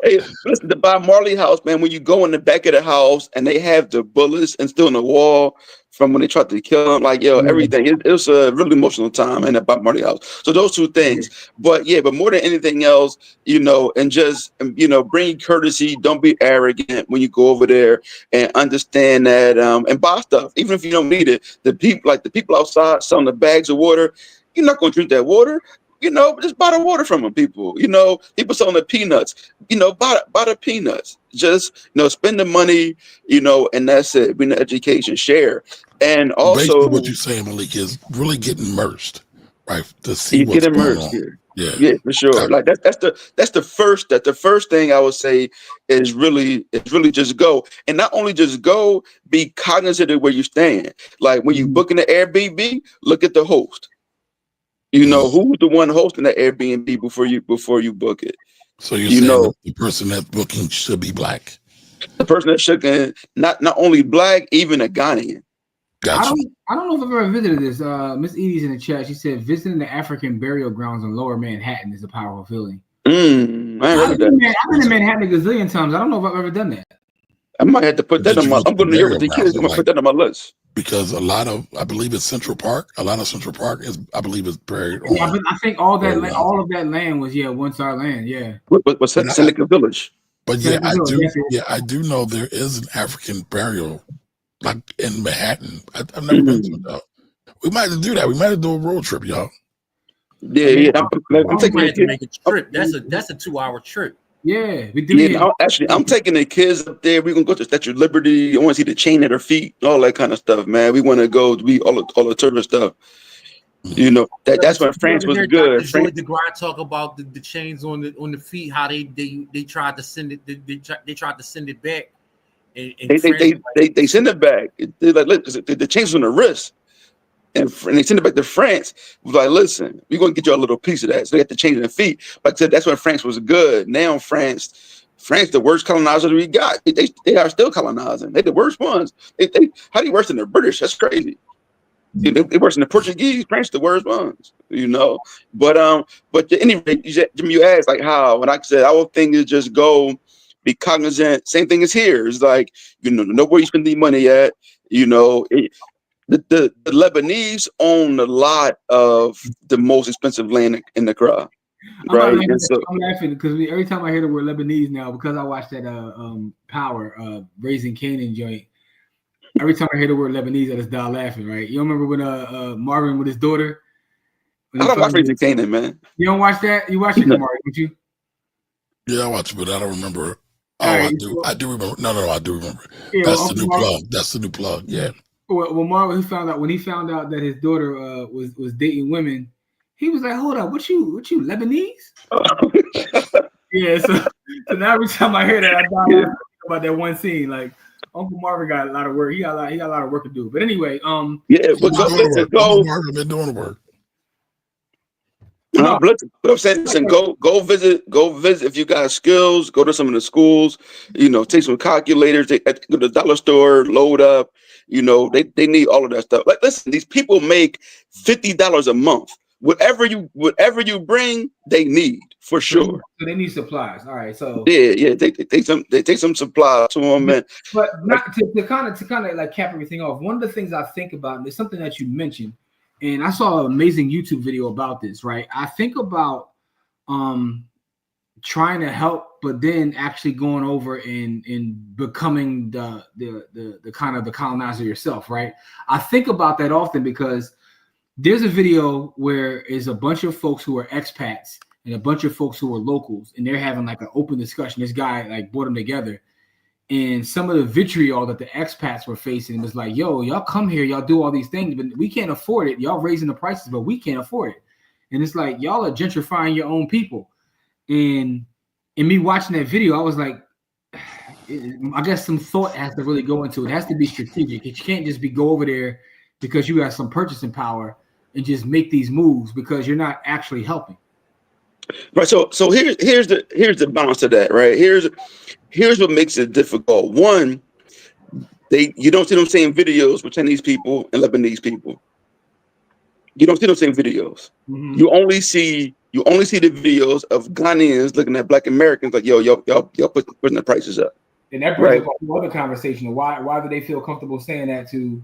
Hey, listen, the Bob Marley house, man, when you go in the back of the house and they have the bullets and still in the wall from when they tried to kill him, like, everything. It was a really emotional time in the Bob Marley house. So those two things. But more than anything else, you know, and just, you know, bring courtesy. Don't be arrogant when you go over there, and understand that, and buy stuff, even if you don't need it. The people outside selling the bags of water, you're not going to drink that water. You know, just buy the water from them, people. You know, people selling the peanuts. You know, buy the peanuts. Just, you know, spend the money, you know, and that's it. Bring the education, share. And also, basically what you're saying, Malik, is really get immersed, right? To see what's going on. Yeah, for sure. Like that's the first thing I would say is really just go. And not only just go, be cognizant of where you're staying. Like when you book in the Airbnb, look at the host. You know, who's the one hosting the Airbnb before you book it. So you're saying the person that's booking should be black. The person that should not only black, even a Ghanaian. Gotcha. I don't know if I've ever visited this. Miss Edie's in the chat. She said visiting the African burial grounds in Lower Manhattan is a powerful feeling. I've been in Manhattan a gazillion times. I don't know if I've ever done that. I might have to put that on my. I'm going to New York with the kids. I'm going to put that on my list. Because a lot of, I believe it's Central Park. A lot of Central Park is, I believe, is buried. I think all of that land was once our land. Yeah. What's that? Seneca Village. But I do know there is an African burial, like in Manhattan. I've never been to it though. We might have to do that. We might have to do a road trip, y'all. Yeah. I'm taking to make a trip. That's a 2-hour trip. Yeah, we do. Yeah, I'm taking the kids up there. We're gonna go to Statue of Liberty. I want to see the chain at her feet, all that kind of stuff, man. We want to go to all the tourist stuff. You know, that's when France was good. The guy talk about the chains on the feet, how they tried to send it. They tried to send it back. And they send it back. They're like, look, the chains on the wrist. And they sent it back to France. It was like, listen, we're going to get you a little piece of that. So they had to change their feet. Like I said, that's when France was good. Now France, the worst colonizer we got. They are still colonizing. They're the worst ones. How do you worse than the British? That's crazy. They worse than the Portuguese. France, the worst ones. You know. But anyway, Jimmy, you asked like how, and like I said, our thing is just go, be cognizant. Same thing as here. It's like, you know where you spend the money at. You know. The Lebanese own a lot of the most expensive land in the crowd, right? I'm laughing because every time I hear the word Lebanese now, because I watched that Power Raising Canaan joint, Every time I hear the word Lebanese, I just die laughing. Right? You don't remember when Marvin with his daughter? I don't watch Raising Kanan, man. You don't watch that? You watch it, Kamari, don't you? Yeah, I watch it, but I don't remember. Oh, Right, I do remember. No, I do remember. Yeah, That's the new plug. That's the new plug. Yeah. Well, Marvin, when he found out that his daughter was dating women, he was like, "Hold up, what you Lebanese?" Yeah, so now every time I hear that, I die about that one scene. Like Uncle Marvin got a lot of work. He got a lot of work to do. But anyway, but go. Marvin been doing the work. No, but I'm saying, listen, go visit if you got skills. Go to some of the schools, take some calculators. Go to the dollar store, load up. They need all of that stuff. Like, listen, these people make $50 a month. Whatever you bring, they need for sure. So they need supplies. All right, so yeah, they take some supplies to them, man. But not to kind of like cap everything off. One of the things I think about, and it's something that you mentioned. And I saw an amazing YouTube video about this, right? I think about trying to help, but then actually going over and becoming the kind of the colonizer yourself, right? I think about that often because there's a video where is a bunch of folks who are expats and a bunch of folks who are locals, and they're having like an open discussion. This guy like brought them together. And some of the vitriol that the expats were facing was like, yo, y'all come here, y'all do all these things, but we can't afford it. Y'all raising the prices, but we can't afford it. And it's like, y'all are gentrifying your own people. And in me watching that video, I was like, I guess some thought has to really go into it. It has to be strategic. You can't just go over there because you have some purchasing power and just make these moves because you're not actually helping. Right. So here's the balance of that, right? Here's what makes it difficult. One, you don't see them same videos with Chinese people and Lebanese people. You don't see them same videos. Mm-hmm. You only see the videos of Ghanaians looking at Black Americans like, yo, y'all putting the prices up. And that brings up another conversation. Why do they feel comfortable saying that to?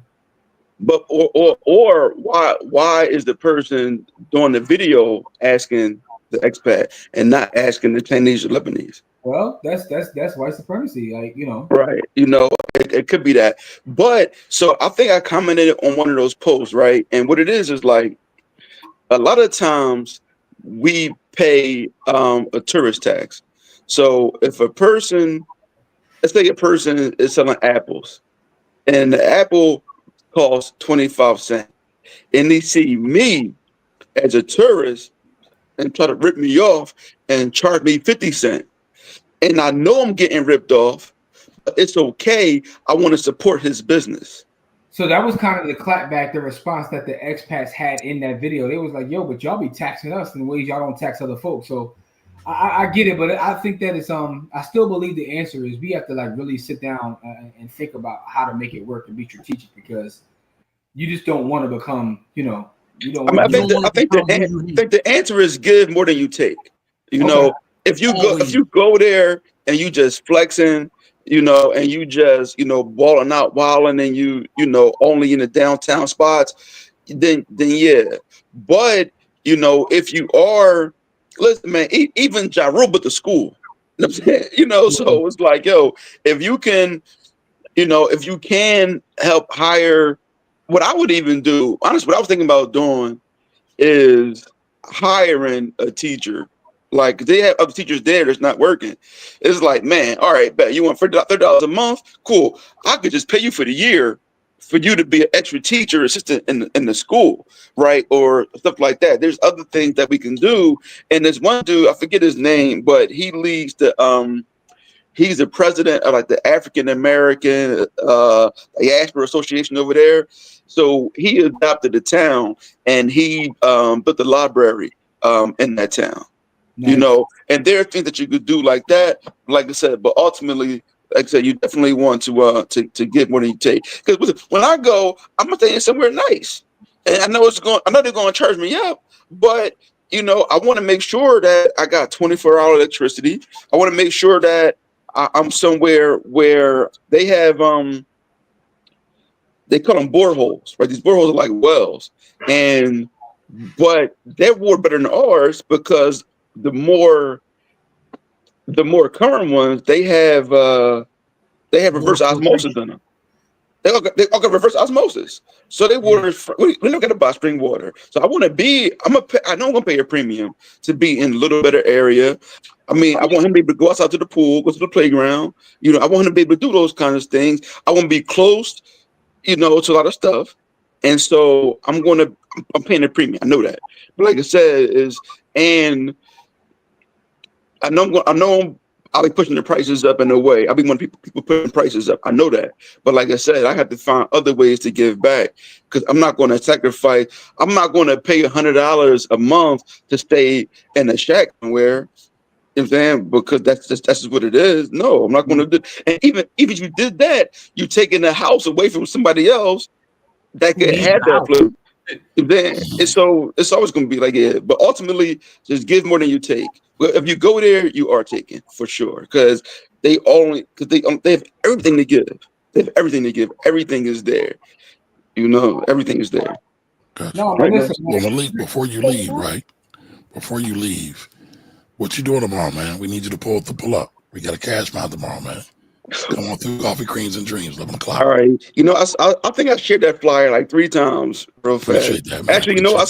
But or why is the person doing the video asking the expat and not asking the Chinese or Lebanese? Well, that's white supremacy, Right. It could be that. But so I think I commented on one of those posts, right? And what it is like a lot of times we pay a tourist tax. So if let's say a person is selling apples and the apple costs 25 cents and they see me as a tourist and try to rip me off and charge me 50 cents. And I know I'm getting ripped off, but it's okay. I want to support his business. So that was kind of the clapback, the response that the expats had in that video. They was like, yo, but y'all be taxing us in ways y'all don't tax other folks. So I get it, but I think that it's I still believe the answer is we have to like really sit down and think about how to make it work and be strategic because you just don't want to become, you don't. I think the answer is give more than you take. If you go there and you just flexing, and you just balling out, wilding, and you only in the downtown spots, then yeah. But if you are, listen, man, even Ja Rule but the school, so it's like, yo, if you can help hire. What I would even do, honestly, what I was thinking about doing is hiring a teacher. Like they have other teachers there that's not working. It's like, man, all right, bet you want $30 a month? Cool. I could just pay you for the year for you to be an extra teacher assistant in the school, right? Or stuff like that. There's other things that we can do. And there's one dude, I forget his name, but he leads he's the president of like the African American Diaspora Association over there. So he adopted the town and he built the library in that town. Nice. And there are things that you could do like that, like I said, but ultimately, like I said, you definitely want to get more than you take. Because when I go, I'm gonna stay somewhere nice. And I know they're gonna charge me up, but I want to make sure that I got 24-hour electricity. I want to make sure that I'm somewhere where they have they call them boreholes, right? These boreholes are like wells, but they're more better than ours because the more current ones they have reverse osmosis in them. They all got reverse osmosis. So they water is we don't get to buy spring water. So I want to be. I know I'm gonna pay a premium to be in a little better area. I mean, I want him to be able to go outside to the pool, go to the playground. You know, I want him to be able to do those kinds of things. I want to be close, you know, to a lot of stuff. And so I'm paying a premium. I know that. But like I said, and I know I'll be pushing the prices up in a way. I'll be one of people putting prices up. I know that. But like I said, I have to find other ways to give back because I'm not going to sacrifice. I'm not going to pay $100 a month to stay in a shack somewhere. You know what I'm saying? Because that's just what it is. No, I'm not going to do. And even if you did that, you're taking the house away from somebody else that could have that flip. Then it's always going to be like, yeah. But ultimately, just give more than you take. Well, if you go there, you are taking for sure because they have everything to give. They have everything to give. Everything is there. You know, everything is there. Gotcha. No, Right, listen, Well, Malik, before you leave, what you doing tomorrow, man? We need you to pull up. We got a cash mount tomorrow, man. Come on through Coffee, Creams, and Dreams, 11 o'clock. All right. You know, I think I shared that flyer like 3 times real fast. Appreciate that, man. Actually, you know, I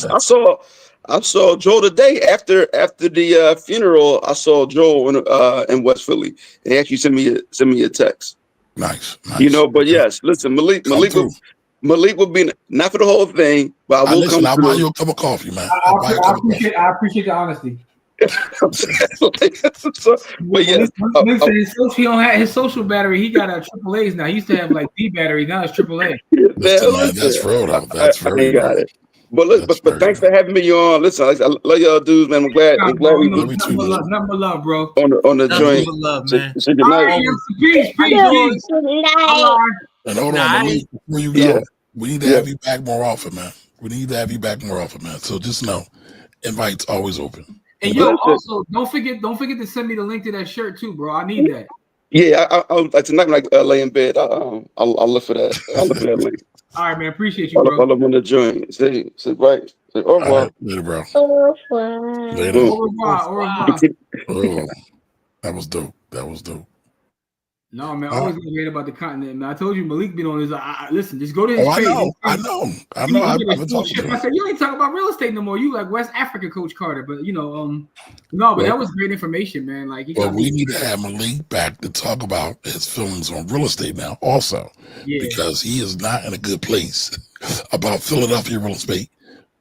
saw Joel today after the funeral. I saw Joel in West Philly, and he actually sent me a text. Nice. You know, but yes, listen, Malik will be not for the whole thing, but I will come through. I'll buy you a cup of coffee, man. I appreciate the honesty. But yeah, he don't have his social battery. He got a AAA's now. He used to have like D battery. Now it's AAA. Listen, man, that's for real, though. That's very I got it. But look, but thanks for having me on. Listen, I love y'all dudes, man. I'm glad we nothing but love, bro. On the joint. Love, man. Say good night. Peace. And hold on, Malik, before you go, we need to have you back more often, man. So just know, invites always open. And yo, also don't forget to send me the link to that shirt too, bro. I need that. Yeah, I'll tonight when I lay in bed, I'll look for that. I'll look for that link. All right, man. Appreciate you, bro. I'll on the joint. Say right. Say au revoir. Later, bro. Au revoir. Oh, that was dope. No, man, I always get great about the continent, man. I told you Malik been on his. Listen, just go to his page. I know. I said you ain't talking about real estate no more. You like West Africa, Coach Carter, but you know, that was great information, man. Like, we need to have Malik back to talk about his feelings on real estate now, also, because he is not in a good place about Philadelphia real estate.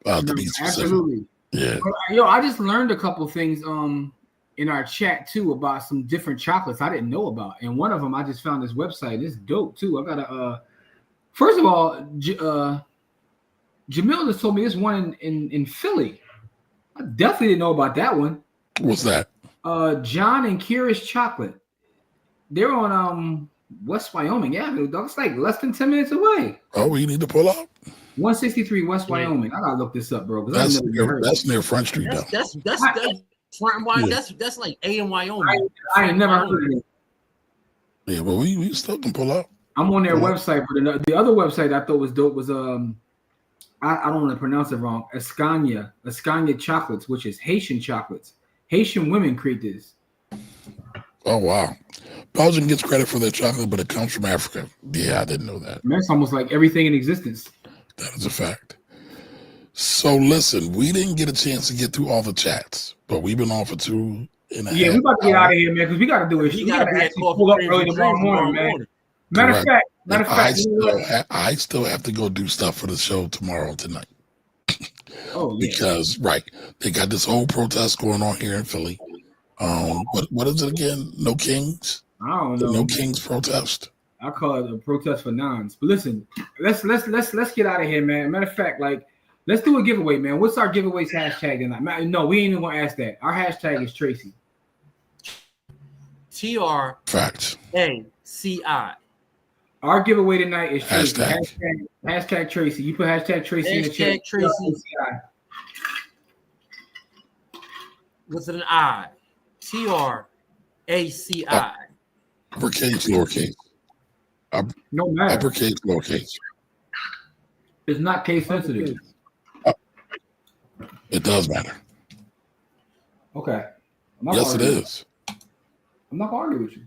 To be specific. Absolutely, yeah. But, I just learned a couple things. In our chat too about some different chocolates I didn't know about, and one of them I just found this website. It's dope too. I gotta first of all, Jamil just told me this one in Philly. I definitely didn't know about that one. What's that? John and Kira's chocolate. They're on West Wyoming. Yeah, that's like less than 10 minutes away. Oh, we need to pull up 163 West Wyoming. I gotta look this up, bro. That's near Front Street, though. That's that's like A in Wyoming. I ain't never heard of it. Yeah, but we still can pull up. I'm on their website, but the other website I thought was dope was I don't want to pronounce it wrong. Escania chocolates, which is Haitian chocolates. Haitian women create this. Oh wow. Belgium gets credit for their chocolate, but it comes from Africa. Yeah, I didn't know that. That's almost like everything in existence. That is a fact. So listen, we didn't get a chance to get through all the chats, but we've been on for 2.5 Yeah, we about to get out of here, man, because we got to do it. We got to actually pull up early tomorrow morning, man. Matter of fact, I still have to go do stuff for the show tomorrow and tonight. Oh, yeah. Because they got this whole protest going on here in Philly. What is it again? No Kings? I don't know. No Kings protest. I call it a protest for nons. But listen, let's get out of here, man. Matter of fact, let's do a giveaway, man. What's our giveaways hashtag tonight? No, we ain't even gonna ask that. Our hashtag is Traci. TRACI. Our giveaway tonight is Traci. Hashtag Traci. You put hashtag Traci in the chat. Traci. With an I. TRACI. Uppercase, lowercase. No matter. Uppercase, lowercase. It's not case sensitive. It does matter. Okay. Yes, it is. I'm not gonna argue with you.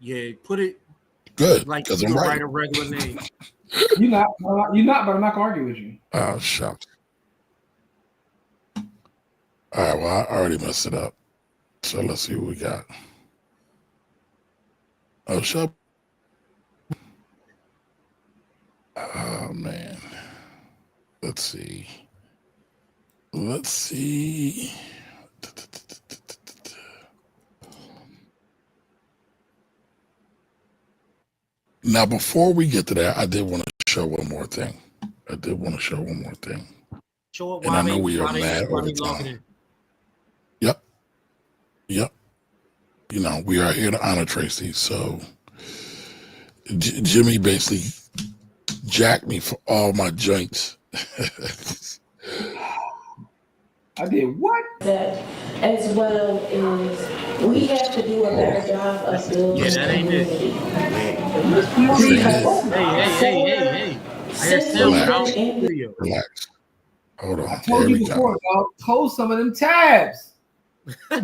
Yeah, put it Good, Like because you I'm can right. write a regular name. You're not, but I'm not gonna argue with you. Oh, shucks. All right, well, I already messed it up. So let's see what we got. Oh, shut. Oh, man. Let's see. Now, before we get to that, I did want to show one more thing. Show it And I while know they we are mad while over they logging time. in. Yep. You know, we are here to honor Tracy. So Jimmy basically jacked me for all my joints. I did what? That as well as we have to do a better job of building Yeah, that ain't it. community. Hey. I hear sound out in the video. Relax. Hold on. I told There you we before, go. dog. Close some of them tabs.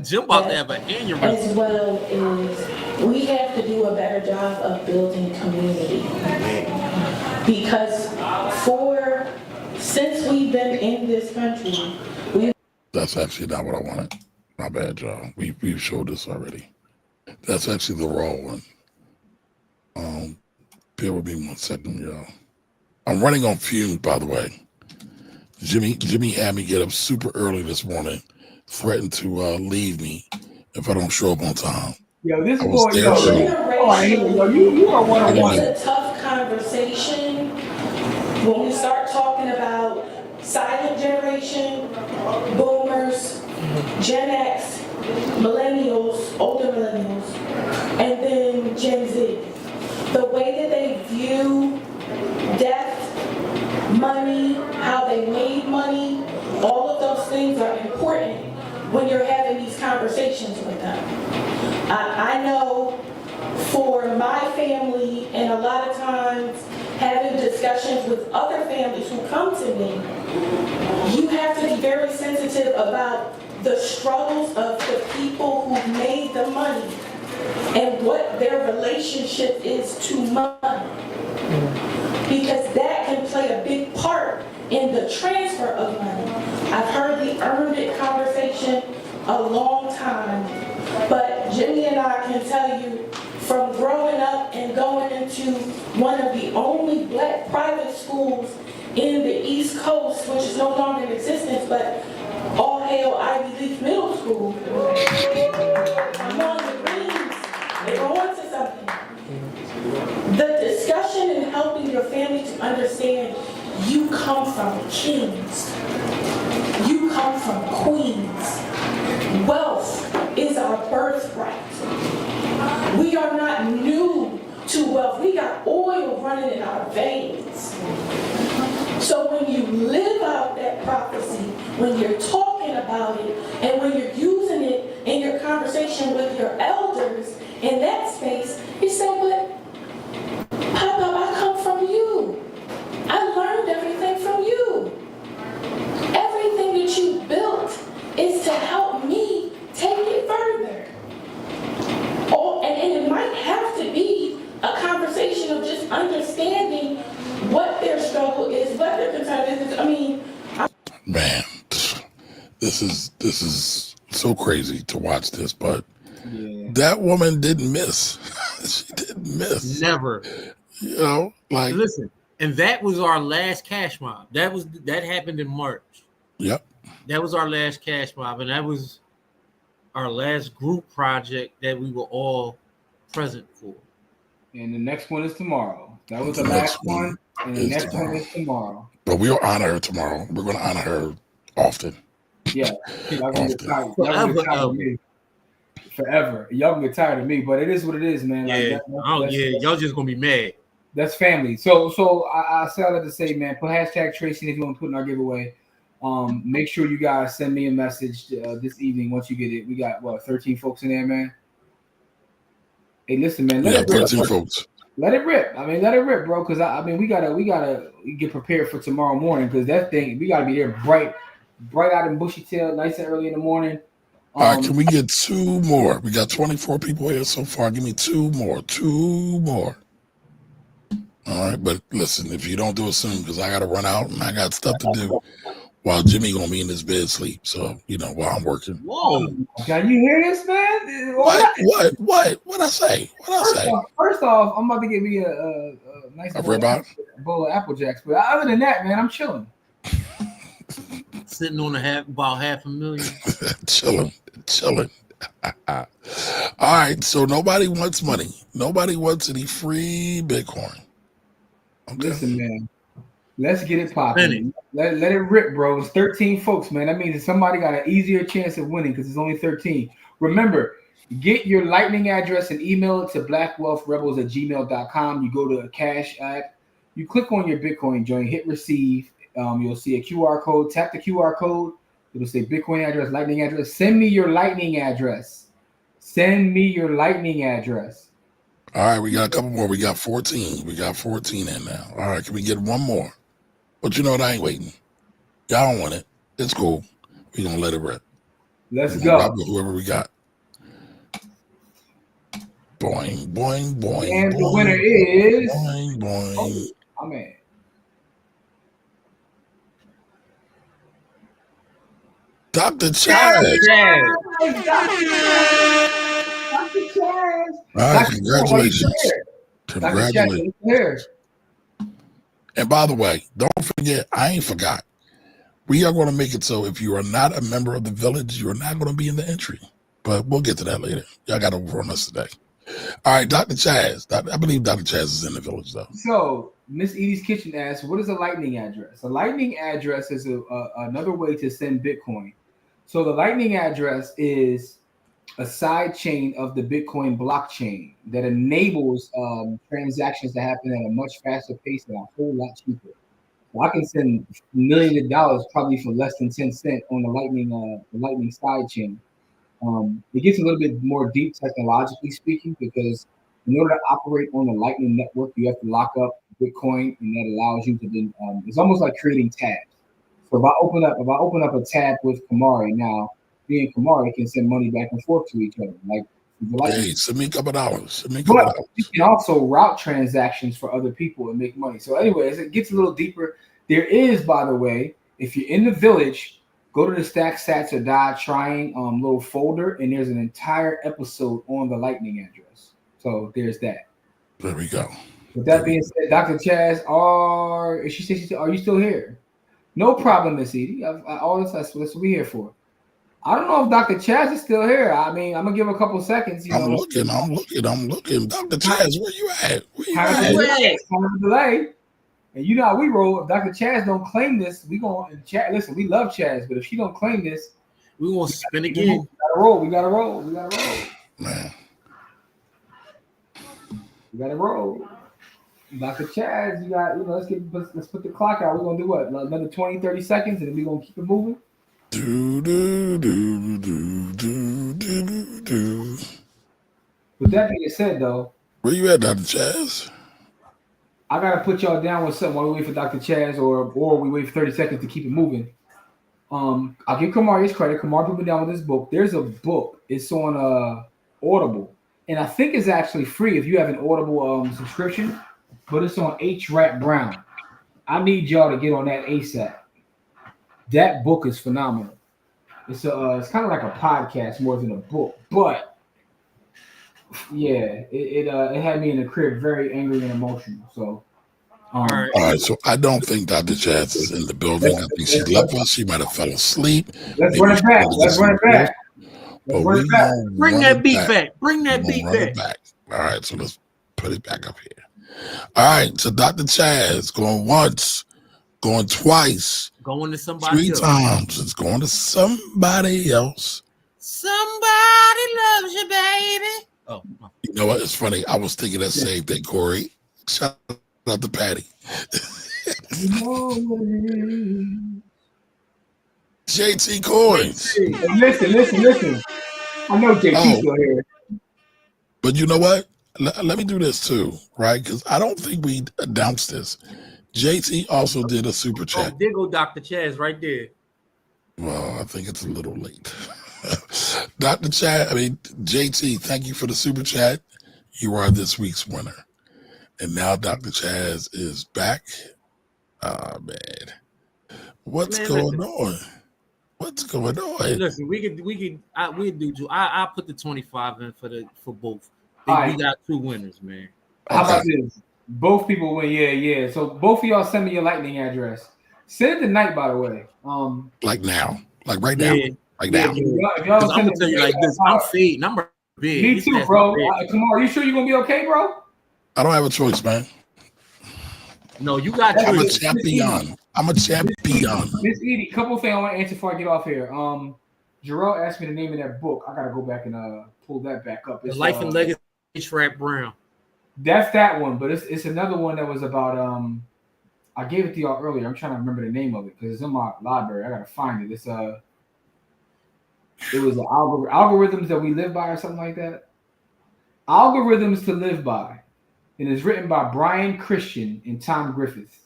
Jim about to have an aneurysm. As well as we have to do a better job of building community. Because since we've been in this country, That's actually not what I wanted. My bad, y'all. We've showed this already. That's actually the raw one. Bear with me 1 second, y'all. I'm running on fumes, by the way. Jimmy had me get up super early this morning, threatened to leave me if I don't show up on time. Yo, this I was boy, there early. you are one on one. it's a tough conversation when we start talking about silent generation, boomers, Gen X, millennials, older millennials, and then Gen Z. The way that they view death, money, how they made money, all of those things are important when you're having these conversations with them. I know for my family, and a lot of times having discussions with other families who come to me, you have to be very sensitive about the struggles of the people who made the money and what their relationship is to money. Because that can play a big part in the transfer of money. I've heard the earned it conversation a long time, but Jimmy and I can tell you from growing up and going into one of the only Black private schools in the East Coast, which is no longer in existence, but all hail Ivy League Middle School. Among the Greens, they go on to something. The discussion and helping your family to understand you come from kings. You come from queens. Wealth is our birthright. We are not new to wealth. We got oil running in our veins. So when you live out that prophecy, when you're talking about it, and when you're using it in your conversation with your elders in that space, you say, but Papa, I come from you. I learned everything from you. Everything that you built is to help me take it further. And it might have to be a conversation of just understanding what their struggle is, what their concern is. I mean, Man, this is so crazy to watch this, but that woman didn't miss. She didn't miss. Never. You know, like, listen, and that was our last cash mob. That happened in March. Yep. That was our last cash mob, and that was our last group project that we were all present for. And the next one is tomorrow. That was the last one, and the next one is tomorrow. But we'll honor her tomorrow. We're going to honor her often. Yeah. Y'all gonna get tired. Forever. Y'all gonna get tired of me, but it is what it is, man. Yeah. Like y'all just gonna be mad. That's family. So I say all that to say, man, put hashtag Tracy if you want to put in our giveaway. Make sure you guys send me a message this evening once you get it. We got 13 folks in there, man. Hey, listen, man. Let it rip. 13 folks. Let it rip. I mean, let it rip, bro. Because I mean, we gotta get prepared for tomorrow morning. Because that thing, we gotta be there bright out and bushy tail, nice and early in the morning. All right, can we get 2 more? We got 24 people here so far. Give me 2 more. 2 more. All right, but listen, if you don't do it soon, because I got to run out and I got stuff to do while Jimmy gonna be in his bed sleep. So while I'm working. Whoa! Can you hear this, man? What I say? First off, I'm about to give me a nice bowl of Apple Jacks. But other than that, man, I'm chilling. Sitting on about $500,000. chilling. All right, so nobody wants money. Nobody wants any free Bitcoin. Okay. Listen, man, let's get it popping. Let it rip, bro. It's 13 folks, man. That means that somebody got an easier chance of winning because it's only 13. Remember, get your Lightning address and email it to blackwealthrebels@gmail.com. You go to a Cash App. You click on your Bitcoin joint, hit receive. You'll see a QR code. Tap the QR code. It'll say Bitcoin address, Lightning address. Send me your Lightning address. Send me your Lightning address. All right, we got a couple more. We got 14. We got 14 in now. All right, can we get one more? But you know what? I ain't waiting. Y'all don't want it. It's cool. We're going to let it rip. Let's go. Whoever we got. Boing, boing, boing. And boing, the winner is... Boing, boing. Oh, man. Dr. Chaz. Dr. Chaz. All right, congratulations. Congratulations. And by the way, don't forget, I ain't forgot. We are going to make it so if you are not a member of the village, you are not going to be in the entry. But we'll get to that later. Y'all got to run us today. All right, Dr. Chaz. I believe Dr. Chaz is in the village, though. So, Miss Edie's Kitchen asks, what is a Lightning address? A Lightning address is another way to send Bitcoin. So the Lightning address is a side chain of the Bitcoin blockchain that enables transactions to happen at a much faster pace and a whole lot cheaper. So I can send millions of dollars probably for less than 10 cents on the Lightning side chain. It gets a little bit more deep technologically speaking, because in order to operate on the Lightning network, you have to lock up Bitcoin, and that allows you to then it's almost like creating tabs. So if I open up a tab with Kamari now, me and Kamari can send money back and forth to each other. Hey, send me a couple dollars. But you can also route transactions for other people and make money. So anyways, it gets a little deeper. There is, by the way, if you're in the village, go to the Stack Sats or Die Trying little folder, and there's an entire episode on the Lightning address. So there's that. There we go. With that being said, Dr. Chaz, are you still here? No problem, Miss Edie. All this, that's what we're here for. I don't know if Dr. Chaz is still here. I mean, I'm gonna give a couple seconds. I'm looking. Dr. Chaz, where you at? Kind of delay. And you know how we roll. If Dr. Chaz don't claim this, we gonna chat. Listen, we love Chaz, but if she don't claim this, we gonna spin again. We gotta roll. Man. We gotta roll. Dr. Chaz, you got, let's put the clock out. We're gonna do what? Another 20, 30 seconds, and then we're gonna keep it moving. With that being said, though, where you at, Dr. Chaz? I gotta put y'all down with something while we wait for Dr. Chaz, or we wait for 30 seconds to keep it moving. I'll give Kamari his credit. Kamari put me down with this book. There's a book. It's on Audible, and I think it's actually free if you have an Audible subscription. But it's on H. Rat Brown. I need y'all to get on that ASAP. That book is phenomenal. It's kind of like a podcast more than a book, but yeah, it had me in the crib very angry and emotional. So, all right. So I don't think Dr. Chaz is in the building. I think she left us. She might have fell asleep. Let's run it back. Bring that beat back. Bring that beat back. All right. So let's put it back up here. All right, so Dr. Chaz going once, going twice, going to somebody else. 3 times. It's going to somebody else. Somebody loves you, baby. Oh, you know what? It's funny. I was thinking that same thing, Corey. Shout out to Patty. JT Coins. Listen. I know JT's still here. But you know what? Let me do this too, right? Because I don't think we announced this. JT also did a super chat. There go Dr. Chaz right there. Well, I think it's a little late. JT, thank you for the super chat. You are this week's winner. And now Dr. Chaz is back. Oh, man. What's going on? What's going on? Listen, we'll do. I put the 25 in for both. Right. We got 2 winners, man. How about this? Both people win. Yeah. So both of y'all send me your lightning address. Send it tonight, by the way. Like now, like right now, like yeah. now. If y'all I'm gonna tell you like this. I'm fading. I'm big. Me too, bro. Kamar, you sure you're gonna be okay, bro? I don't have a choice, man. No, you got I'm choice. a champion. I'm a champion. Miss Edie, couple things I want to answer before I get off here. Jarrell asked me the name of that book. I gotta go back and pull that back up. It's Life and Legacy of H-Rap Brown. That's that one, but it's another one that was about I gave it to y'all earlier. I'm trying to remember the name of it because it's in my library. I gotta find it. It was algorithms that we live by or something like that. Algorithms to Live By. And it's written by Brian Christian and Tom Griffith.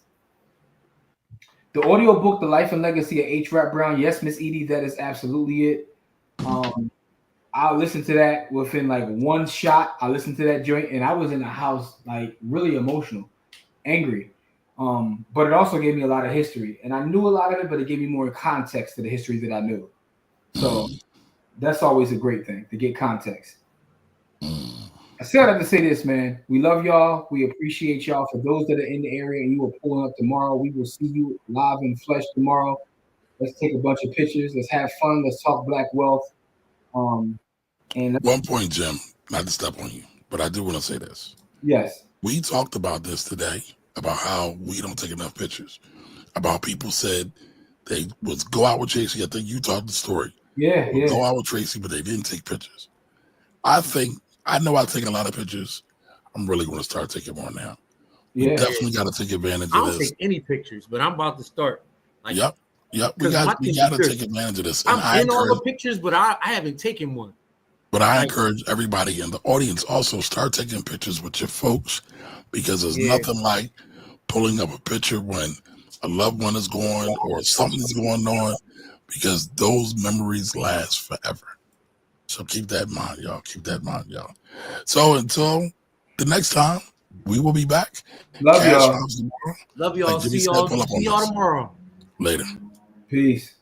The audio book, The Life and Legacy of H. Rap Brown. Yes, Miss Edie, that is absolutely it. I listened to that within like one shot. I listened to that joint and I was in the house like really emotional, angry. But it also gave me a lot of history. And I knew a lot of it, but it gave me more context to the history that I knew. So that's always a great thing to get context. I still have to say this, man. We love y'all. We appreciate y'all. For those that are in the area and you are pulling up tomorrow, we will see you live in flesh tomorrow. Let's take a bunch of pictures. Let's have fun. Let's talk Black wealth. And one point, Jim, not to step on you, but I do want to say this. Yes. We talked about this today, about how we don't take enough pictures, about people said they was go out with Tracy. I think you told the story. Yeah. Go out with Tracy, but they didn't take pictures. I know I take a lot of pictures. I'm really going to start taking more now. Yeah. We definitely got to take advantage of this. I don't take any pictures, but I'm about to start. Like, yep. We got to take advantage of this. And I'm in all the pictures, but I haven't taken one. But I encourage everybody in the audience also start taking pictures with your folks, because there's nothing like pulling up a picture when a loved one is gone or something's going on, because those memories last forever. So keep that in mind, y'all. Keep that in mind, y'all. So until the next time, we will be back. Love y'all. Love y'all. See y'all tomorrow. Later. Peace.